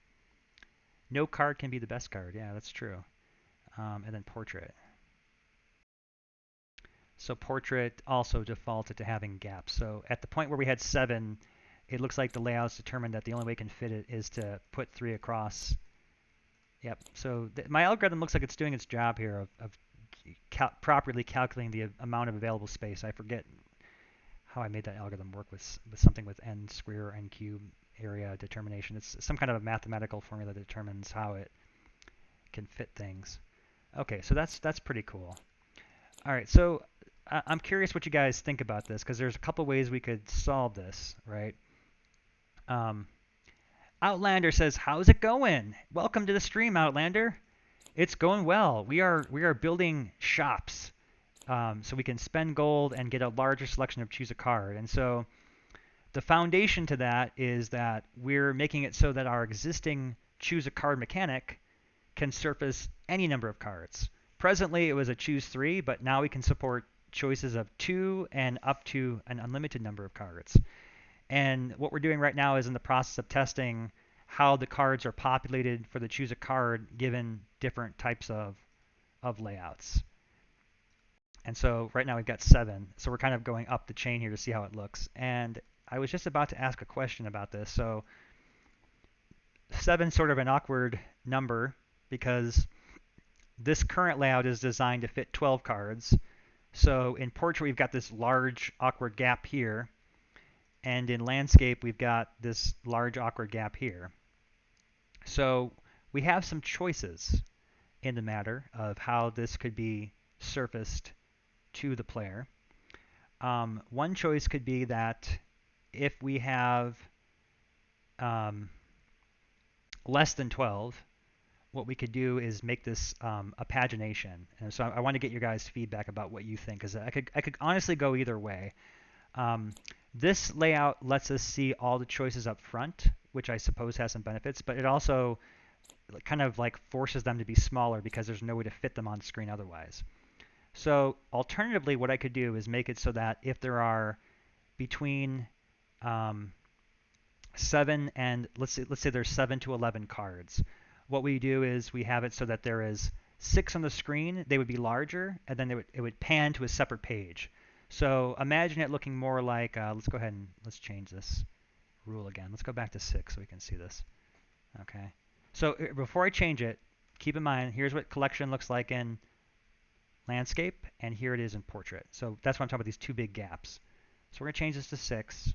No card can be the best card. Yeah, that's true. And then portrait. So portrait also defaulted to having gaps. So at the point where we had 7, it looks like the layout's determined that the only way it can fit it is to put 3 across. Yep. So my algorithm looks like it's doing its job here of properly calculating the amount of available space. I forget how I made that algorithm work with something with n square, n cube area determination. It's some kind of a mathematical formula that determines how it can fit things. Okay, so that's pretty cool. All right, so I'm curious what you guys think about this, because there's a couple ways we could solve this, right? Outlander says, "How's it going? Welcome to the stream, Outlander. It's going well. We are building shops, so we can spend gold and get a larger selection of choose a card. And so the foundation to that is that we're making it so that our existing choose a card mechanic can surface any number of cards. Presently, it was a choose 3, but now we can support choices of 2 and up to an unlimited number of cards. And what we're doing right now is in the process of testing how the cards are populated for the choose a card given different types of layouts. And so right now we've got 7. So we're kind of going up the chain here to see how it looks. And I was just about to ask a question about this. So 7's sort of an awkward number because this current layout is designed to fit 12 cards. So in portrait, we've got this large awkward gap here. And in landscape, we've got this large awkward gap here. So we have some choices in the matter of how this could be surfaced to the player. One choice could be that if we have less than 12, what we could do is make this a pagination. And so I want to get your guys' feedback about what you think, because I could honestly go either way. Um, this layout lets us see all the choices up front, which I suppose has some benefits, but it also kind of like forces them to be smaller because there's no way to fit them on screen otherwise. So alternatively, what I could do is make it so that if there are between 7 and let's say there's 7 to 11 cards, what we do is we have it so that there is 6 on the screen. They would be larger, and then it would pan to a separate page. So imagine it looking more like let's go ahead and let's change this rule again. Let's go back to 6 so we can see this. Okay. So before I change it, keep in mind, here's what collection looks like in landscape, and here it is in portrait. So that's why I'm talking about these two big gaps. So we're going to change this to 6,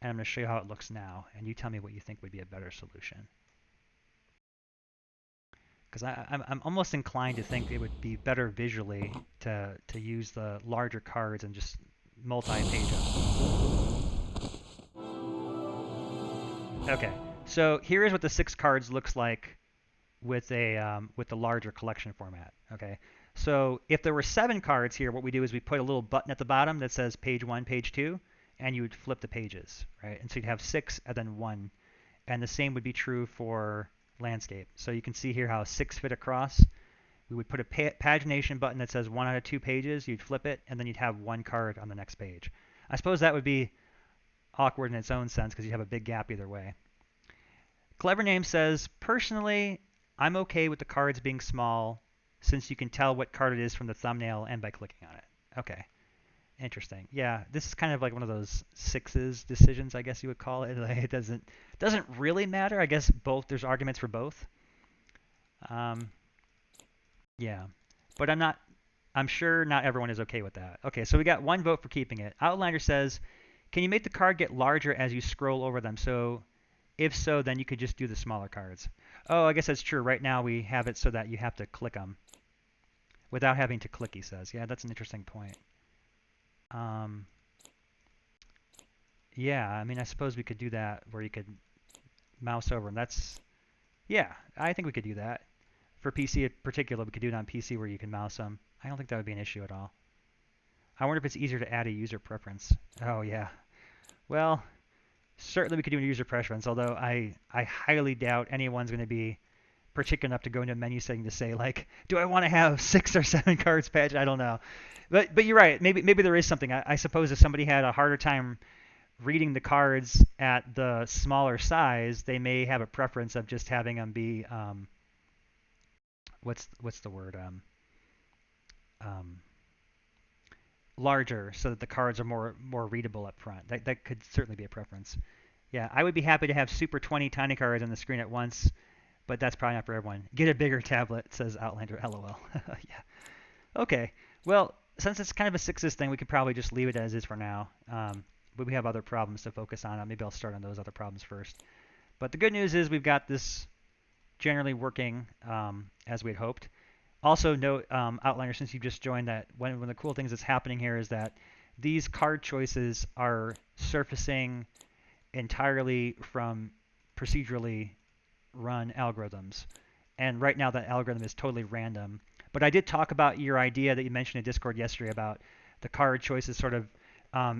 and I'm going to show you how it looks now, and you tell me what you think would be a better solution. Because I'm almost inclined to think it would be better visually to use the larger cards and just multi-page them. Okay, so here is what the 6 cards looks like with the larger collection format. Okay, so if there were 7 cards here, what we do is we put a little button at the bottom that says page 1, page 2, and you would flip the pages, right? And so you'd have 6 and then 1, and the same would be true for landscape. So you can see here how 6 fit across. We would put a pagination button that says 1 out of 2 pages. You'd flip it, and then you'd have 1 card on the next page. I suppose that would be awkward in its own sense because you have a big gap either way. Clever Name says, personally, I'm okay with the cards being small since you can tell what card it is from the thumbnail and by clicking on it. Okay. Interesting. Yeah, this is kind of like one of those sixes decisions, I guess you would call it. It doesn't really matter. I guess there's arguments for both. Yeah, but I'm sure not everyone is okay with that. Okay, so we got 1 vote for keeping it. Outliner says, can you make the card get larger as you scroll over them? So if so, then you could just do the smaller cards. Oh, I guess that's true. Right now we have it so that you have to click them without having to click, he says. Yeah, that's an interesting point. Yeah, I mean, I suppose we could do that where you could mouse over them. Yeah, I think we could do that. For PC in particular, we could do it on PC where you can mouse them. I don't think that would be an issue at all. I wonder if it's easier to add a user preference. Oh, yeah. Well, certainly we could do a user preference, although I highly doubt anyone's going to be particular enough to go into a menu setting to say, like, do I want to have 6 or 7 cards patched? I don't know. But you're right. Maybe there is something. I suppose if somebody had a harder time reading the cards at the smaller size, they may have a preference of just having them be what's the word larger, so that the cards are more readable up front. That could certainly be a preference. Yeah, I would be happy to have super 20 tiny cards on the screen at once, but that's probably not for everyone. Get a bigger tablet, says Outlander. LOL. Yeah. Okay. Well, since it's kind of a sixes thing, we could probably just leave it as is for now. But we have other problems to focus on. Maybe I'll start on those other problems first. But the good news is we've got this generally working as we had hoped. Also note, Outliner, since you just joined, that one of the cool things that's happening here is that these card choices are surfacing entirely from procedurally run algorithms. And right now that algorithm is totally random. But I did talk about your idea that you mentioned in Discord yesterday about the card choices sort of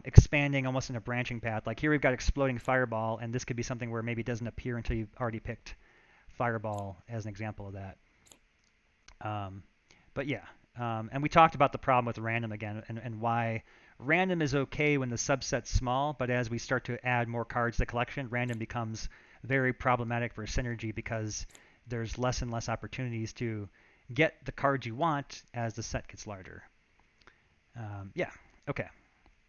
expanding almost in a branching path. Like here we've got Exploding Fireball, and this could be something where maybe it doesn't appear until you've already picked Fireball as an example of that. But yeah, and we talked about the problem with random again, and why random is okay when the subset's small, but as we start to add more cards to the collection, random becomes very problematic for synergy because there's less and less opportunities to get the cards you want as the set gets larger. Yeah, okay,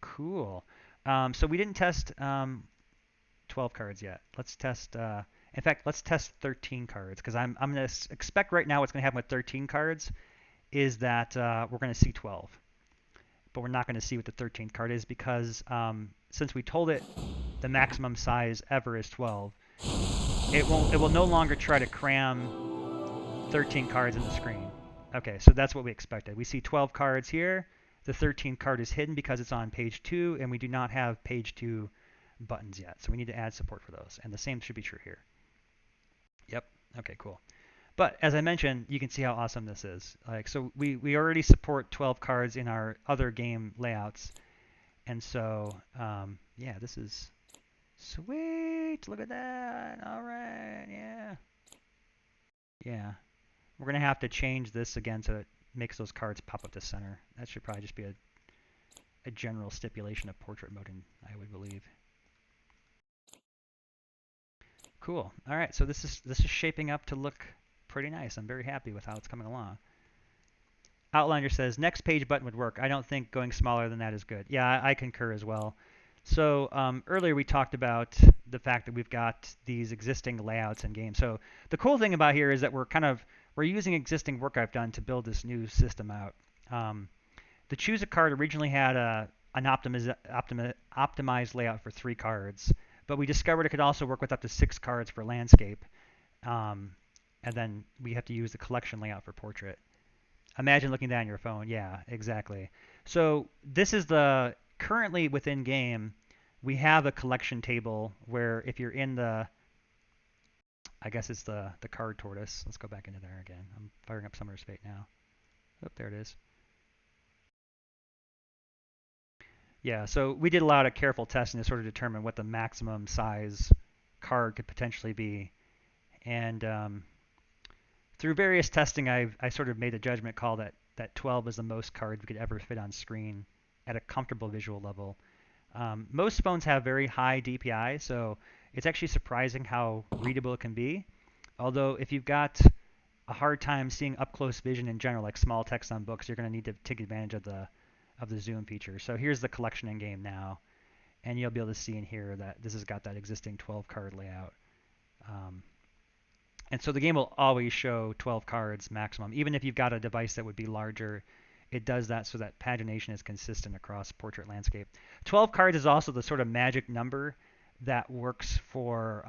cool. So we didn't test 12 cards yet. Let's test, in fact, let's test 13 cards, because I'm going to expect right now what's going to happen with 13 cards is that we're going to see 12. But we're not going to see what the 13th card is because since we told it the maximum size ever is 12, it will no longer try to cram 13 cards in the screen. Okay, so that's what we expected. We see 12 cards here. The 13th card is hidden because it's on page 2, and we do not have page 2 buttons yet. So we need to add support for those. And the same should be true here. Yep. Okay, cool. But as I mentioned, you can see how awesome this is. Like, so we already support 12 cards in our other game layouts. And so, yeah, this is sweet. Look at that. All right. Yeah. Yeah. We're going to have to change this again so it makes those cards pop up to center. That should probably just be a general stipulation of portrait mode, I would believe. Cool. All right. So this is shaping up to look pretty nice. I'm very happy with how it's coming along. Outliner says, next page button would work. I don't think going smaller than that is good. Yeah, I concur as well. So earlier we talked about the fact that we've got these existing layouts in game. So the cool thing about here is that we're using existing work I've done to build this new system out. The Choose a Card originally had an optimized layout for 3 cards, but we discovered it could also work with up to 6 cards for landscape. And then we have to use the collection layout for portrait. Imagine looking at that on your phone. Yeah, exactly. So this is currently within game, we have a collection table where if you're in I guess it's the card tortoise. Let's go back into there again. I'm firing up Summoner's Fate now. Oh, there it is. Yeah, so we did a lot of careful testing to sort of determine what the maximum size card could potentially be. And through various testing, I sort of made a judgment call that 12 is the most cards we could ever fit on screen at a comfortable visual level. Most phones have very high DPI, so it's actually surprising how readable it can be. Although if you've got a hard time seeing up-close vision in general, like small text on books, you're going to need to take advantage of the zoom feature. So here's the collection in game now, and you'll be able to see in here that this has got that existing 12-card layout. And so the game will always show 12 cards maximum. Even if you've got a device that would be larger, it does that so that pagination is consistent across portrait landscape. 12 cards is also the sort of magic number that works for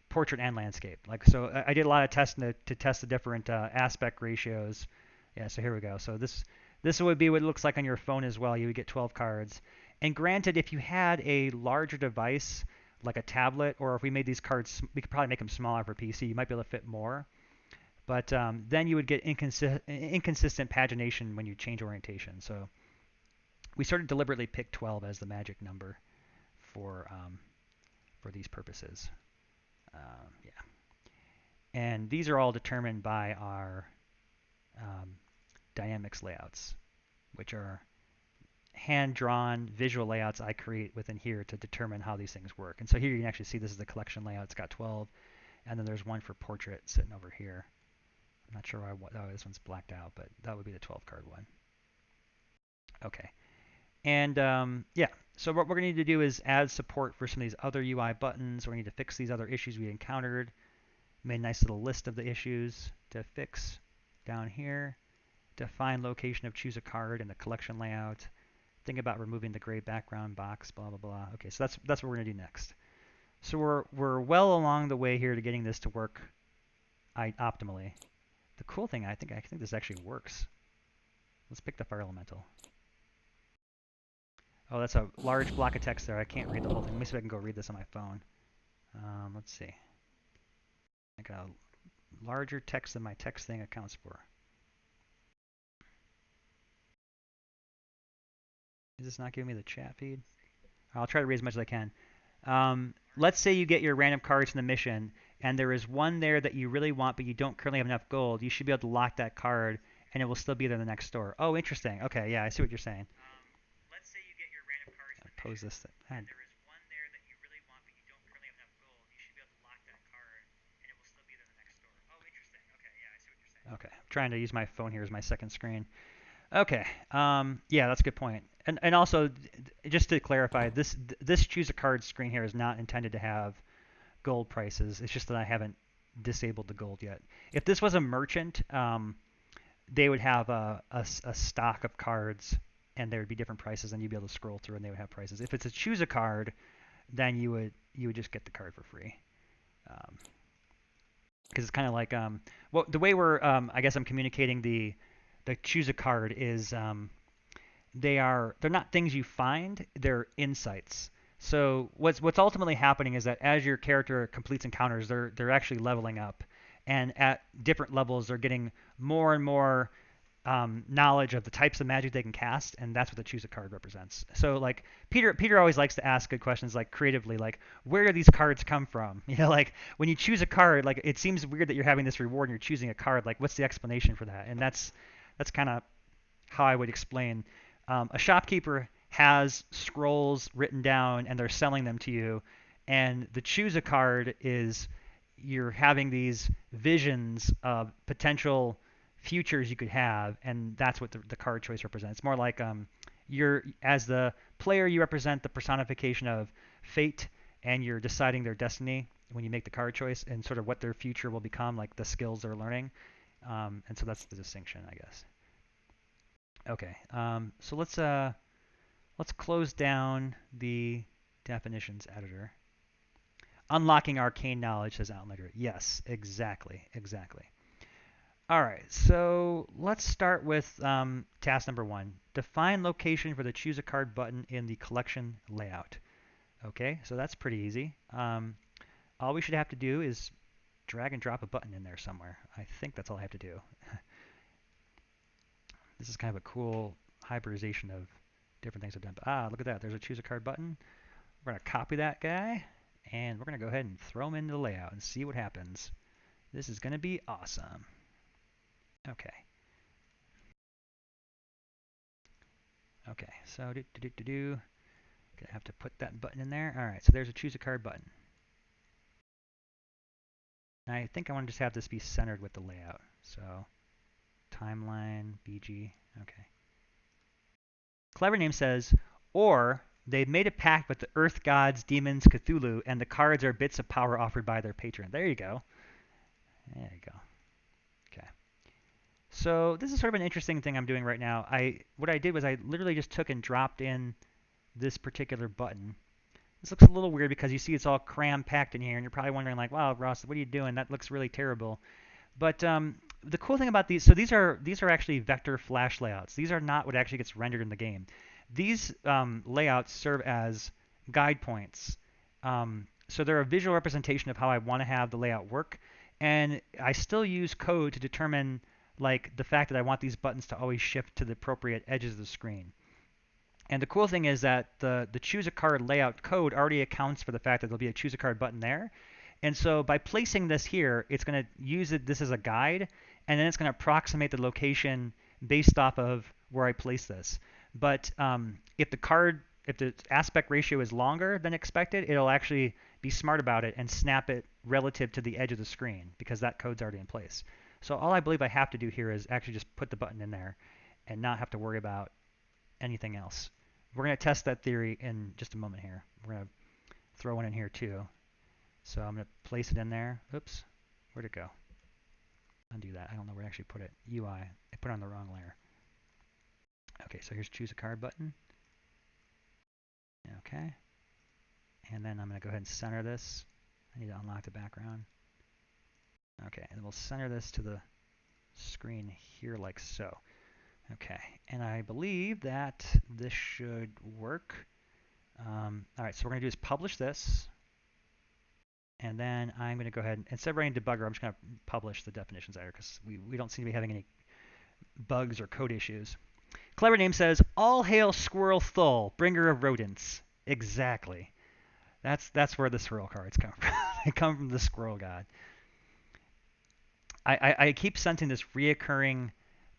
portrait and landscape. Like, so I did a lot of testing to test the different aspect ratios. Yeah, so here we go. So this would be what it looks like on your phone as well. You would get 12 cards. And granted, if you had a larger device, like a tablet, or if we made these cards, we could probably make them smaller for PC. You might be able to fit more. But then you would get inconsistent pagination when you change orientation. So we sort of deliberately picked 12 as the magic number for these purposes. Yeah. And these are all determined by our Dynamics layouts, which are hand-drawn visual layouts I create within here to determine how these things work. And so here you can actually see this is the collection layout. It's got 12, and then there's one for portrait sitting over here. I'm not sure why this one's blacked out, but that would be the 12-card one. Okay. And yeah, so what we're going to need to do is add support for some of these other UI buttons. We're going to need to fix these other issues we encountered. Made a nice little list of the issues to fix down here. Define location of choose a card in the collection layout. Think about removing the gray background box, blah, blah, blah. Okay, so that's what we're going to do next. So we're well along the way here to getting this to work optimally. The cool thing, I think this actually works. Let's pick the fire elemental. Oh, that's a large block of text there. I can't read the whole thing. Let me see if I can go read this on my phone. Let's see. I got a larger text than my text thing accounts for. Is this not giving me the chat feed? I'll try to read as much as I can. Let's say you get your random cards in the mission, and there is one there that you really want, but you don't currently have enough gold. You should be able to lock that card, and it will still be there in the next store. Oh, interesting. Okay, yeah, I see what you're saying. Let's say you get your random cards in the mission, pose this and there is one there that you really want, but you don't currently have enough gold. You should be able to lock that card, and it will still be there in the next store. Oh, interesting. Okay, yeah, I see what you're saying. Okay, I'm trying to use my phone here as my second screen. Okay. Yeah, that's a good point. And also, just to clarify, this choose a card screen here is not intended to have gold prices. It's just that I haven't disabled the gold yet. If this was a merchant, they would have a stock of cards, and there would be different prices, and you'd be able to scroll through, and they would have prices. If it's a choose a card, then you would just get the card for free. Because it's kind of like well, the way we're I guess I'm communicating the choose a card is they're not things you find, they're insights. So what's ultimately happening is that as your character completes encounters, they're actually leveling up, and at different levels, they're getting more and more knowledge of the types of magic they can cast, and that's what the choose a card represents. So like Peter always likes to ask good questions like creatively, like where do these cards come from? You know, like when you choose a card, like it seems weird that you're having this reward and you're choosing a card. Like what's the explanation for that? And that's kind of how I would explain. A shopkeeper has scrolls written down and they're selling them to you, and the choose a card is you're having these visions of potential futures you could have, and that's what the card choice represents. It's more like you're as the player you represent the personification of fate, and you're deciding their destiny when you make the card choice and sort of what their future will become, like the skills they're learning. And so that's the distinction, I guess. Okay, so let's close down the definitions editor. Unlocking arcane knowledge, says Outlander. Yes, exactly, exactly. All right, so let's start with task number 1. Define location for the choose a card button in the collection layout. Okay, so that's pretty easy. All we should have to do is drag and drop a button in there somewhere. I think that's all I have to do. This is kind of a cool hybridization of different things I've done. Look at that. There's a choose a card button. We're going to copy that guy, and we're going to go ahead and throw him into the layout and see what happens. This is going to be awesome. Okay. Okay, so gonna have to put that button in there. All right, so there's a choose a card button. Now I think I want to just have this be centered with the layout. So timeline, BG, okay. Clever Name says, or they've made a pact with the earth gods, demons, Cthulhu, and the cards are bits of power offered by their patron. There you go. There you go. Okay. So this is sort of an interesting thing I'm doing right now. What I did was I literally just took and dropped in this particular button. This looks a little weird because you see it's all cram-packed in here, and you're probably wondering like, wow, Ross, what are you doing? That looks really terrible. But the cool thing about these, so these are actually vector flash layouts. These are not what actually gets rendered in the game. These layouts serve as guide points. So they're a visual representation of how I want to have the layout work, and I still use code to determine like the fact that I want these buttons to always shift to the appropriate edges of the screen. And the cool thing is that the choose a card layout code already accounts for the fact that there'll be a choose a card button there. And so by placing this here, it's going to use this as a guide, and then it's going to approximate the location based off of where I place this. But if the aspect ratio is longer than expected, it'll actually be smart about it and snap it relative to the edge of the screen because that code's already in place. So all I believe I have to do here is actually just put the button in there and not have to worry about anything else. We're going to test that theory in just a moment here. We're going to throw one in here too. So I'm going to place it in there. Oops, where'd it go? Undo that. I don't know where to actually put it. UI. I put it on the wrong layer. Okay, so here's choose a card button. Okay. And then I'm going to go ahead and center this. I need to unlock the background. Okay, and we'll center this to the screen here like so. Okay, and I believe that this should work. All right, so what we're going to do is publish this. And then I'm going to go ahead and instead of writing debugger, I'm just going to publish the definitions editor because we don't seem to be having any bugs or code issues. Clever Name says, all hail Squirrel Thull, bringer of rodents. Exactly. That's where the squirrel cards come from. They come from the squirrel god. I keep sensing this reoccurring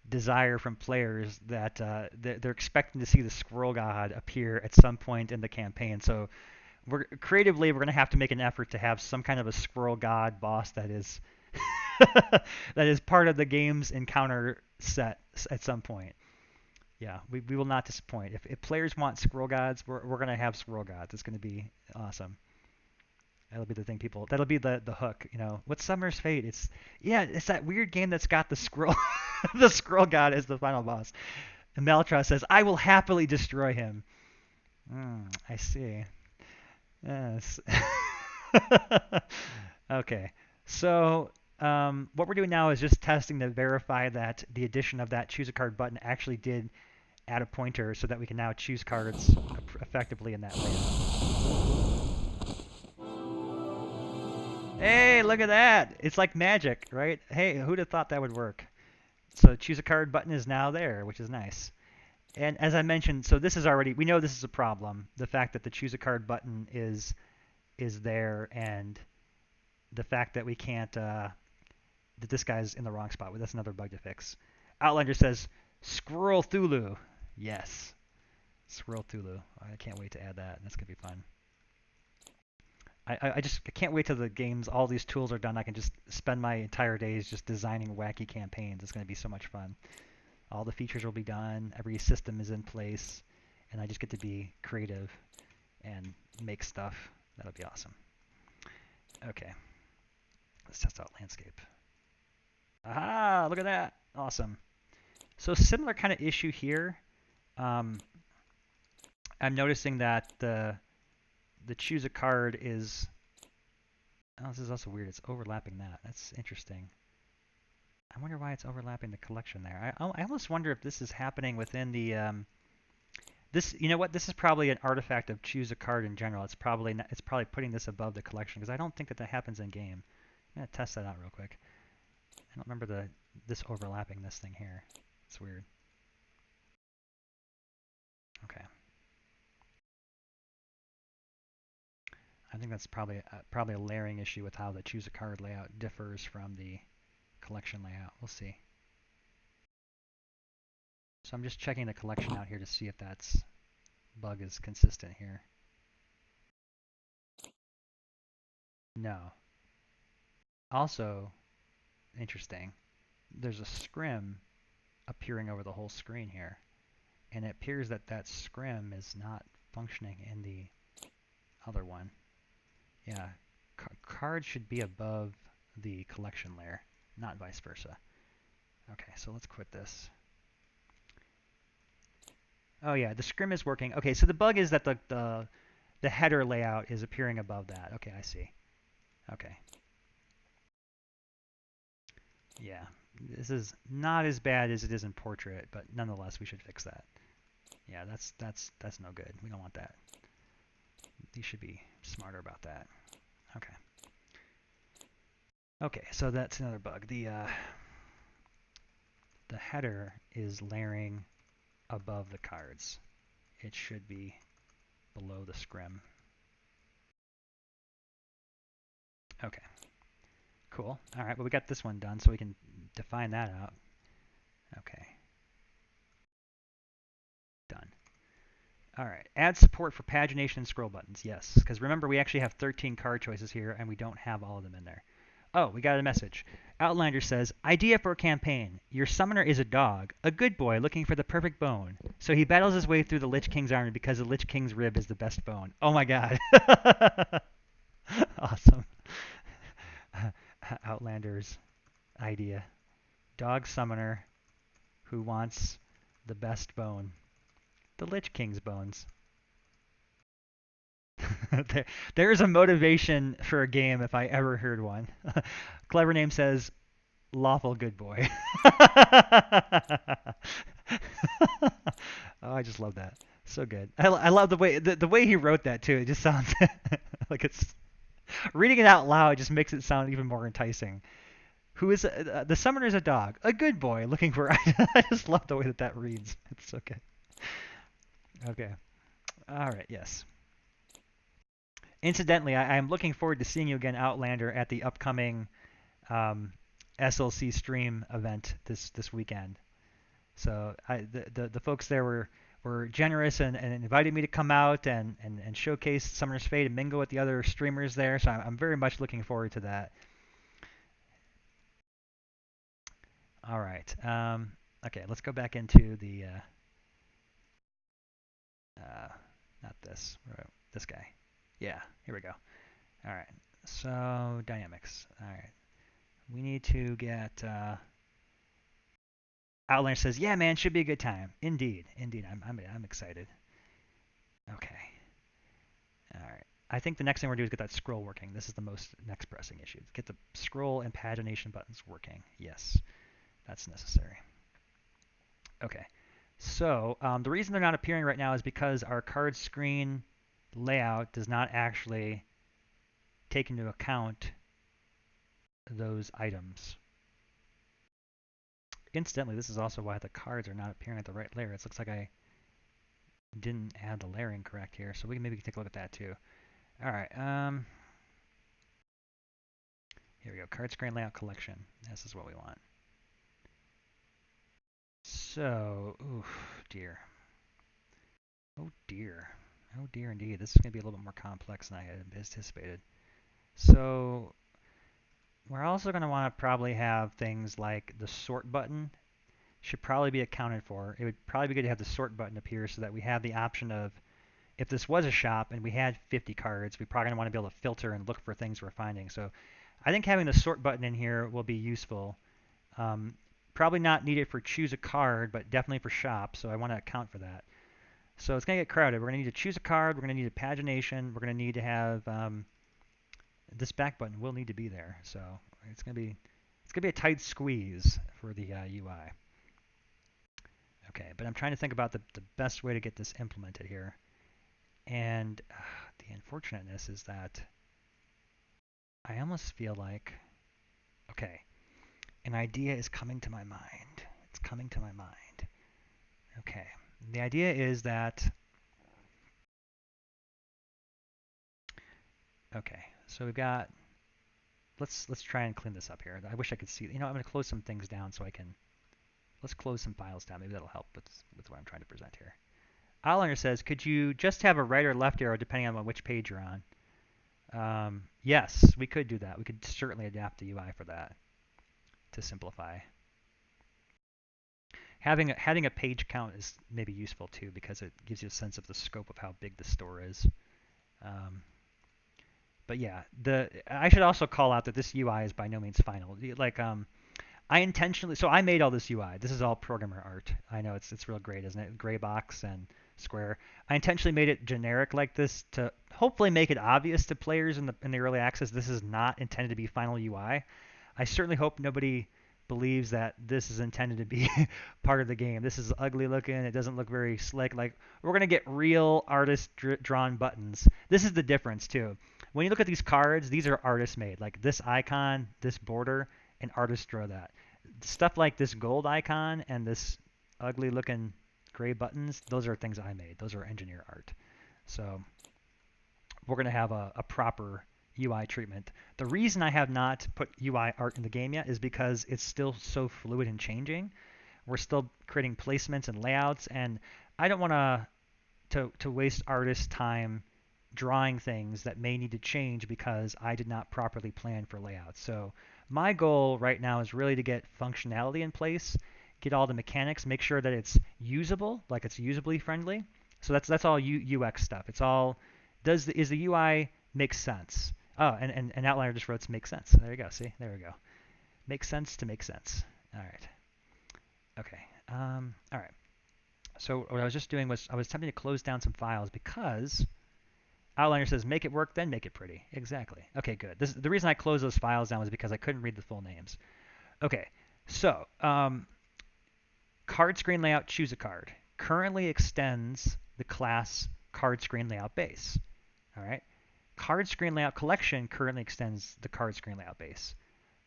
desire from players that they're expecting to see the squirrel god appear at some point in the campaign. So we're going to have to make an effort to have some kind of a squirrel god boss that is that is part of the game's encounter set at some point. Yeah, we will not disappoint. If players want squirrel gods, we're going to have squirrel gods. It's going to be awesome. That'll be the thing people. That'll be the hook. You know, what's Summer's Fate? It's that weird game that's got the squirrel, the squirrel god as the final boss. And Maltras says, "I will happily destroy him." I see. Yes. Okay. So what we're doing now is just testing to verify that the addition of that choose a card button actually did add a pointer so that we can now choose cards effectively in that layout. Hey, look at that! It's like magic, right? Hey, who'd have thought that would work? So choose a card button is now there, which is nice. And as I mentioned, so this is already, we know this is a problem. The fact that the choose a card button is there, and the fact that we can't, that this guy's in the wrong spot. Well, that's another bug to fix. Outlander says, Squirrel Thulu. Yes. Squirrel Thulu. I can't wait to add that. That's going to be fun. I can't wait till the games, all these tools are done. I can just spend my entire days just designing wacky campaigns. It's going to be so much fun. All the features will be done. Every system is in place. And I just get to be creative and make stuff. That'll be awesome. Okay. Let's test out landscape. Aha! Look at that. Awesome. So similar kind of issue here. I'm noticing that the choose a card is, oh, this is also weird. It's overlapping that. That's interesting. I wonder why it's overlapping the collection there. I almost wonder if this is happening within the this. You know what? This is probably an artifact of choose a card in general. It's probably not, it's probably putting this above the collection because I don't think that happens in game. I'm gonna test that out real quick. I don't remember this overlapping this thing here. It's weird. Okay. I think that's probably a layering issue with how the choose a card layout differs from the collection layout. We'll see. So I'm just checking the collection out here to see if that's bug is consistent here. No. Also, interesting, there's a scrim appearing over the whole screen here. And it appears that scrim is not functioning in the other one. Yeah, cards should be above the collection layer, not vice versa. Okay, so let's quit this. Oh yeah, the scrim is working. Okay, so the bug is that the header layout is appearing above that. Okay, I see. Okay. Yeah, this is not as bad as it is in Portrait, but nonetheless, we should fix that. Yeah, that's no good. We don't want that. You should be smarter about that. Okay. Okay, so that's another bug. The header is layering above the cards. It should be below the scrim. Okay. Cool. All right, well, we got this one done, so we can define that out. Okay. Done. All right. Add support for pagination and scroll buttons. Yes, because remember, we actually have 13 card choices here, and we don't have all of them in there. Oh, we got a message. Outlander says, idea for a campaign. Your summoner is a dog, a good boy looking for the perfect bone. So he battles his way through the Lich King's army because the Lich King's rib is the best bone. Oh my god. Awesome. Outlander's idea. Dog summoner who wants the best bone. The Lich King's bones. There's a motivation for a game if I ever heard one. Clever Name says, lawful good boy. Oh, I just love that. So good. I love the way he wrote that too. It just sounds like it's reading it out loud just makes it sound even more enticing. Who is the summoner is a dog, a good boy looking for. I just love the way that reads. It's so good. Okay. All right. Yes. Incidentally, I'm looking forward to seeing you again, Outlander, at the upcoming SLC stream event this weekend. So the folks there were generous and invited me to come out and showcase Summoner's Fate and mingle with the other streamers there. So I'm very much looking forward to that. All right. Okay, let's go back into the not this, this guy. Yeah, here we go. All right. So dynamics. All right. We need to get. Outlander says, "Yeah, man, should be a good time. Indeed, indeed. I'm excited." Okay. All right. I think the next thing we're gonna do is get that scroll working. This is the next pressing issue. Get the scroll and pagination buttons working. Yes, that's necessary. Okay. So the reason they're not appearing right now is because our card screen layout does not actually take into account those items. Incidentally, this is also why the cards are not appearing at the right layer. It looks like I didn't add the layering correct here, so we can maybe take a look at that too. All right, here we go. Card screen layout collection. This is what we want. So, oof, dear. Oh dear. Oh dear indeed. This is going to be a little bit more complex than I had anticipated. So, we're also going to want to probably have things like the sort button should probably be accounted for. It would probably be good to have the sort button appear so that we have the option of, if this was a shop and we had 50 cards, we probably going to want to be able to filter and look for things we're finding. So I think having the sort button in here will be useful. Um, Probably not needed for choose a card, but definitely for shop, so I want to account for that. So it's going to get crowded. We're going to need to choose a card. We're going to need a pagination. We're going to need to have this back button will need to be there. So it's going to be a tight squeeze for the UI. Okay, but I'm trying to think about the best way to get this implemented here. And the unfortunateness is that I almost feel like, okay, an idea is coming to my mind. It's coming to my mind. Okay, the idea is that, okay, so we've got, let's try and clean this up here. I wish I could see, I'm going to close some things down so I can, let's close some files down. Maybe that'll help with what I'm trying to present here. Outlander says, could you just have a right or left arrow depending on which page you're on? Yes, we could do that. We could certainly adapt the UI for that to simplify. Having a page count is maybe useful too because it gives you a sense of the scope of how big the store is. Um, but yeah, I should also call out that this UI is by no means final. Like I intentionally, so I made all this UI. This is all programmer art. I know it's real great, isn't it? Gray box and square. I intentionally made it generic like this to hopefully make it obvious to players in the early access this is not intended to be final UI. I certainly hope nobody believes that this is intended to be part of the game. This is ugly looking. It doesn't look very slick. Like we're gonna get real artist drawn buttons. This is the difference too. When you look at these cards, these are artist made. Like this icon, this border, an artist drew that. Stuff like this gold icon and this ugly looking gray buttons, those are things I made. Those are engineer art. So we're going to have a proper UI treatment. The reason I have not put UI art in the game yet is because it's still so fluid and changing. We're still creating placements and layouts, and I don't want to waste artists' time drawing things that may need to change because I did not properly plan for layouts. So my goal right now is really to get functionality in place, get all the mechanics, make sure that it's usable, like it's usably friendly. So that's all UX stuff. It's all is the UI make sense? Oh, and Outliner just wrote make sense. There you go. See, there we go. Make sense to make sense. All right. Okay. All right. So what I was just doing was I was attempting to close down some files because Outliner says make it work, then make it pretty. Exactly. Okay, good. The reason I closed those files down was because I couldn't read the full names. Okay, so card screen layout choose a card currently extends the class card screen layout base. All right. Card screen layout collection currently extends the card screen layout base.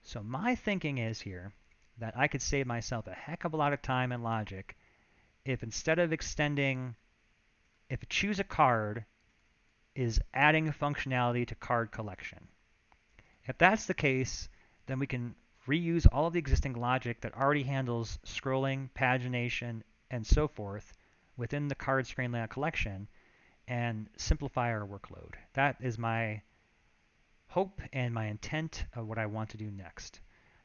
So my thinking is here that I could save myself a heck of a lot of time and logic if instead of extending, if choose a card is adding functionality to card collection. If that's the case, then we can reuse all of the existing logic that already handles scrolling, pagination, and so forth within the card screen layout collection and simplify our workload. That is my hope and my intent of what I want to do next,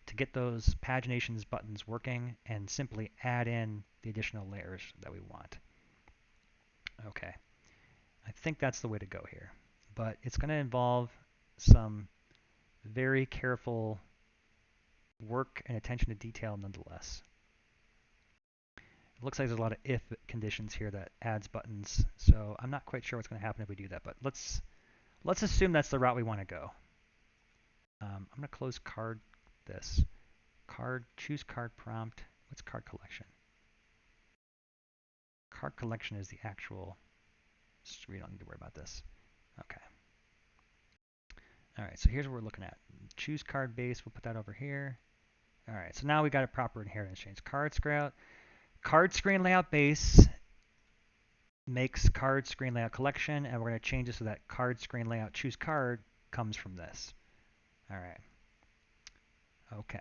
to get those paginations buttons working and simply add in the additional layers that we want. Okay, I think that's the way to go here, but it's going to involve some very careful work and attention to detail nonetheless. It looks like there's a lot of if conditions here that adds buttons, so I'm not quite sure what's going to happen if we do that, but let's assume that's the route we want to go. I'm going to close card this. Card, choose card prompt. What's card collection? card collection is the actual. We don't need to worry about this. Okay. All right, so here's what we're looking at. Choose card base. We'll put that over here. All right, so now we got a proper inheritance change. Card screen layout base makes card screen layout collection, and we're going to change it so that card screen layout choose card comes from this. All right. Okay.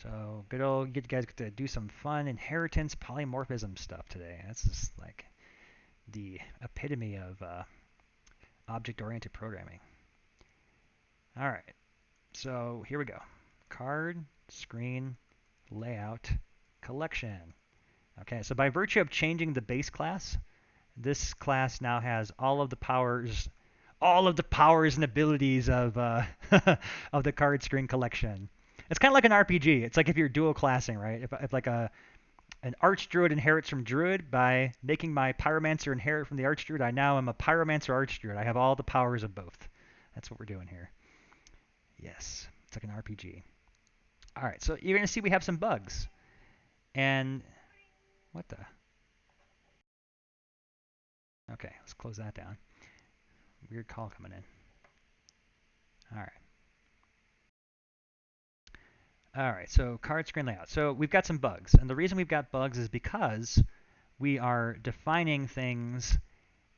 So good old, you guys get to do some fun inheritance polymorphism stuff today. That's just like the epitome of object-oriented programming. All right. So here we go. Card screen layout collection. Okay, so by virtue of changing the base class, this class now has all of the powers and abilities of of the card screen collection. It's kind of like an RPG. It's like if you're dual classing, right? If like an Archdruid inherits from Druid, by making my Pyromancer inherit from the Archdruid, I now am a Pyromancer Archdruid. I have all the powers of both. That's what we're doing here. Yes, it's like an RPG. All right, so you're going to see we have some bugs. And what the? Okay, let's close that down. Weird call coming in. All right. All right, so card screen layout. So we've got some bugs. And the reason we've got bugs is because we are defining things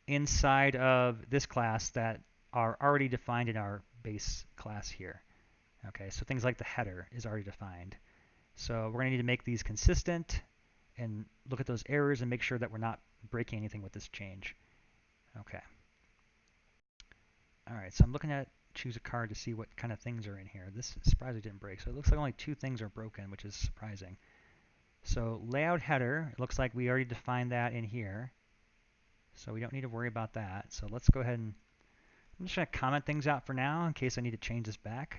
inside of this class that are already defined in our base class here. Okay, so things like the header is already defined. So we're going to need to make these consistent and look at those errors and make sure that we're not breaking anything with this change. Okay. All right, so I'm looking at choose a card to see what kind of things are in here. This surprisingly didn't break, so it looks like only 2 things are broken, which is surprising. So layout header, it looks like we already defined that in here, so we don't need to worry about that. So let's go ahead and I'm just going to comment things out for now in case I need to change this back.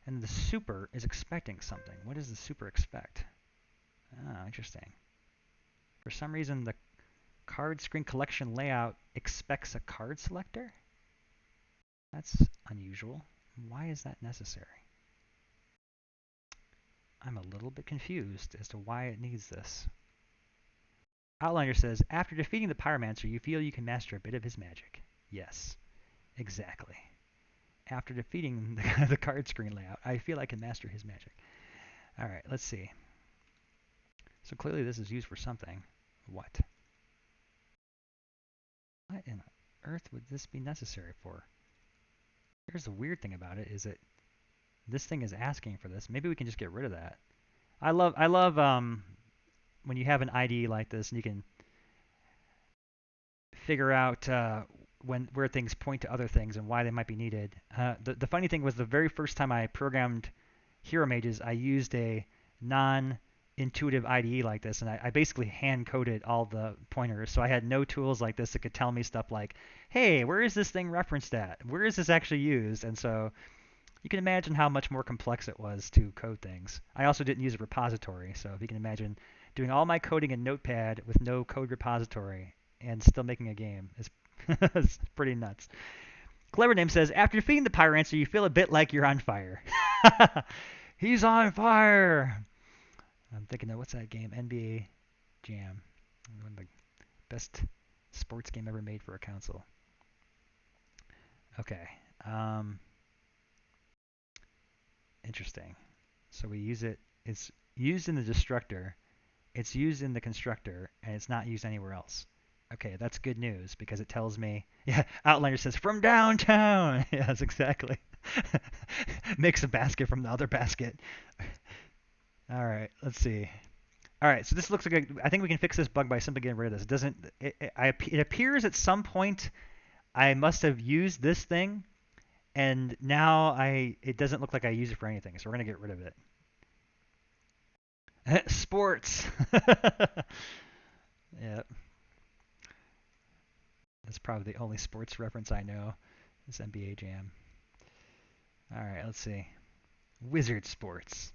And the super is expecting something. What does the super expect? Ah, interesting. For some reason, the card screen collection layout expects a card selector? That's unusual. Why is that necessary? I'm a little bit confused as to why it needs this. Outliner says, after defeating the Pyromancer, you feel you can master a bit of his magic. Yes, exactly. After defeating the card screen layout, I feel I can master his magic. All right, let's see. So clearly this is used for something. What? What in earth would this be necessary for? Here's the weird thing about it is that this thing is asking for this. Maybe we can just get rid of that. I love when you have an IDE like this and you can figure out where things point to other things and why they might be needed. The funny thing was the very first time I programmed Hero Mages, I used a non-intuitive IDE like this, and I basically hand-coded all the pointers. So I had no tools like this that could tell me stuff like, hey, where is this thing referenced at? Where is this actually used? And so you can imagine how much more complex it was to code things. I also didn't use a repository, so if you can imagine doing all my coding in Notepad with no code repository and still making a game is it's pretty nuts. Clever Name says, after defeating the Pyromancer, you feel a bit like you're on fire. He's on fire! I'm thinking of, what's that game? NBA Jam. One of the best sports game ever made for a console. Okay. Interesting. So we use it. It's used in the destructor. It's used in the constructor, and it's not used anywhere else. Okay, that's good news because it tells me. Yeah, Outliner says from downtown. Yes, exactly. Makes a basket from the other basket. All right, let's see. All right, so this looks like I think we can fix this bug by simply getting rid of this. It doesn't. It appears at some point I must have used this thing, and now it doesn't look like I use it for anything. So we're gonna get rid of it. Sports. Yep. That's probably the only sports reference I know. Is NBA Jam. All right, let's see. Wizard Sports.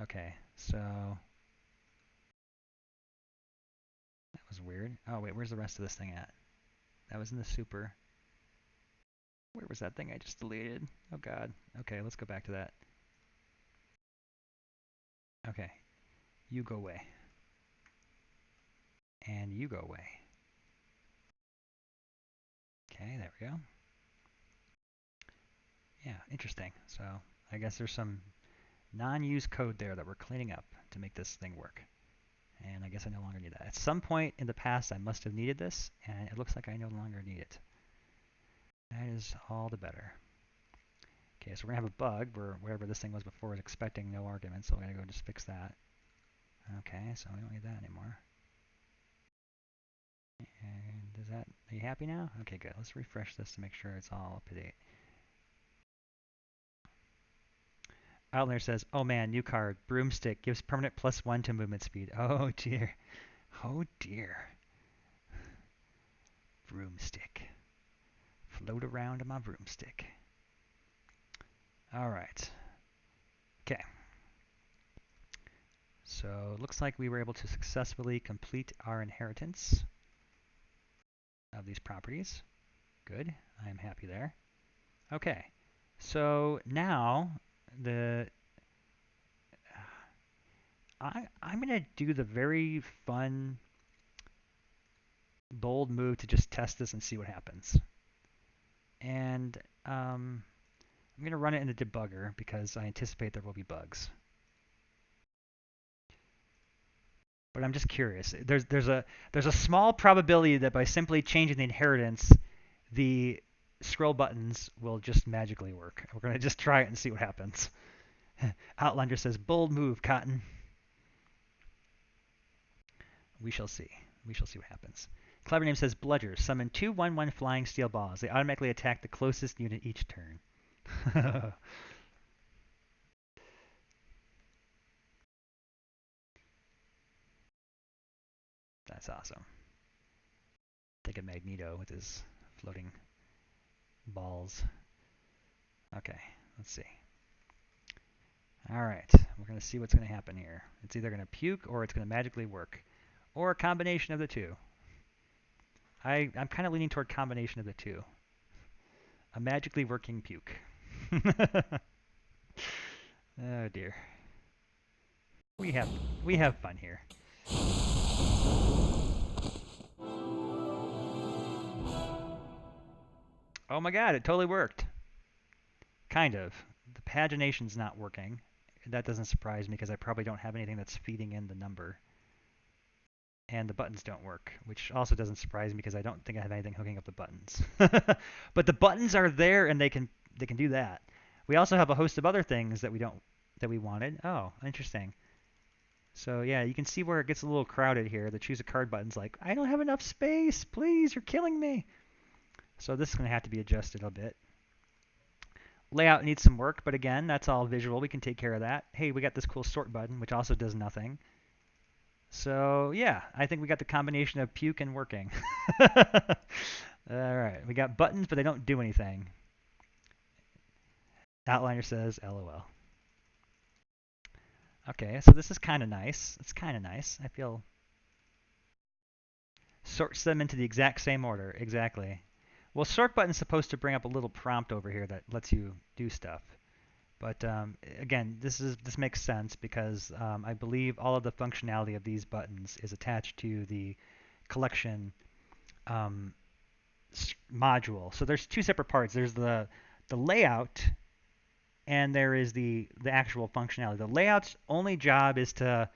Okay, so that was weird. Oh wait, where's the rest of this thing at? That was in the super. Where was that thing I just deleted? Oh god. Okay, let's go back to that. Okay, you go away. and you go away. Okay, there we go. Yeah, interesting. So I guess there's some non-used code there that we're cleaning up to make this thing work. And I guess I no longer need that. At some point in the past, I must have needed this, and it looks like I no longer need it. That is all the better. Okay, so we're going to have a bug where wherever this thing was before was expecting no argument, so we're going to go just fix that. Okay, so we don't need that anymore. And does that, are you happy now? Okay, good. Let's refresh this to make sure it's all up to date. Outlander says, oh man, new card. Broomstick gives permanent +1 to movement speed. Oh dear. Oh dear. Broomstick. Float around on my broomstick. All right. Okay. So it looks like we were able to successfully complete our inheritance of these properties. Good. I am happy there. Okay. So now I'm going to do the very fun, bold move to just test this and see what happens. And I'm going to run it in the debugger because I anticipate there will be bugs. But I'm just curious. There's a small probability that by simply changing the inheritance, the scroll buttons will just magically work. We're going to just try it and see what happens. Outlander says, bold move, Cotton. We shall see. We shall see what happens. Clever Name says, Bludgers. Summon 2 1/1 flying steel balls. They automatically attack the closest unit each turn. That's awesome. Think of Magneto with his floating balls. Okay, let's see. All right, we're going to see what's going to happen here. It's either going to puke or it's going to magically work, or a combination of the two. I'm kind of leaning toward combination of the two. A magically working puke. Oh dear. We have fun here. Oh my god, it totally worked. Kind of. The pagination's not working. That doesn't surprise me because I probably don't have anything that's feeding in the number. And the buttons don't work, which also doesn't surprise me because I don't think I have anything hooking up the buttons. But the buttons are there and they can do that. We also have a host of other things that we wanted. Oh, interesting. So yeah, you can see where it gets a little crowded here. The choose a card button's like, I don't have enough space. Please, you're killing me. So this is going to have to be adjusted a bit. Layout needs some work, but again, that's all visual. We can take care of that. Hey, we got this cool sort button, which also does nothing. So yeah, I think we got the combination of puke and working. All right, we got buttons, but they don't do anything. Outliner says, LOL. Okay, so this is kind of nice. It's kind of nice. I feel sorts them into the exact same order. Exactly. Well, sort button's supposed to bring up a little prompt over here that lets you do stuff. But again, this makes sense because I believe all of the functionality of these buttons is attached to the collection module. So there's two separate parts. There's the layout, and there is the actual functionality. The layout's only job is to,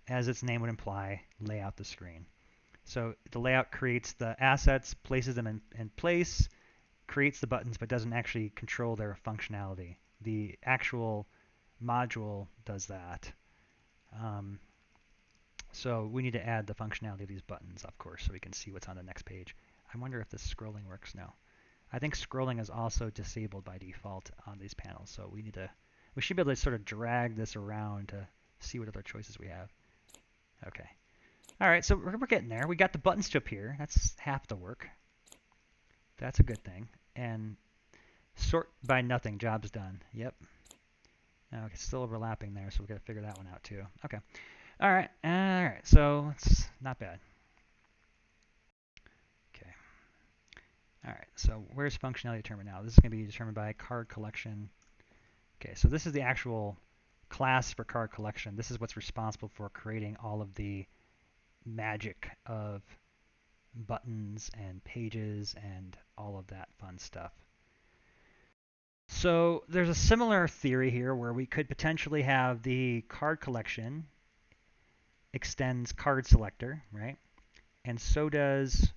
as its name would imply, lay out the screen. So the layout creates the assets, places them in place, creates the buttons, but doesn't actually control their functionality. The actual module does that. So we need to add the functionality of these buttons, of course, so we can see what's on the next page. I wonder if this scrolling works now. I think scrolling is also disabled by default on these panels, so we should be able to sort of drag this around to see what other choices we have. Okay. All right, so we're getting there. We got the buttons to appear. That's half the work. That's a good thing. And sort by nothing, job's done. Yep. Okay, still overlapping there, so we've got to figure that one out too. Okay. All right. So it's not bad. Okay. All right. So where's functionality determined now? This is going to be determined by card collection. Okay. So this is the actual class for card collection. This is what's responsible for creating all of the magic of buttons and pages and all of that fun stuff. So there's a similar theory here where we could potentially have the card collection extends card selector, right? And so does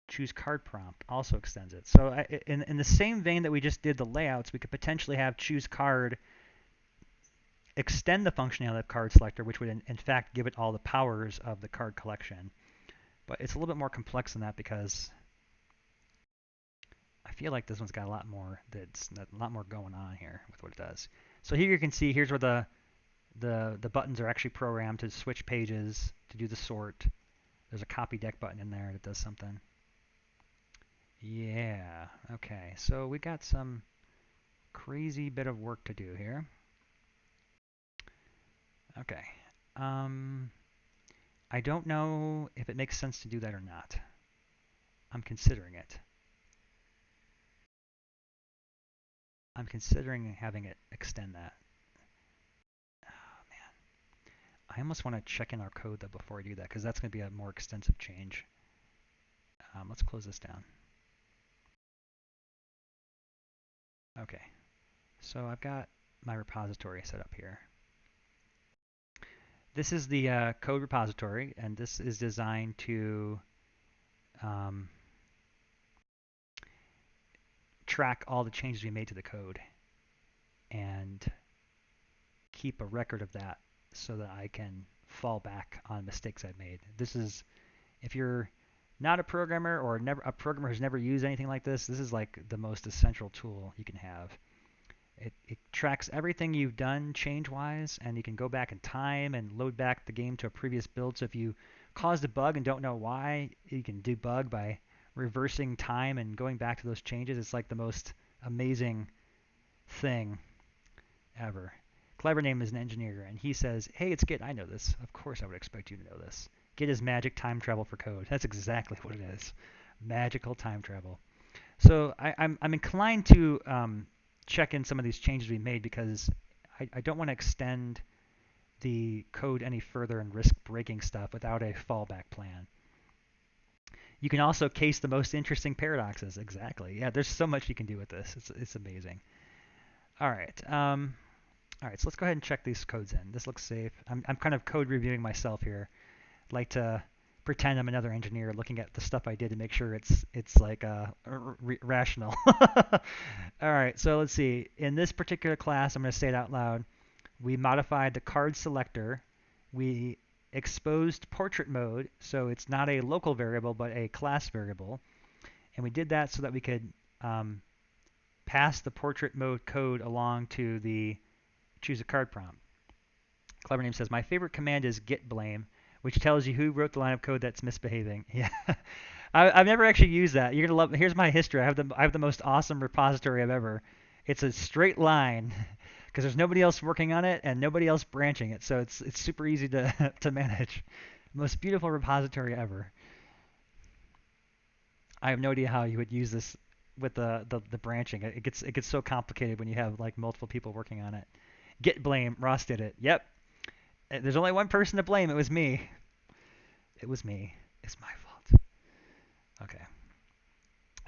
choose card prompt also extends it. So in the same vein that we just did the layouts, we could potentially have choose card extend the functionality of card selector, which would in fact give it all the powers of the card collection. But it's a little bit more complex than that because I feel like this one's got a lot more going on here with what it does. So here you can see here's where the buttons are actually programmed to switch pages, to do the sort. There's a copy deck button in there that does something. Yeah, okay. So we got some crazy bit of work to do here. Okay. I don't know if it makes sense to do that or not. I'm considering it. I'm considering having it extend that. Oh, man. I almost want to check in our code though before I do that because that's going to be a more extensive change. Let's close this down. Okay. So I've got my repository set up here. This is the code repository, and this is designed to track all the changes we made to the code and keep a record of that so that I can fall back on mistakes I've made. This is, if you're not a programmer or a programmer who's never used anything like this is like the most essential tool you can have. It tracks everything you've done change-wise, and you can go back in time and load back the game to a previous build. So if you caused a bug and don't know why, you can debug by reversing time and going back to those changes. It's like the most amazing thing ever. Clever Name is an engineer, and he says, hey, it's Git. I know this. Of course I would expect you to know this. Git is magic time travel for code. That's exactly what it is. Magical time travel. So I'm inclined to check in some of these changes we made because I don't want to extend the code any further and risk breaking stuff without a fallback plan. You can also case the most interesting paradoxes. Exactly. Yeah, there's so much you can do with this. It's amazing. All right. All right, so let's go ahead and check these codes in. This looks safe. I'm kind of code reviewing myself here. Like to pretend I'm another engineer looking at the stuff I did to make sure it's like rational. All right, so let's see. In this particular class, I'm going to say it out loud. We modified the card selector. We exposed portrait mode, so it's not a local variable but a class variable. And we did that so that we could pass the portrait mode code along to the choose a card prompt. Clever Name says, my favorite command is git blame, which tells you who wrote the line of code that's misbehaving. Yeah, I've never actually used that. You're gonna love. Here's my history. I have the most awesome repository I've ever. It's a straight line because there's nobody else working on it and nobody else branching it, so it's super easy to to manage. Most beautiful repository ever. I have no idea how you would use this with the branching. It gets so complicated when you have like multiple people working on it. Git blame. Ross did it. Yep. There's only one person to blame. It was me. It was me. It's my fault. Okay.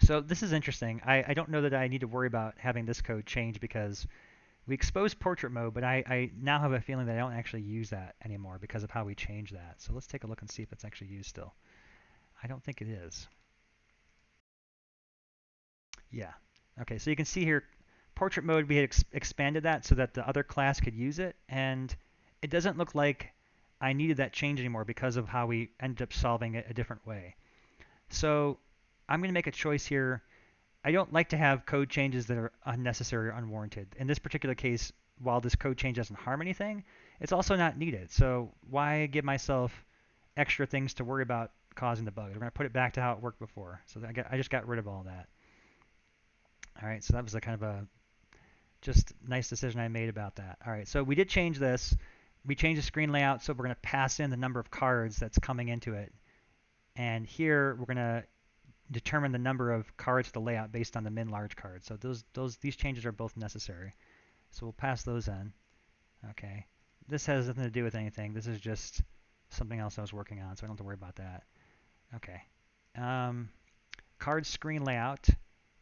So this is interesting. I don't know that I need to worry about having this code change because we exposed portrait mode, but I now have a feeling that I don't actually use that anymore because of how we changed that. So let's take a look and see if it's actually used still. I don't think it is. Yeah. Okay, so you can see here, portrait mode, we had expanded that so that the other class could use it, and it doesn't look like I needed that change anymore because of how we ended up solving it a different way. So I'm going to make a choice here. I don't like to have code changes that are unnecessary or unwarranted. In this particular case, while this code change doesn't harm anything, it's also not needed. So why give myself extra things to worry about causing the bug? We're going to put it back to how it worked before. So I just got rid of all that. All right, so that was a kind of a just nice decision I made about that. All right, so we did change this. We changed the screen layout, so we're going to pass in the number of cards that's coming into it. And here we're going to determine the number of cards to layout based on the min large card. So these changes are both necessary. So we'll pass those in. Okay. This has nothing to do with anything. This is just something else I was working on, so I don't have to worry about that. Okay. Card screen layout.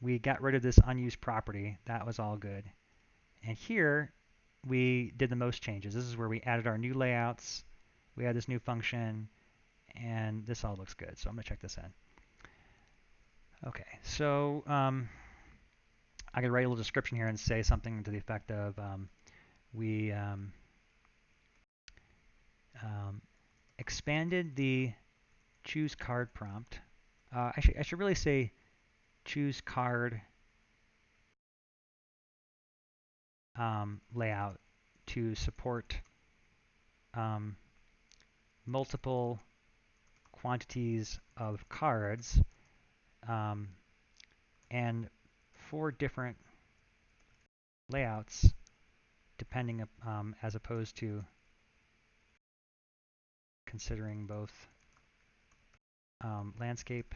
We got rid of this unused property. That was all good. And here we did the most changes. This is where we added our new layouts. We had this new function, and this all looks good. So I'm going to check this in. Okay, so I could write a little description here and say something to the effect of we expanded the choose card prompt. I should really say choose card layout to support multiple quantities of cards and 4 different layouts depending as opposed to considering both landscape,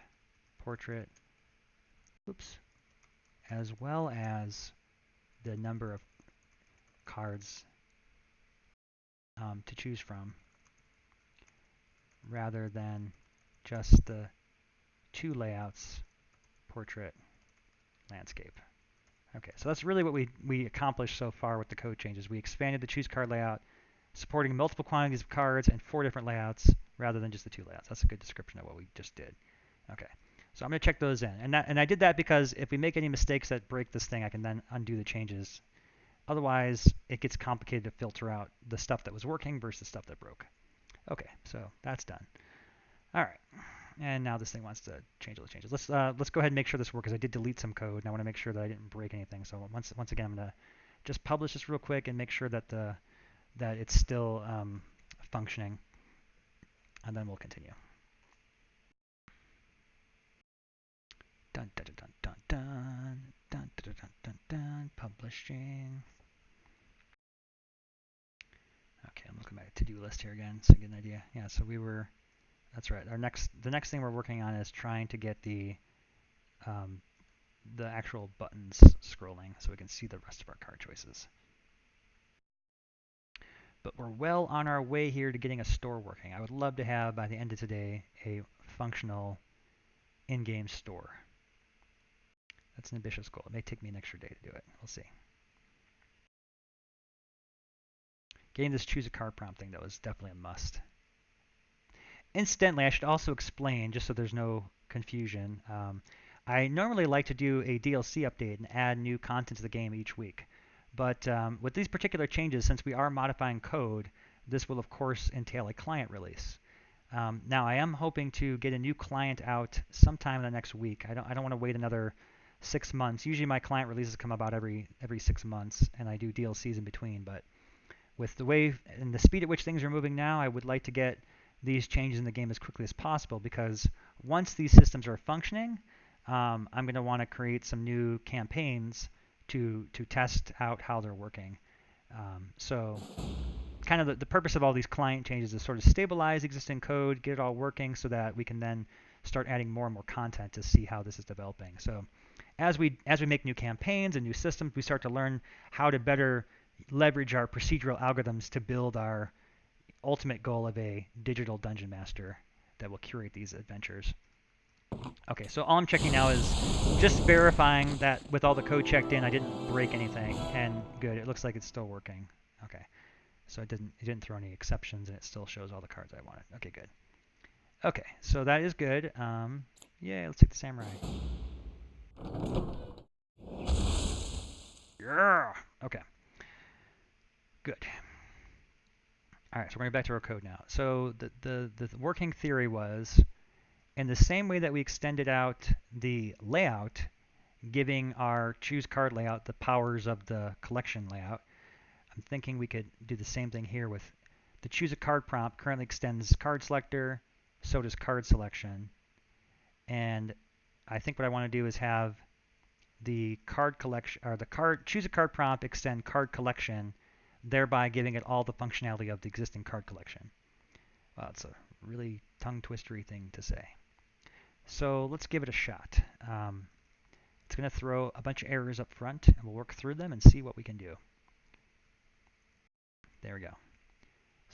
portrait, as well as the number of cards to choose from, rather than just the 2 layouts, portrait, landscape. Okay, so that's really what we accomplished so far with the code changes. We expanded the choose card layout, supporting multiple quantities of cards and 4 different layouts rather than just the 2 layouts. That's a good description of what we just did. Okay, so I'm going to check those in. And I did that because if we make any mistakes that break this thing, I can then undo the changes. Otherwise, it gets complicated to filter out the stuff that was working versus the stuff that broke. Okay, so that's done. All right, and now this thing wants to change all the changes. Let's go ahead and make sure this works, because I did delete some code, and I want to make sure that I didn't break anything. So once again, I'm going to just publish this real quick and make sure that that it's still functioning, and then we'll continue. Dun dun dun dun dun dun dun dun dun dun. Publishing. Okay, I'm looking at my to-do list here again, so I get an idea. Yeah, so that's right. The next thing we're working on is trying to get the actual buttons scrolling so we can see the rest of our card choices. But we're well on our way here to getting a store working. I would love to have, by the end of today, a functional in-game store. That's an ambitious goal. It may take me an extra day to do it. We'll see. Getting this choose a card prompt thing, though, is definitely a must. Incidentally, I should also explain, just so there's no confusion, I normally like to do a DLC update and add new content to the game each week. But with these particular changes, since we are modifying code, this will of course entail a client release. Now I am hoping to get a new client out sometime in the next week. I don't want to wait another 6 months. Usually my client releases come about every 6 months, and I do DLCs in between. But with the way and the speed at which things are moving now, I would like to get these changes in the game as quickly as possible, because once these systems are functioning, I'm going to want to create some new campaigns to test out how they're working. So kind of the purpose of all these client changes is sort of stabilize existing code, get it all working so that we can then start adding more and more content to see how this is developing. So as we make new campaigns and new systems, we start to learn how to better leverage our procedural algorithms to build our ultimate goal of a digital dungeon master that will curate these adventures. Okay, so all I'm checking now is just verifying that with all the code checked in, I didn't break anything, and good. It looks like it's still working. Okay, so it didn't throw any exceptions, and it still shows all the cards I wanted. Okay, good. Okay, so that is good. Yeah, let's take the samurai. Yeah. Okay. Good. All right, so we're going back to our code now. So the working theory was, in the same way that we extended out the layout, giving our choose card layout the powers of the collection layout, I'm thinking we could do the same thing here with the choose a card prompt. Currently extends card selector, so does card selection. And I think what I want to do is have the card collection, or the card choose a card prompt extend card collection, thereby giving it all the functionality of the existing card collection. Wow, it's a really tongue-twistery thing to say. So let's give it a shot. It's going to throw a bunch of errors up front, and we'll work through them and see what we can do. There we go.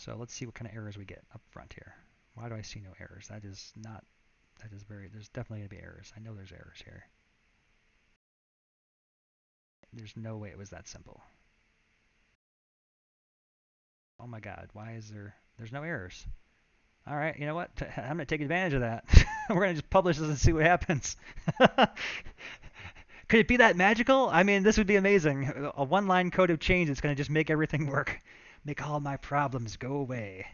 So let's see what kind of errors we get up front here. Why do I see no errors? That is very, there's definitely going to be errors. I know there's errors here. There's no way it was that simple. Oh my God, why is there's no errors. All right, you know what? I'm going to take advantage of that. We're going to just publish this and see what happens. Could it be that magical? I mean, this would be amazing. A one-line code of change that's going to just make everything work. Make all my problems go away.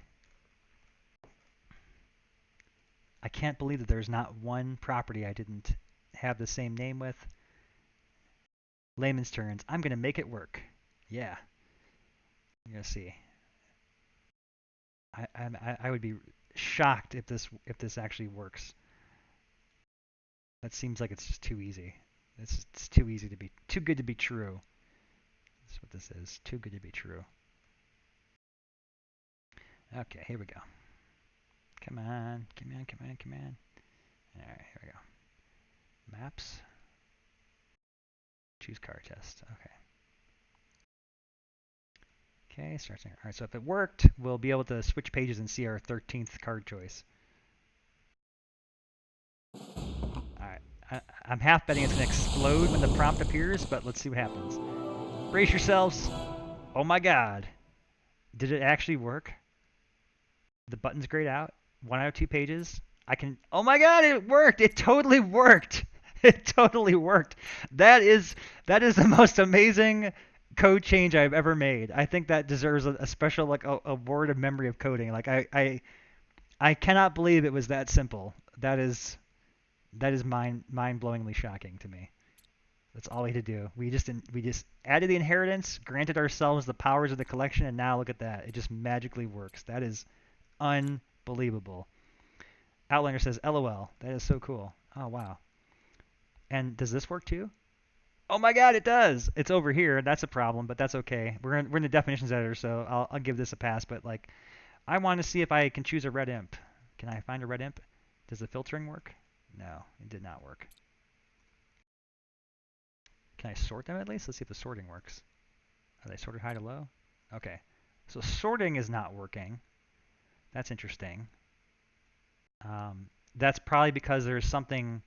I can't believe that there's not one property I didn't have the same name with. Layman's terms. I'm going to make it work. Yeah. You're going to see. I would be shocked if this actually works. That seems like it's just too easy. It's too easy to be too good to be true. That's what this is. Too good to be true. Okay, here we go. Come on, come on, come on, come on. All right, here we go. Maps. Choose card test. Okay. Okay, starts there. All right, so if it worked, we'll be able to switch pages and see our 13th card choice. All right, I'm half betting it's going to explode when the prompt appears, but let's see what happens. Brace yourselves. Oh my God. Did it actually work? The button's grayed out. 1 out of 2 pages. Oh my God, it worked. It totally worked. It totally worked. That is the most amazing code change I've ever made. I think that deserves a special like a word of memory of coding. Like I cannot believe it was that simple. That is mind-blowingly shocking to me. That's all we had to do. We just added the inheritance, granted ourselves the powers of the collection, and now look at that. It just magically works. That is unbelievable. Outliner says, LOL. That is so cool. Oh, wow. And does this work too? Oh my God, it does. It's over here. That's a problem, but that's okay. We're in the definitions editor, so I'll give this a pass. But like, I want to see if I can choose a red imp. Can I find a red imp? Does the filtering work? No, it did not work. Can I sort them at least? Let's see if the sorting works. Are they sorted high to low? Okay. So sorting is not working. That's interesting. That's probably because there's something.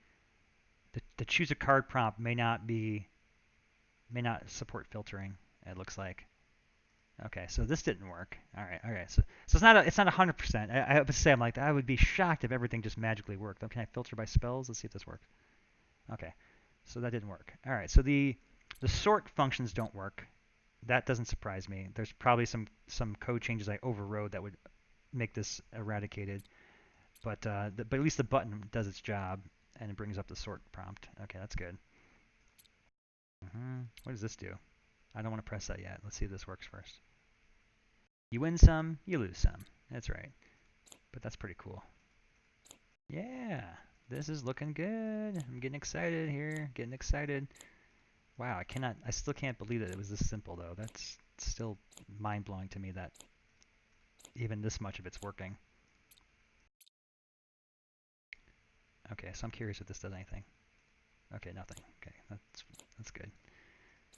The choose a card prompt may not support filtering. It looks like. Okay, so this didn't work. All right, all right. So it's not 100%. I would say I would be shocked if everything just magically worked. Can I filter by spells? Let's see if this works. Okay, so that didn't work. All right, so the sort functions don't work. That doesn't surprise me. There's probably some code changes I overrode that would make this eradicated. But at least the button does its job and it brings up the sort prompt. Okay, that's good. What does this do? I don't want to press that yet. Let's see if this works first. You win some, you lose some. That's right. But that's pretty cool. Yeah, this is looking good. I'm getting excited here. Getting excited. Wow, I still can't believe that it was this simple though. That's still mind-blowing to me that even this much of it's working. Okay, so I'm curious if this does anything. Okay, nothing. Okay, that's good.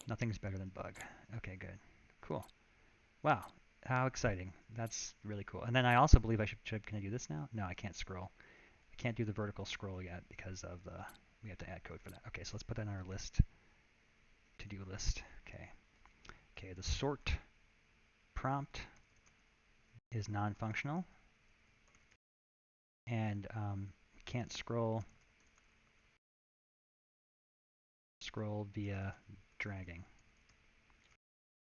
Nothing's better than bug. Okay, good. Cool. Wow, how exciting. That's really cool. And then I also believe can I do this now? No, I can't scroll. I can't do the vertical scroll yet because of we have to add code for that. Okay, so let's put that on our list. To-do list. Okay. Okay, the sort prompt is non-functional. And we can't scroll via dragging.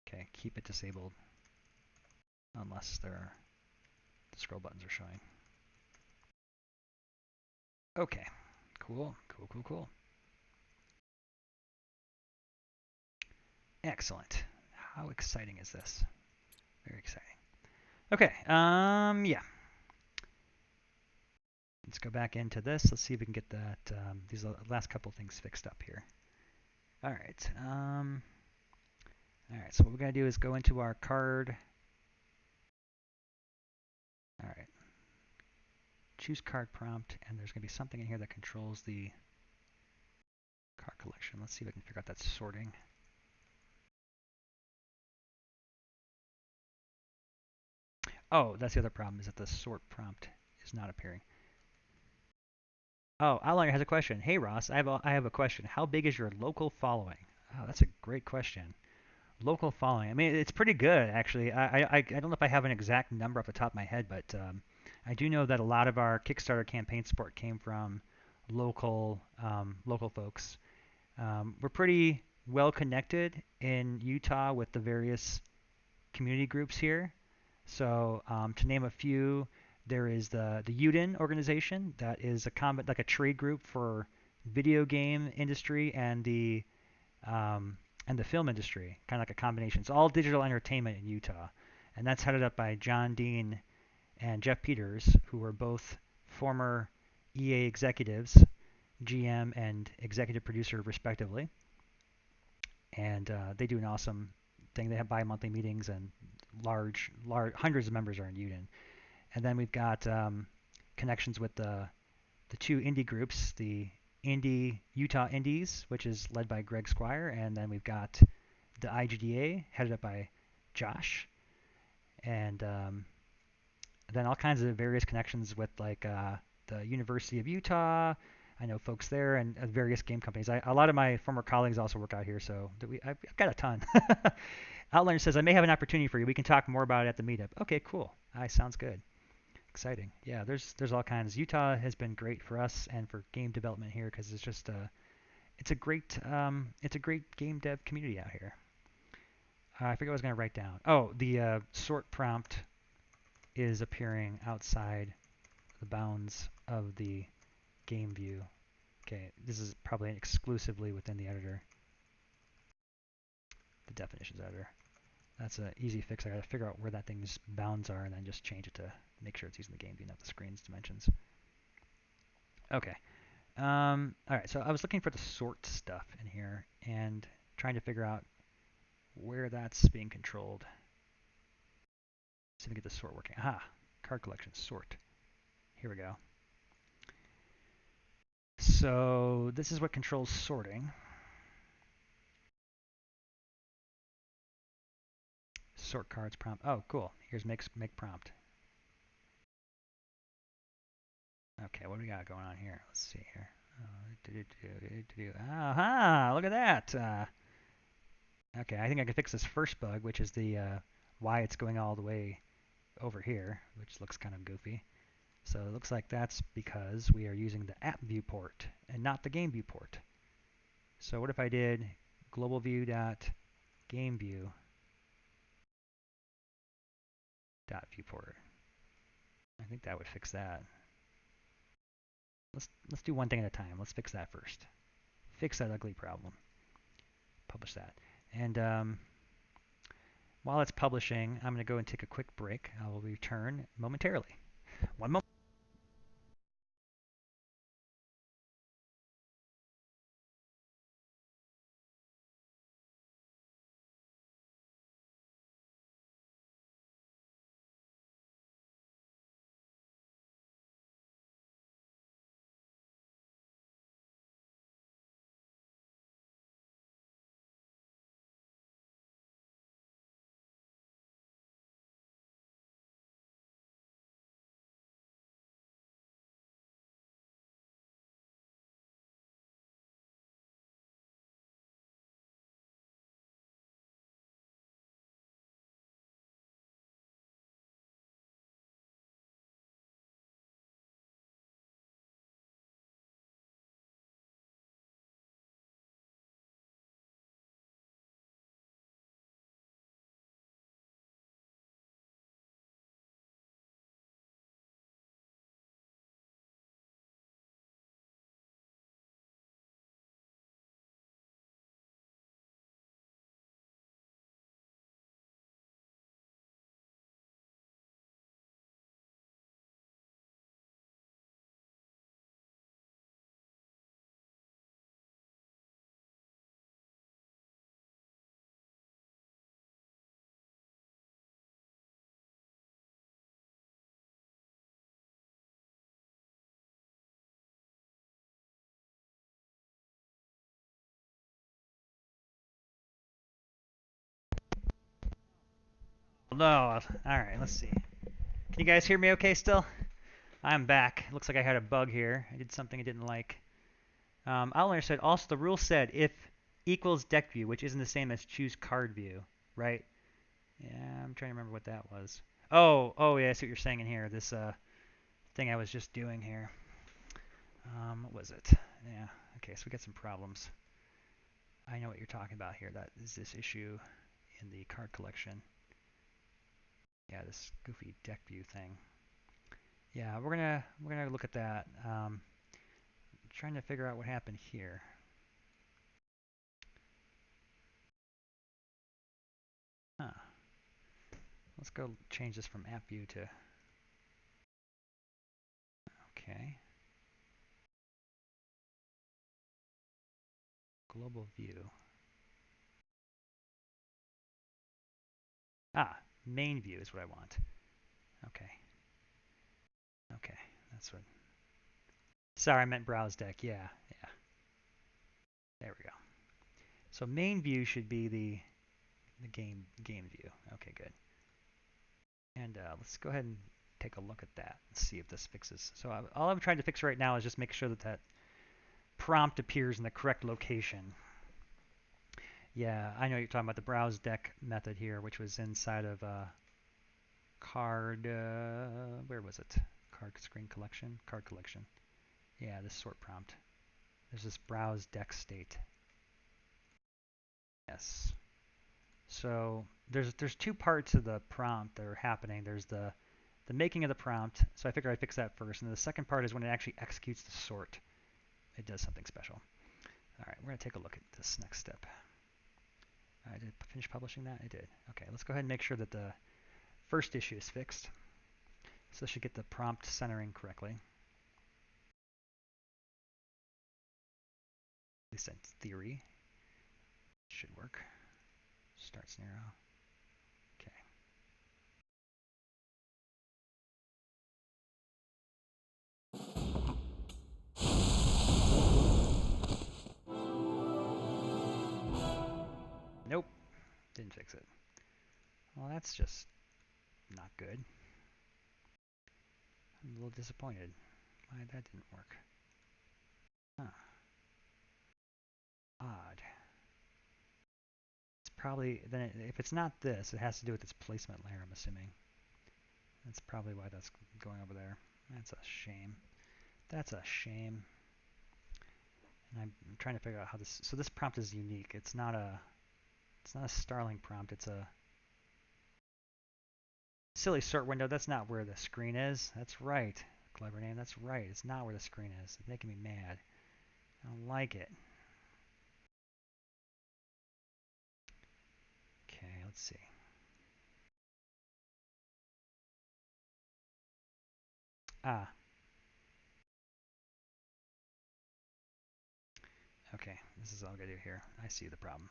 Okay, keep it disabled unless the scroll buttons are showing. Okay, cool. Excellent. How exciting is this? Very exciting. Okay, yeah. Let's go back into this. Let's see if we can get that these last couple things fixed up here. All right. All right. So what we're gonna do is go into our card. All right. Choose card prompt, and there's gonna be something in here that controls the card collection. Let's see if I can figure out that sorting. Oh, that's the other problem, is that the sort prompt is not appearing. Oh, Outlier has a question. Hey Ross, I have a question. How big is your local following? Oh, that's a great question. Local following. I mean, it's pretty good actually. I don't know if I have an exact number off the top of my head, but I do know that a lot of our Kickstarter campaign support came from local folks. We're pretty well connected in Utah with the various community groups here. So to name a few, there is the Uden organization that is like a trade group for video game industry um, and the film industry, kind of like a combination. It's all digital entertainment in Utah, and that's headed up by John Dean and Jeff Peters, who were both former EA executives, GM and executive producer respectively. And they do an awesome thing. They have bi-monthly meetings, and large hundreds of members are in Uden. And then we've got connections with the two indie groups, the Utah Indies, which is led by Greg Squire, and then we've got the IGDA headed up by Josh, and then all kinds of various connections with like the University of Utah. I know folks there and various game companies. A lot of my former colleagues also work out here, so I've got a ton. Outlander says, I may have an opportunity for you. We can talk more about it at the meetup. Okay, cool. Sounds good. Exciting. Yeah, there's all kinds. Utah has been great for us and for game development here because it's just it's a great game dev community out here. I forget what I was gonna write down. Oh, the sort prompt is appearing outside the bounds of the game view. Okay, this is probably exclusively within the editor, the definitions editor. That's an easy fix. I gotta figure out where that thing's bounds are and then just change it to make sure it's using the game view, not the screen's dimensions. Okay. All right, so I was looking for the sort stuff in here and trying to figure out where that's being controlled. See if we get the sort working. Aha, card collection, sort. Here we go. So this is what controls sorting. Sort cards prompt. Oh, cool. Here's make prompt. Okay, what do we got going on here? Let's see here. Aha! Look at that. Okay, I think I can fix this first bug, which is the why it's going all the way over here, which looks kind of goofy. So it looks like that's because we are using the app viewport and not the game viewport. So what if I did global view dot game view dot viewport? I think that would fix that. Let's do one thing at a time. Let's fix that first. Fix that ugly problem. Publish that. And while it's publishing, I'm going to go and take a quick break. I will return momentarily. One moment. No. All right. Let's see. You guys hear me okay still? I'm back. Looks like I had a bug here. I did something I didn't like. Outlander said, also the rule said if equals deck view, which isn't the same as choose card view, right? Yeah, I'm trying to remember what that was. Oh yeah, I see what you're saying in here. This thing I was just doing here. What was it? Yeah, okay, so we got some problems. I know what you're talking about here. That is this issue in the card collection. Yeah, this goofy deck view thing. Yeah, we're gonna look at that. Trying to figure out what happened here. Huh. Let's go change this from app view to okay. Global view. Ah, main view is what I want. Okay. Okay. That's what. Sorry, I meant browse deck. Yeah. Yeah. There we go. So main view should be the game view. Okay, good. And let's go ahead and take a look at that and see if this fixes. So all I'm trying to fix right now is just make sure that that prompt appears in the correct location. Yeah, I know you're talking about the browse deck method here, which was inside of card. Where was it? Card screen collection. Card collection. Yeah, this sort prompt. There's this browse deck state. Yes. So there's two parts of the prompt that are happening. There's the making of the prompt. So I figured I'd fix that first. And the second part is when it actually executes the sort. It does something special. All right, we're going to take a look at this next step. Did it finish publishing that? It did. Okay, let's go ahead and make sure that the first issue is fixed. So this should get the prompt centering correctly. At least in theory. Should work. Start scenario. Okay. Nope. Didn't fix it. Well, that's just not good. I'm a little disappointed. Why that didn't work. Huh. Odd. It's probably, then if it's not this, it has to do with its placement layer, I'm assuming. That's probably why that's going over there. That's a shame. That's a shame. And I'm trying to figure out how this, so this prompt is unique. It's not a Starling prompt. It's a silly sort window. That's not where the screen is. That's right. Clever name. That's right. It's not where the screen is. It's making me mad. I don't like it. Okay, let's see. Ah, okay. This is all I'm going to do here. I see the problem.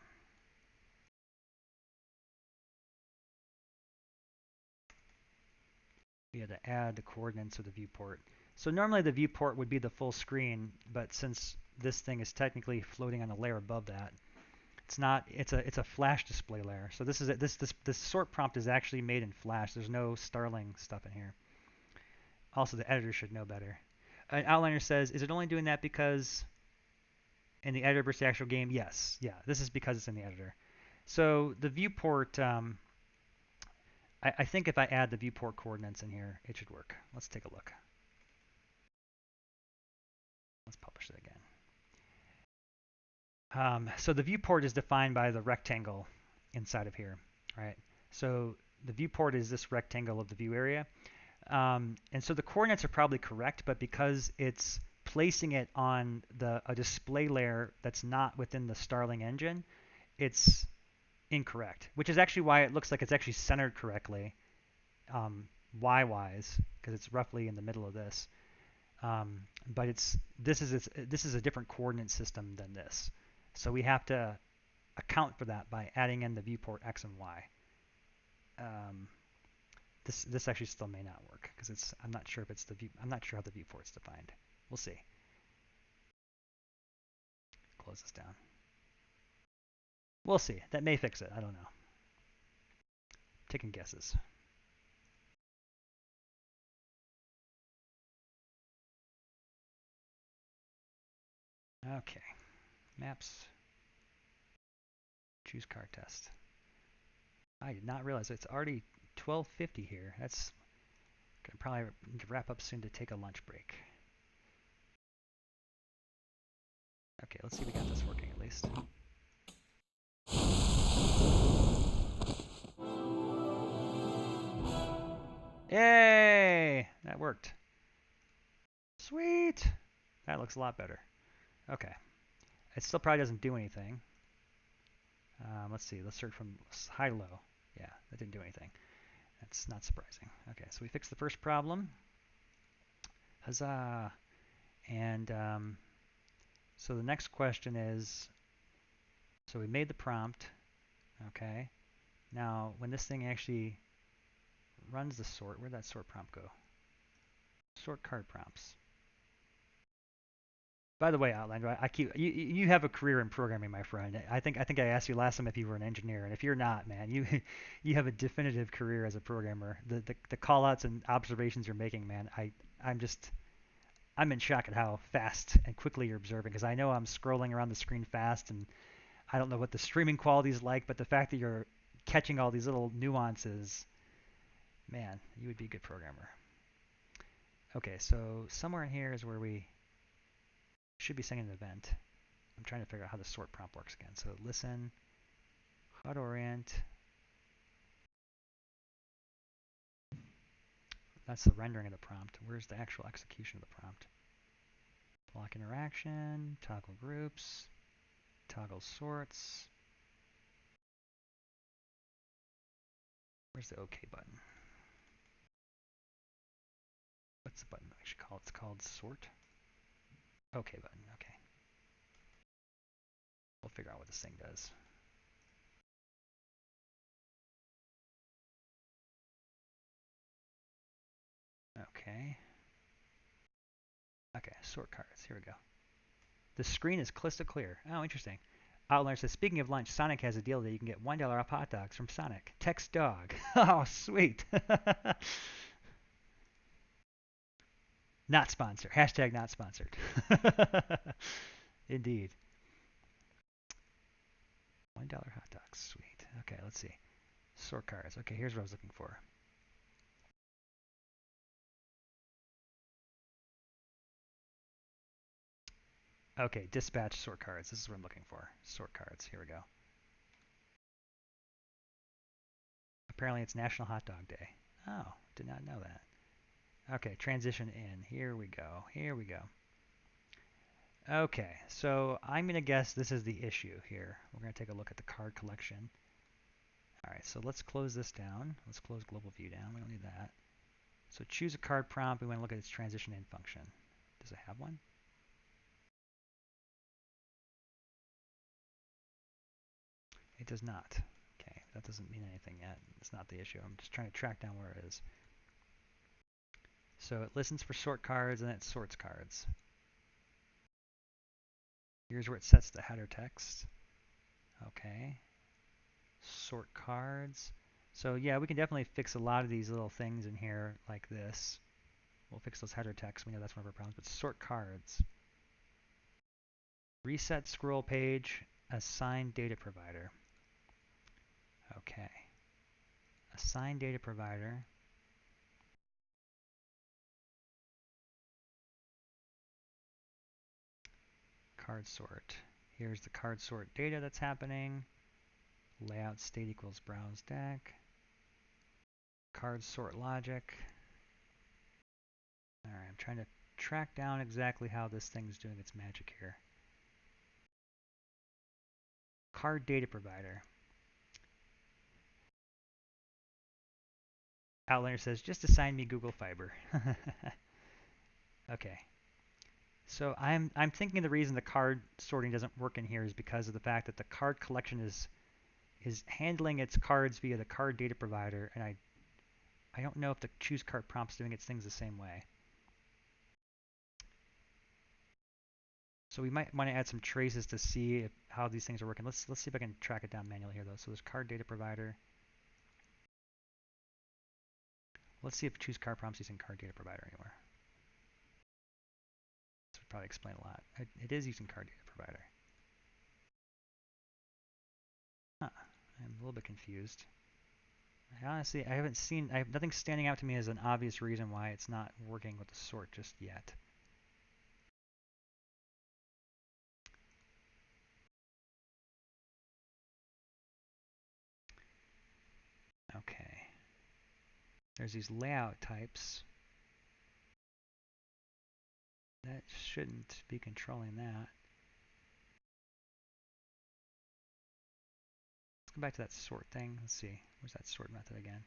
We had to add the coordinates of the viewport. So normally the viewport would be the full screen, but since this thing is technically floating on a layer above that, it's not. It's a Flash display layer. So this is this sort prompt is actually made in Flash. There's no Starling stuff in here. Also, the editor should know better. Outliner says, is it only doing that because in the editor versus the actual game? Yes. Yeah, this is because it's in the editor. So the viewport, I think if I add the viewport coordinates in here, it should work. Let's take a look. Let's publish it again. So the viewport is defined by the rectangle inside of here, right? So the viewport is this rectangle of the view area. And so the coordinates are probably correct, but because it's placing it on a display layer that's not within the Starling engine, it's incorrect, which is actually why it looks like it's actually centered correctly y-wise, because it's roughly in the middle of this. But this is a different coordinate system than this. So we have to account for that by adding in the viewport x and y. This actually still may not work because I'm not sure if it's I'm not sure how the viewport's defined. We'll see. Close this down. We'll see. That may fix it. I don't know. Taking guesses. Okay, maps, choose car test. I did not realize it's already 12:50 here. That's gonna probably need to wrap up soon to take a lunch break. Okay, let's see if we got this working at least. Yay! That worked. Sweet! That looks a lot better. Okay. It still probably doesn't do anything. Let's see. Let's search from high to low. Yeah, that didn't do anything. That's not surprising. Okay, so we fixed the first problem. Huzzah! And so the next question is, so we made the prompt. Okay. Now, when this thing actually runs the sort, where'd that sort prompt go? Sort card prompts. By the way, Outlander, you have a career in programming, my friend. I think I asked you last time if you were an engineer, and if you're not, man, you you have a definitive career as a programmer. The callouts and observations you're making, man, I'm in shock at how fast and quickly you're observing, because I know I'm scrolling around the screen fast, and I don't know what the streaming quality is like, but the fact that you're catching all these little nuances, man, you would be a good programmer. Okay, so somewhere in here is where we should be setting an event. I'm trying to figure out how the sort prompt works again. So listen, HUD orient. That's the rendering of the prompt. Where's the actual execution of the prompt? Block interaction, toggle groups, toggle sorts. Where's the OK button? What's the button actually called? It's called sort. OK button. Okay. We'll figure out what this thing does. Okay. Okay, sort cards. Here we go. The screen is crystal clear. Oh, interesting. Outlander says, speaking of lunch, Sonic has a deal that you can get $1 off hot dogs from Sonic. Text dog. Oh, sweet. Not sponsored. Hashtag not sponsored. Indeed. $1 hot dogs. Sweet. Okay, let's see. Sort cards. Okay, here's what I was looking for. Okay, dispatch sort cards. This is what I'm looking for. Sort cards. Here we go. Apparently it's National Hot Dog Day. Oh, did not know that. Okay, transition in. Here we go. Here we go. Okay, so I'm going to guess this is the issue here. We're going to take a look at the card collection. All right, so let's close this down. Let's close global view down. We don't need that. So choose a card prompt. We want to look at its transition in function. Does it have one? It does not. Okay, that doesn't mean anything yet. It's not the issue. I'm just trying to track down where it is. So it listens for sort cards and it sorts cards. Here's where it sets the header text. Okay. Sort cards. So yeah, we can definitely fix a lot of these little things in here like this. We'll fix those header texts. We know that's one of our problems. But sort cards. Reset scroll page. Assign data provider. Okay. Assign data provider. Card sort. Here's the card sort data that's happening. Layout state equals browse deck. Card sort logic. All right, I'm trying to track down exactly how this thing's doing its magic here. Card data provider. Outlander says, just assign me Google Fiber. Okay. So I'm thinking the reason the card sorting doesn't work in here is because of the fact that the card collection is handling its cards via the card data provider, and I don't know if the choose card prompt's doing its things the same way. So we might want to add some traces to see how these things are working. Let's see if I can track it down manually here though. So there's card data provider. Let's see if choose card prompts using card data provider anywhere. So probably explain a lot. It is using card data provider. Huh. I'm a little bit confused. Honestly, I have nothing standing out to me as an obvious reason why it's not working with the sort just yet. Okay. There's these layout types. That shouldn't be controlling that. Let's go back to that sort thing. Let's see. Where's that sort method again?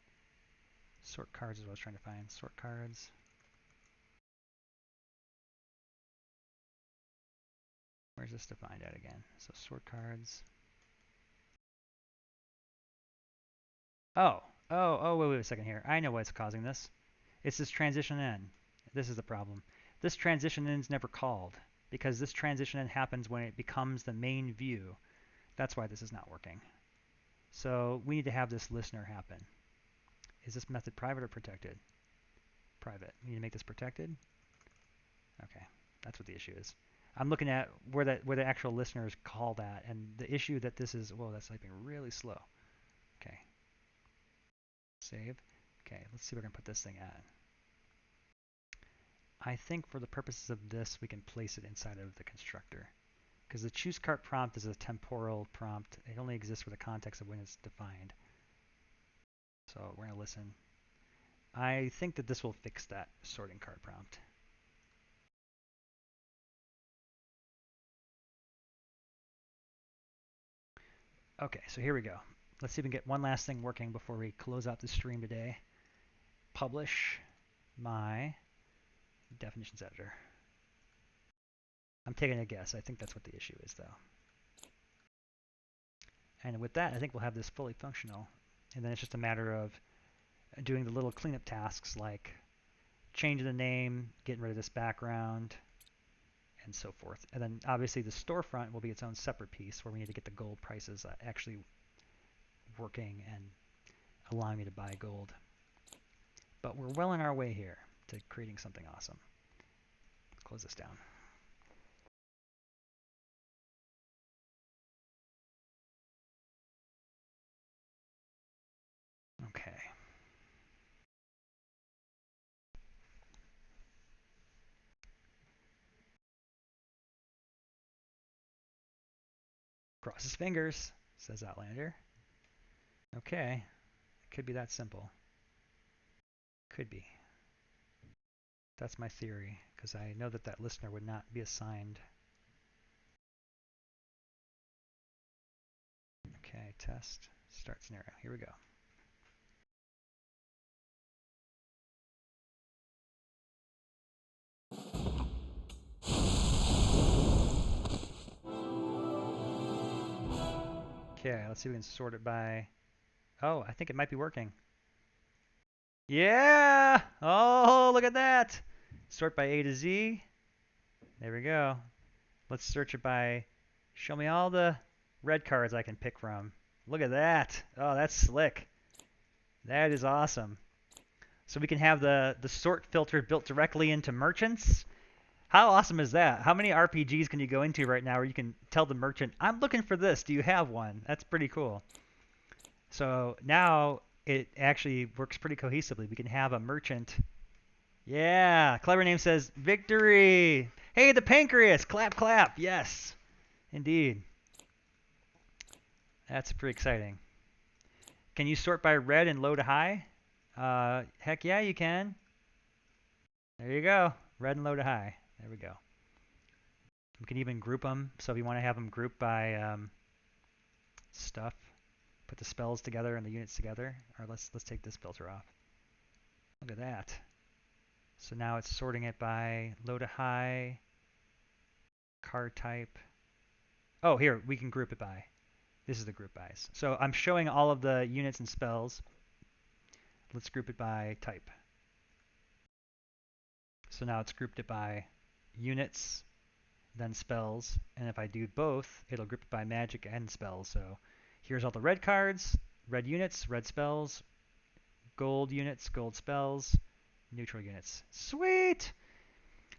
Sort cards is what I was trying to find. Sort cards. Where's this defined at again? So sort cards. Wait a second here. I know what's causing this. It's this transition in. This is the problem. This transition in is never called because this transition in happens when it becomes the main view. That's why this is not working. So we need to have this listener happen. Is this method private or protected? Private. We need to make this protected. Okay, that's what the issue is. I'm looking at where the actual listeners call that, and the issue that this is. Whoa, that's typing really slow. Okay. Save. Okay, let's see where I can put this thing at. I think for the purposes of this, we can place it inside of the constructor. Because the choose cart prompt is a temporal prompt. It only exists for the context of when it's defined. So we're going to listen. I think that this will fix that sorting cart prompt. Okay, so here we go. Let's see if we can get one last thing working before we close out the stream today. Publish my definitions editor. I'm taking a guess. I think that's what the issue is, though. And with that, I think we'll have this fully functional. And then it's just a matter of doing the little cleanup tasks like changing the name, getting rid of this background, and so forth. And then obviously the storefront will be its own separate piece where we need to get the gold prices actually working and allowing me to buy gold. But we're well on our way here to creating something awesome. Let's close this down. Okay. Cross his fingers, says Outlander. Okay. It could be that simple. Could be. That's my theory, because I know that that listener would not be assigned. Okay, test, start scenario. Here we go. Okay, let's see if we can sort it by... Oh, I think it might be working. Yeah! Oh, look at that! Sort by A to Z. There we go. Let's search it by... Show me all the red cards I can pick from. Look at that. Oh, that's slick. That is awesome. So we can have the sort filter built directly into merchants. How awesome is that? How many RPGs can you go into right now where you can tell the merchant, I'm looking for this. Do you have one? That's pretty cool. So now it actually works pretty cohesively. We can have a merchant. Yeah, Clever Name says, victory. Hey, the pancreas. Clap, clap. Yes, indeed. That's pretty exciting. Can you sort by red and low to high? Heck yeah, you can. There you go. Red and low to high. There we go. We can even group them. So if you want to have them grouped by stuff, put the spells together and the units together. Or let's take this filter off. Look at that. So now it's sorting it by low to high, card type. Oh, here, we can group it by. This is the group bys. So I'm showing all of the units and spells. Let's group it by type. So now it's grouped it by units, then spells, and if I do both, it'll group it by magic and spells. So here's all the red cards, red units, red spells, gold units, gold spells, neutral units. Sweet!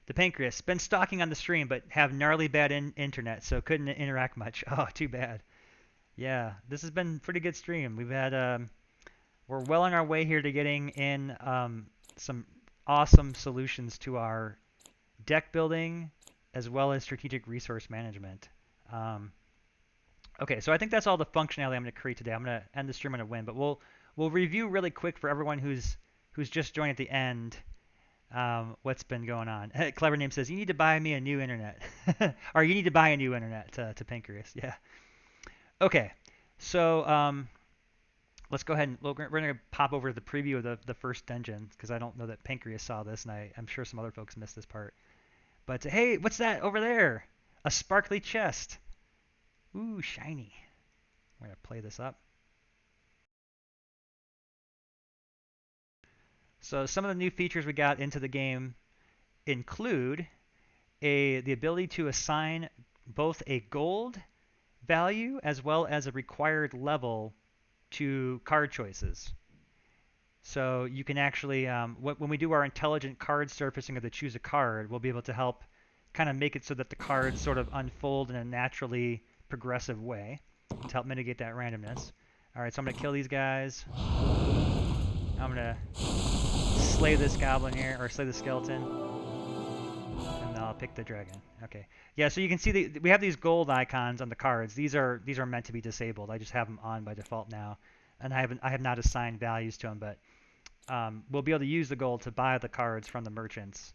The Pancreas. Been stalking on the stream, but have gnarly bad internet, so couldn't interact much. Oh, too bad. Yeah, this has been a pretty good stream. We've had we're well on our way here to getting in some awesome solutions to our deck building as well as strategic resource management. Okay, so I think that's all the functionality I'm going to create today. I'm going to end the stream on a win, but we'll review really quick for everyone who's just joined at the end what's been going on. Clever Name says you need to buy me a new internet, or you need to buy a new internet to Pancreas. Yeah. Okay, so let's go ahead and we're going to pop over to the preview of the first dungeon because I don't know that Pancreas saw this, and I'm sure some other folks missed this part. But hey, what's that over there? A sparkly chest. Ooh, shiny. We're going to play this up. So some of the new features we got into the game include the ability to assign both a gold value as well as a required level to card choices. So you can actually, when we do our intelligent card surfacing of the choose a card, we'll be able to help kind of make it so that the cards sort of unfold in a naturally progressive way to help mitigate that randomness. All right, so I'm going to kill these guys. I'm going to slay this goblin here, or slay the skeleton. And then I'll pick the dragon. Okay. Yeah, so you can see we have these gold icons on the cards. These are meant to be disabled. I just have them on by default now. And I have not assigned values to them, but we'll be able to use the gold to buy the cards from the merchants.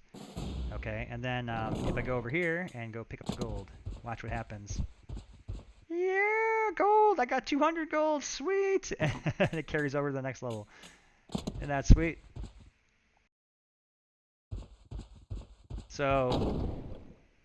Okay, and then if I go over here and go pick up the gold, watch what happens. Yeah, gold! I got 200 gold! Sweet! And it carries over to the next level. Isn't that sweet? So,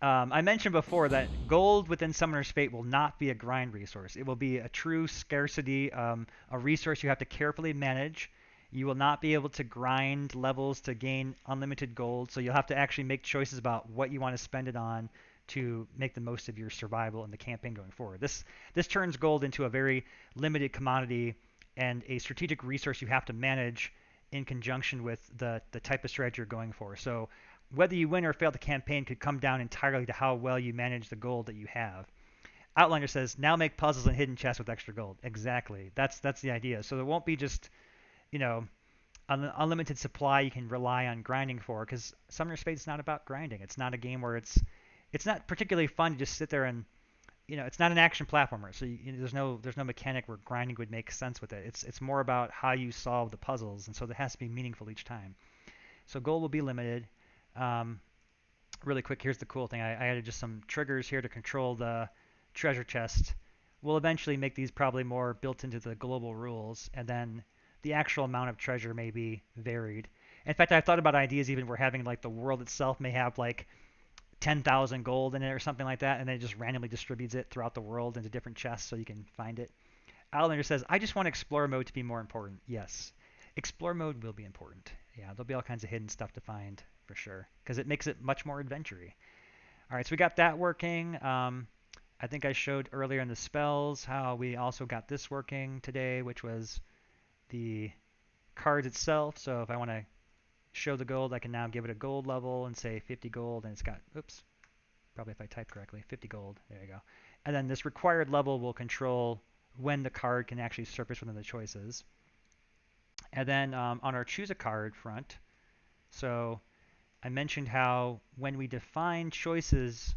I mentioned before that gold within Summoner's Fate will not be a grind resource. It will be a true scarcity, a resource you have to carefully manage. You will not be able to grind levels to gain unlimited gold, so you'll have to actually make choices about what you want to spend it on to make the most of your survival in the campaign going forward. This turns gold into a very limited commodity and a strategic resource you have to manage in conjunction with the type of strategy you're going for. So whether you win or fail the campaign could come down entirely to how well you manage the gold that you have. Outliner says, now make puzzles and hidden chests with extra gold. Exactly. That's the idea. So there won't be just, an unlimited supply you can rely on grinding for, because Summoner's Fate is not about grinding. It's not a game where it's not particularly fun to just sit there and, it's not an action platformer. So there's no mechanic where grinding would make sense with it. It's more about how you solve the puzzles, and so it has to be meaningful each time. So gold will be limited. Really quick, here's the cool thing. I added just some triggers here to control the treasure chest. We'll eventually make these probably more built into the global rules, and then the actual amount of treasure may be varied. In fact, I've thought about ideas even where having like the world itself may have like 10,000 gold in it or something like that, and then it just randomly distributes it throughout the world into different chests so you can find it. Outlander says, I just want Explorer mode to be more important. Yes, Explorer mode will be important. Yeah, there'll be all kinds of hidden stuff to find for sure, because it makes it much more adventure-y. All right, so we got that working. I think I showed earlier in the spells how we also got this working today, which was the cards itself. So if I want to show the gold, I can now give it a gold level and say 50 gold, and it's got, oops, probably if I type correctly, 50 gold. There you go. And then this required level will control when the card can actually surface within the choices. And then on our choose a card front, so I mentioned how when we define choices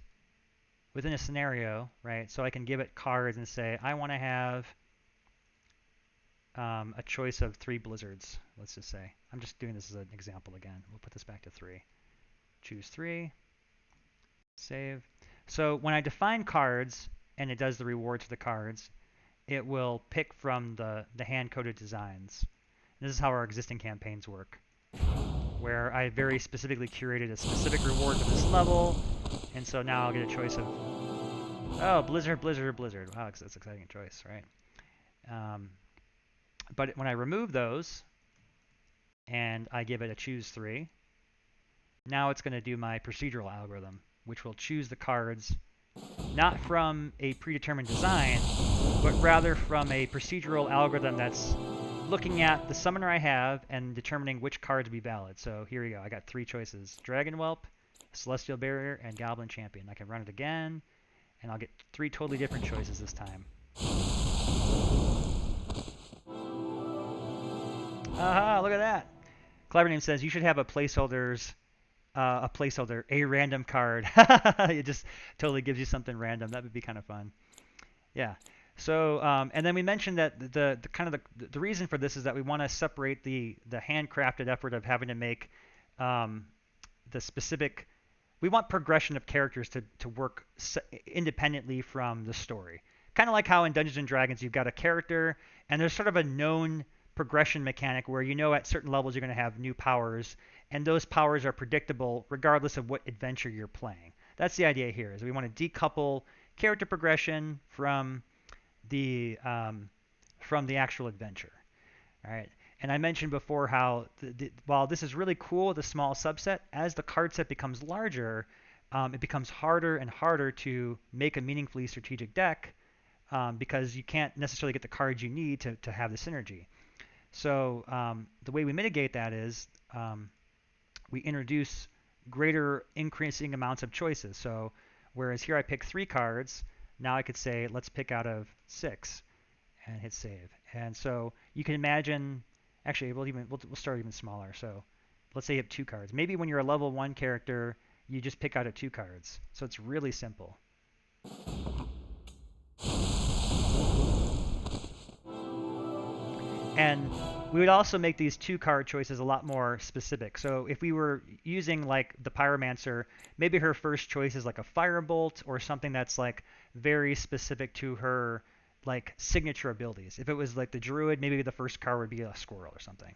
within a scenario, right, so I can give it cards and say, I want to have a choice of 3 blizzards, let's just say. I'm just doing this as an example again. We'll put this back to 3. Choose 3. Save. So when I define cards, and it does the rewards for the cards, it will pick from the hand-coded designs. This is how our existing campaigns work, where I very specifically curated a specific reward for this level, and so now I'll get a choice of, oh, Blizzard, Blizzard, Blizzard. Wow, that's an exciting choice, right? But when I remove those, and I give it a choose 3, now it's going to do my procedural algorithm, which will choose the cards not from a predetermined design, but rather from a procedural algorithm that's looking at the summoner I have and determining which cards be valid. So here we go. I got 3 choices: Dragon Whelp, Celestial Barrier, and Goblin Champion. I can run it again, and I'll get 3 totally different choices this time. Aha, look at that. Clever Name says you should have a a random card. It just totally gives you something random. That would be kind of fun. Yeah. So, and then we mentioned that the reason for this is that we want to separate the handcrafted effort of having to make the specific. We want progression of characters to work independently from the story. Kind of like how in Dungeons and Dragons you've got a character and there's sort of a known progression mechanic where you know at certain levels you're going to have new powers, and those powers are predictable regardless of what adventure you're playing. That's the idea here. Is we want to decouple character progression from the actual adventure. All right. And I mentioned before how while this is really cool with a small subset, as the card set becomes larger, it becomes harder and harder to make a meaningfully strategic deck because you can't necessarily get the cards you need to have the synergy. So the way we mitigate that is we introduce greater increasing amounts of choices. So whereas here I pick 3 cards, now I could say let's pick out of 6 and hit save. And so you can imagine, actually we'll start even smaller. So let's say you have 2 cards. Maybe when you're a level 1 character, you just pick out of 2 cards. So it's really simple. And we would also make these 2 card choices a lot more specific. So if we were using like the Pyromancer, maybe her first choice is like a Firebolt or something that's like very specific to her like signature abilities. If it was like the Druid, maybe the first card would be a Squirrel or something.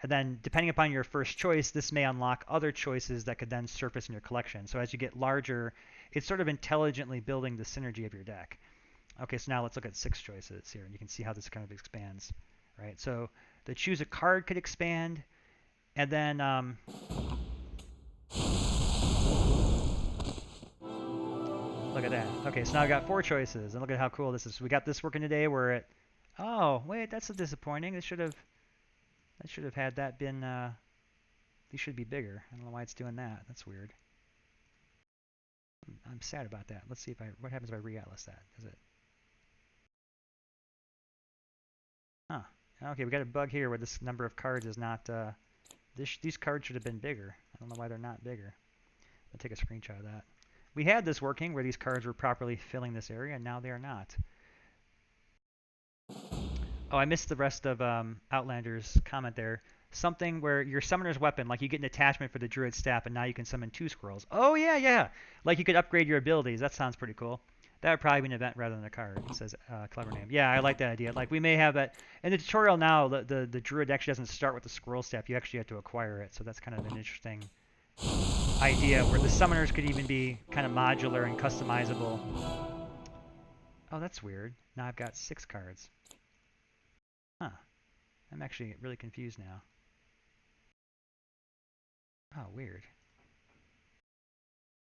And then depending upon your first choice, this may unlock other choices that could then surface in your collection. So as you get larger, it's sort of intelligently building the synergy of your deck. Okay, so now let's look at 6 choices here, and you can see how this kind of expands. Right, so the choose a card could expand, and then look at that. Okay, so now I got 4 choices, and look at how cool this is. So we got this working today. We're at, oh wait, that's disappointing. That should have had that been. These should be bigger. I don't know why it's doing that. That's weird. I'm sad about that. Let's see what happens if I re-atlas that. Does it? Huh. Okay, we got a bug here where this number of cards is not. These cards should have been bigger. I don't know why they're not bigger. I'll take a screenshot of that. We had this working where these cards were properly filling this area, and now they are not. Oh, I missed the rest of Outlander's comment there. Something where your summoner's weapon, like you get an attachment for the Druid staff, and now you can summon 2 squirrels. Oh yeah, yeah. Like you could upgrade your abilities. That sounds pretty cool. That would probably be an event rather than a card. It says Clever Name. Yeah, I like that idea. Like we may have that in the tutorial now. The Druid actually doesn't start with the squirrel staff. You actually have to acquire it. So that's kind of an interesting idea where the summoners could even be kind of modular and customizable. Oh, that's weird. Now I've got 6 cards. Huh. I'm actually really confused now. Oh, weird.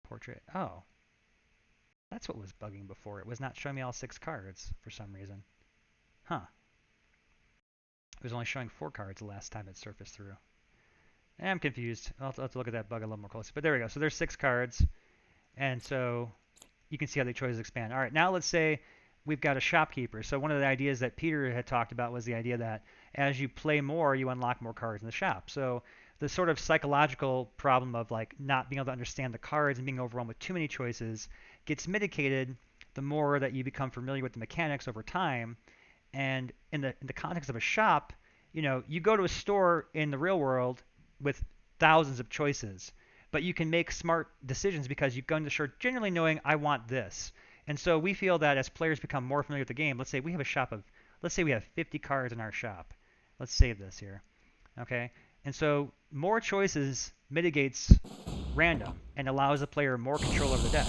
Portrait. Oh. That's what was bugging before. It was not showing me all 6 cards for some reason. Huh. It was only showing 4 cards the last time it surfaced through. I'm confused. I'll have to look at that bug a little more closely. But there we go. So there's 6 cards. And so you can see how the choices expand. All right, now let's say we've got a shopkeeper. So one of the ideas that Peter had talked about was the idea that as you play more, you unlock more cards in the shop. So the sort of psychological problem of like not being able to understand the cards and being overwhelmed with too many choices gets mitigated the more that you become familiar with the mechanics over time. And in the context of a shop, you go to a store in the real world with thousands of choices, but you can make smart decisions because you go into the store generally knowing I want this. And so we feel that as players become more familiar with the game, let's say we have a shop of, let's say we have 50 cards in our shop. Let's save this here. Okay? And so more choices mitigates random and allows the player more control over the deck.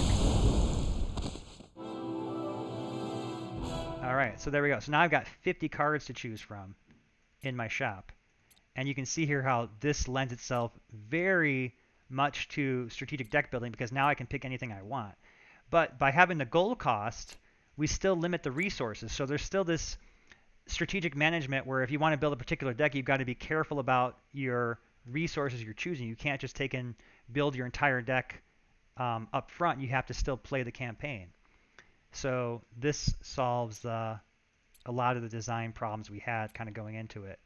All right, so there we go. So now I've got 50 cards to choose from in my shop. And you can see here how this lends itself very much to strategic deck building because now I can pick anything I want. But by having the gold cost, we still limit the resources. So there's still this strategic management where if you want to build a particular deck, you've got to be careful about your resources you're choosing. You can't just take and build your entire deck up front, you have to still play the campaign. So this solves a lot of the design problems we had kind of going into it.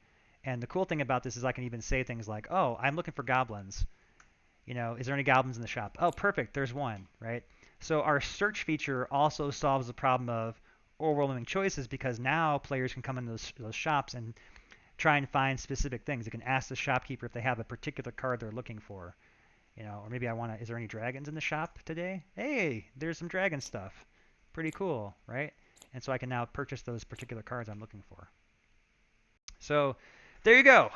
And the cool thing about this is I can even say things like, oh, I'm looking for goblins. Is there any goblins in the shop? Oh, perfect, there's one, right? So our search feature also solves the problem of overwhelming choices because now players can come in those shops and try and find specific things. They can ask the shopkeeper if they have a particular card they're looking for. Or maybe is there any dragons in the shop today? Hey, there's some dragon stuff. Pretty cool, right? And so I can now purchase those particular cards I'm looking for. So there you go.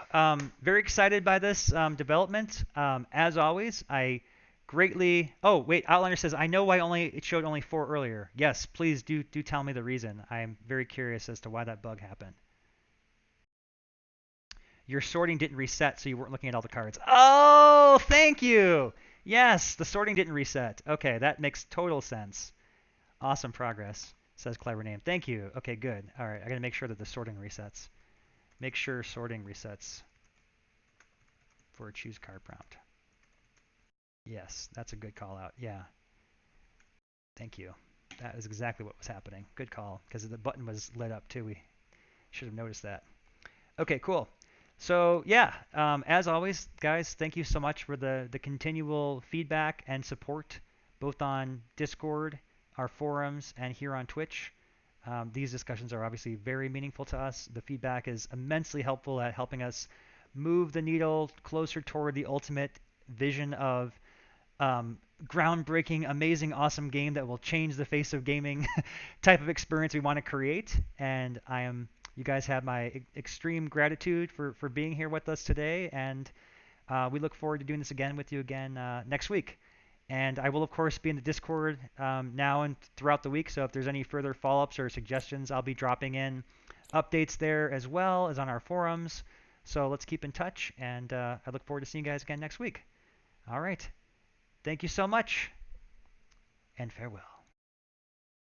Very excited by this development. As always, I greatly. Oh wait, Outliner says I know why it showed only 4 earlier. Yes, please do tell me the reason. I am very curious as to why that bug happened. Your sorting didn't reset, so you weren't looking at all the cards. Oh, thank you. Yes, the sorting didn't reset. Okay, that makes total sense. Awesome progress, says Clever Name. Thank you. Okay, good. All right, I gotta make sure that the sorting resets. Make sure sorting resets for a choose card prompt. Yes, that's a good call out. Yeah. Thank you. That is exactly what was happening. Good call, because the button was lit up too. We should have noticed that. Okay, cool. So yeah, as always, guys, thank you so much for the continual feedback and support, both on Discord, our forums, and here on Twitch. These discussions are obviously very meaningful to us. The feedback is immensely helpful at helping us move the needle closer toward the ultimate vision of groundbreaking, amazing, awesome game that will change the face of gaming type of experience we want to create. And you guys have my extreme gratitude for being here with us today. And we look forward to doing this again with you again next week. And I will, of course, be in the Discord now and throughout the week. So if there's any further follow-ups or suggestions, I'll be dropping in updates there as well as on our forums. So let's keep in touch. And I look forward to seeing you guys again next week. All right. Thank you so much, and farewell.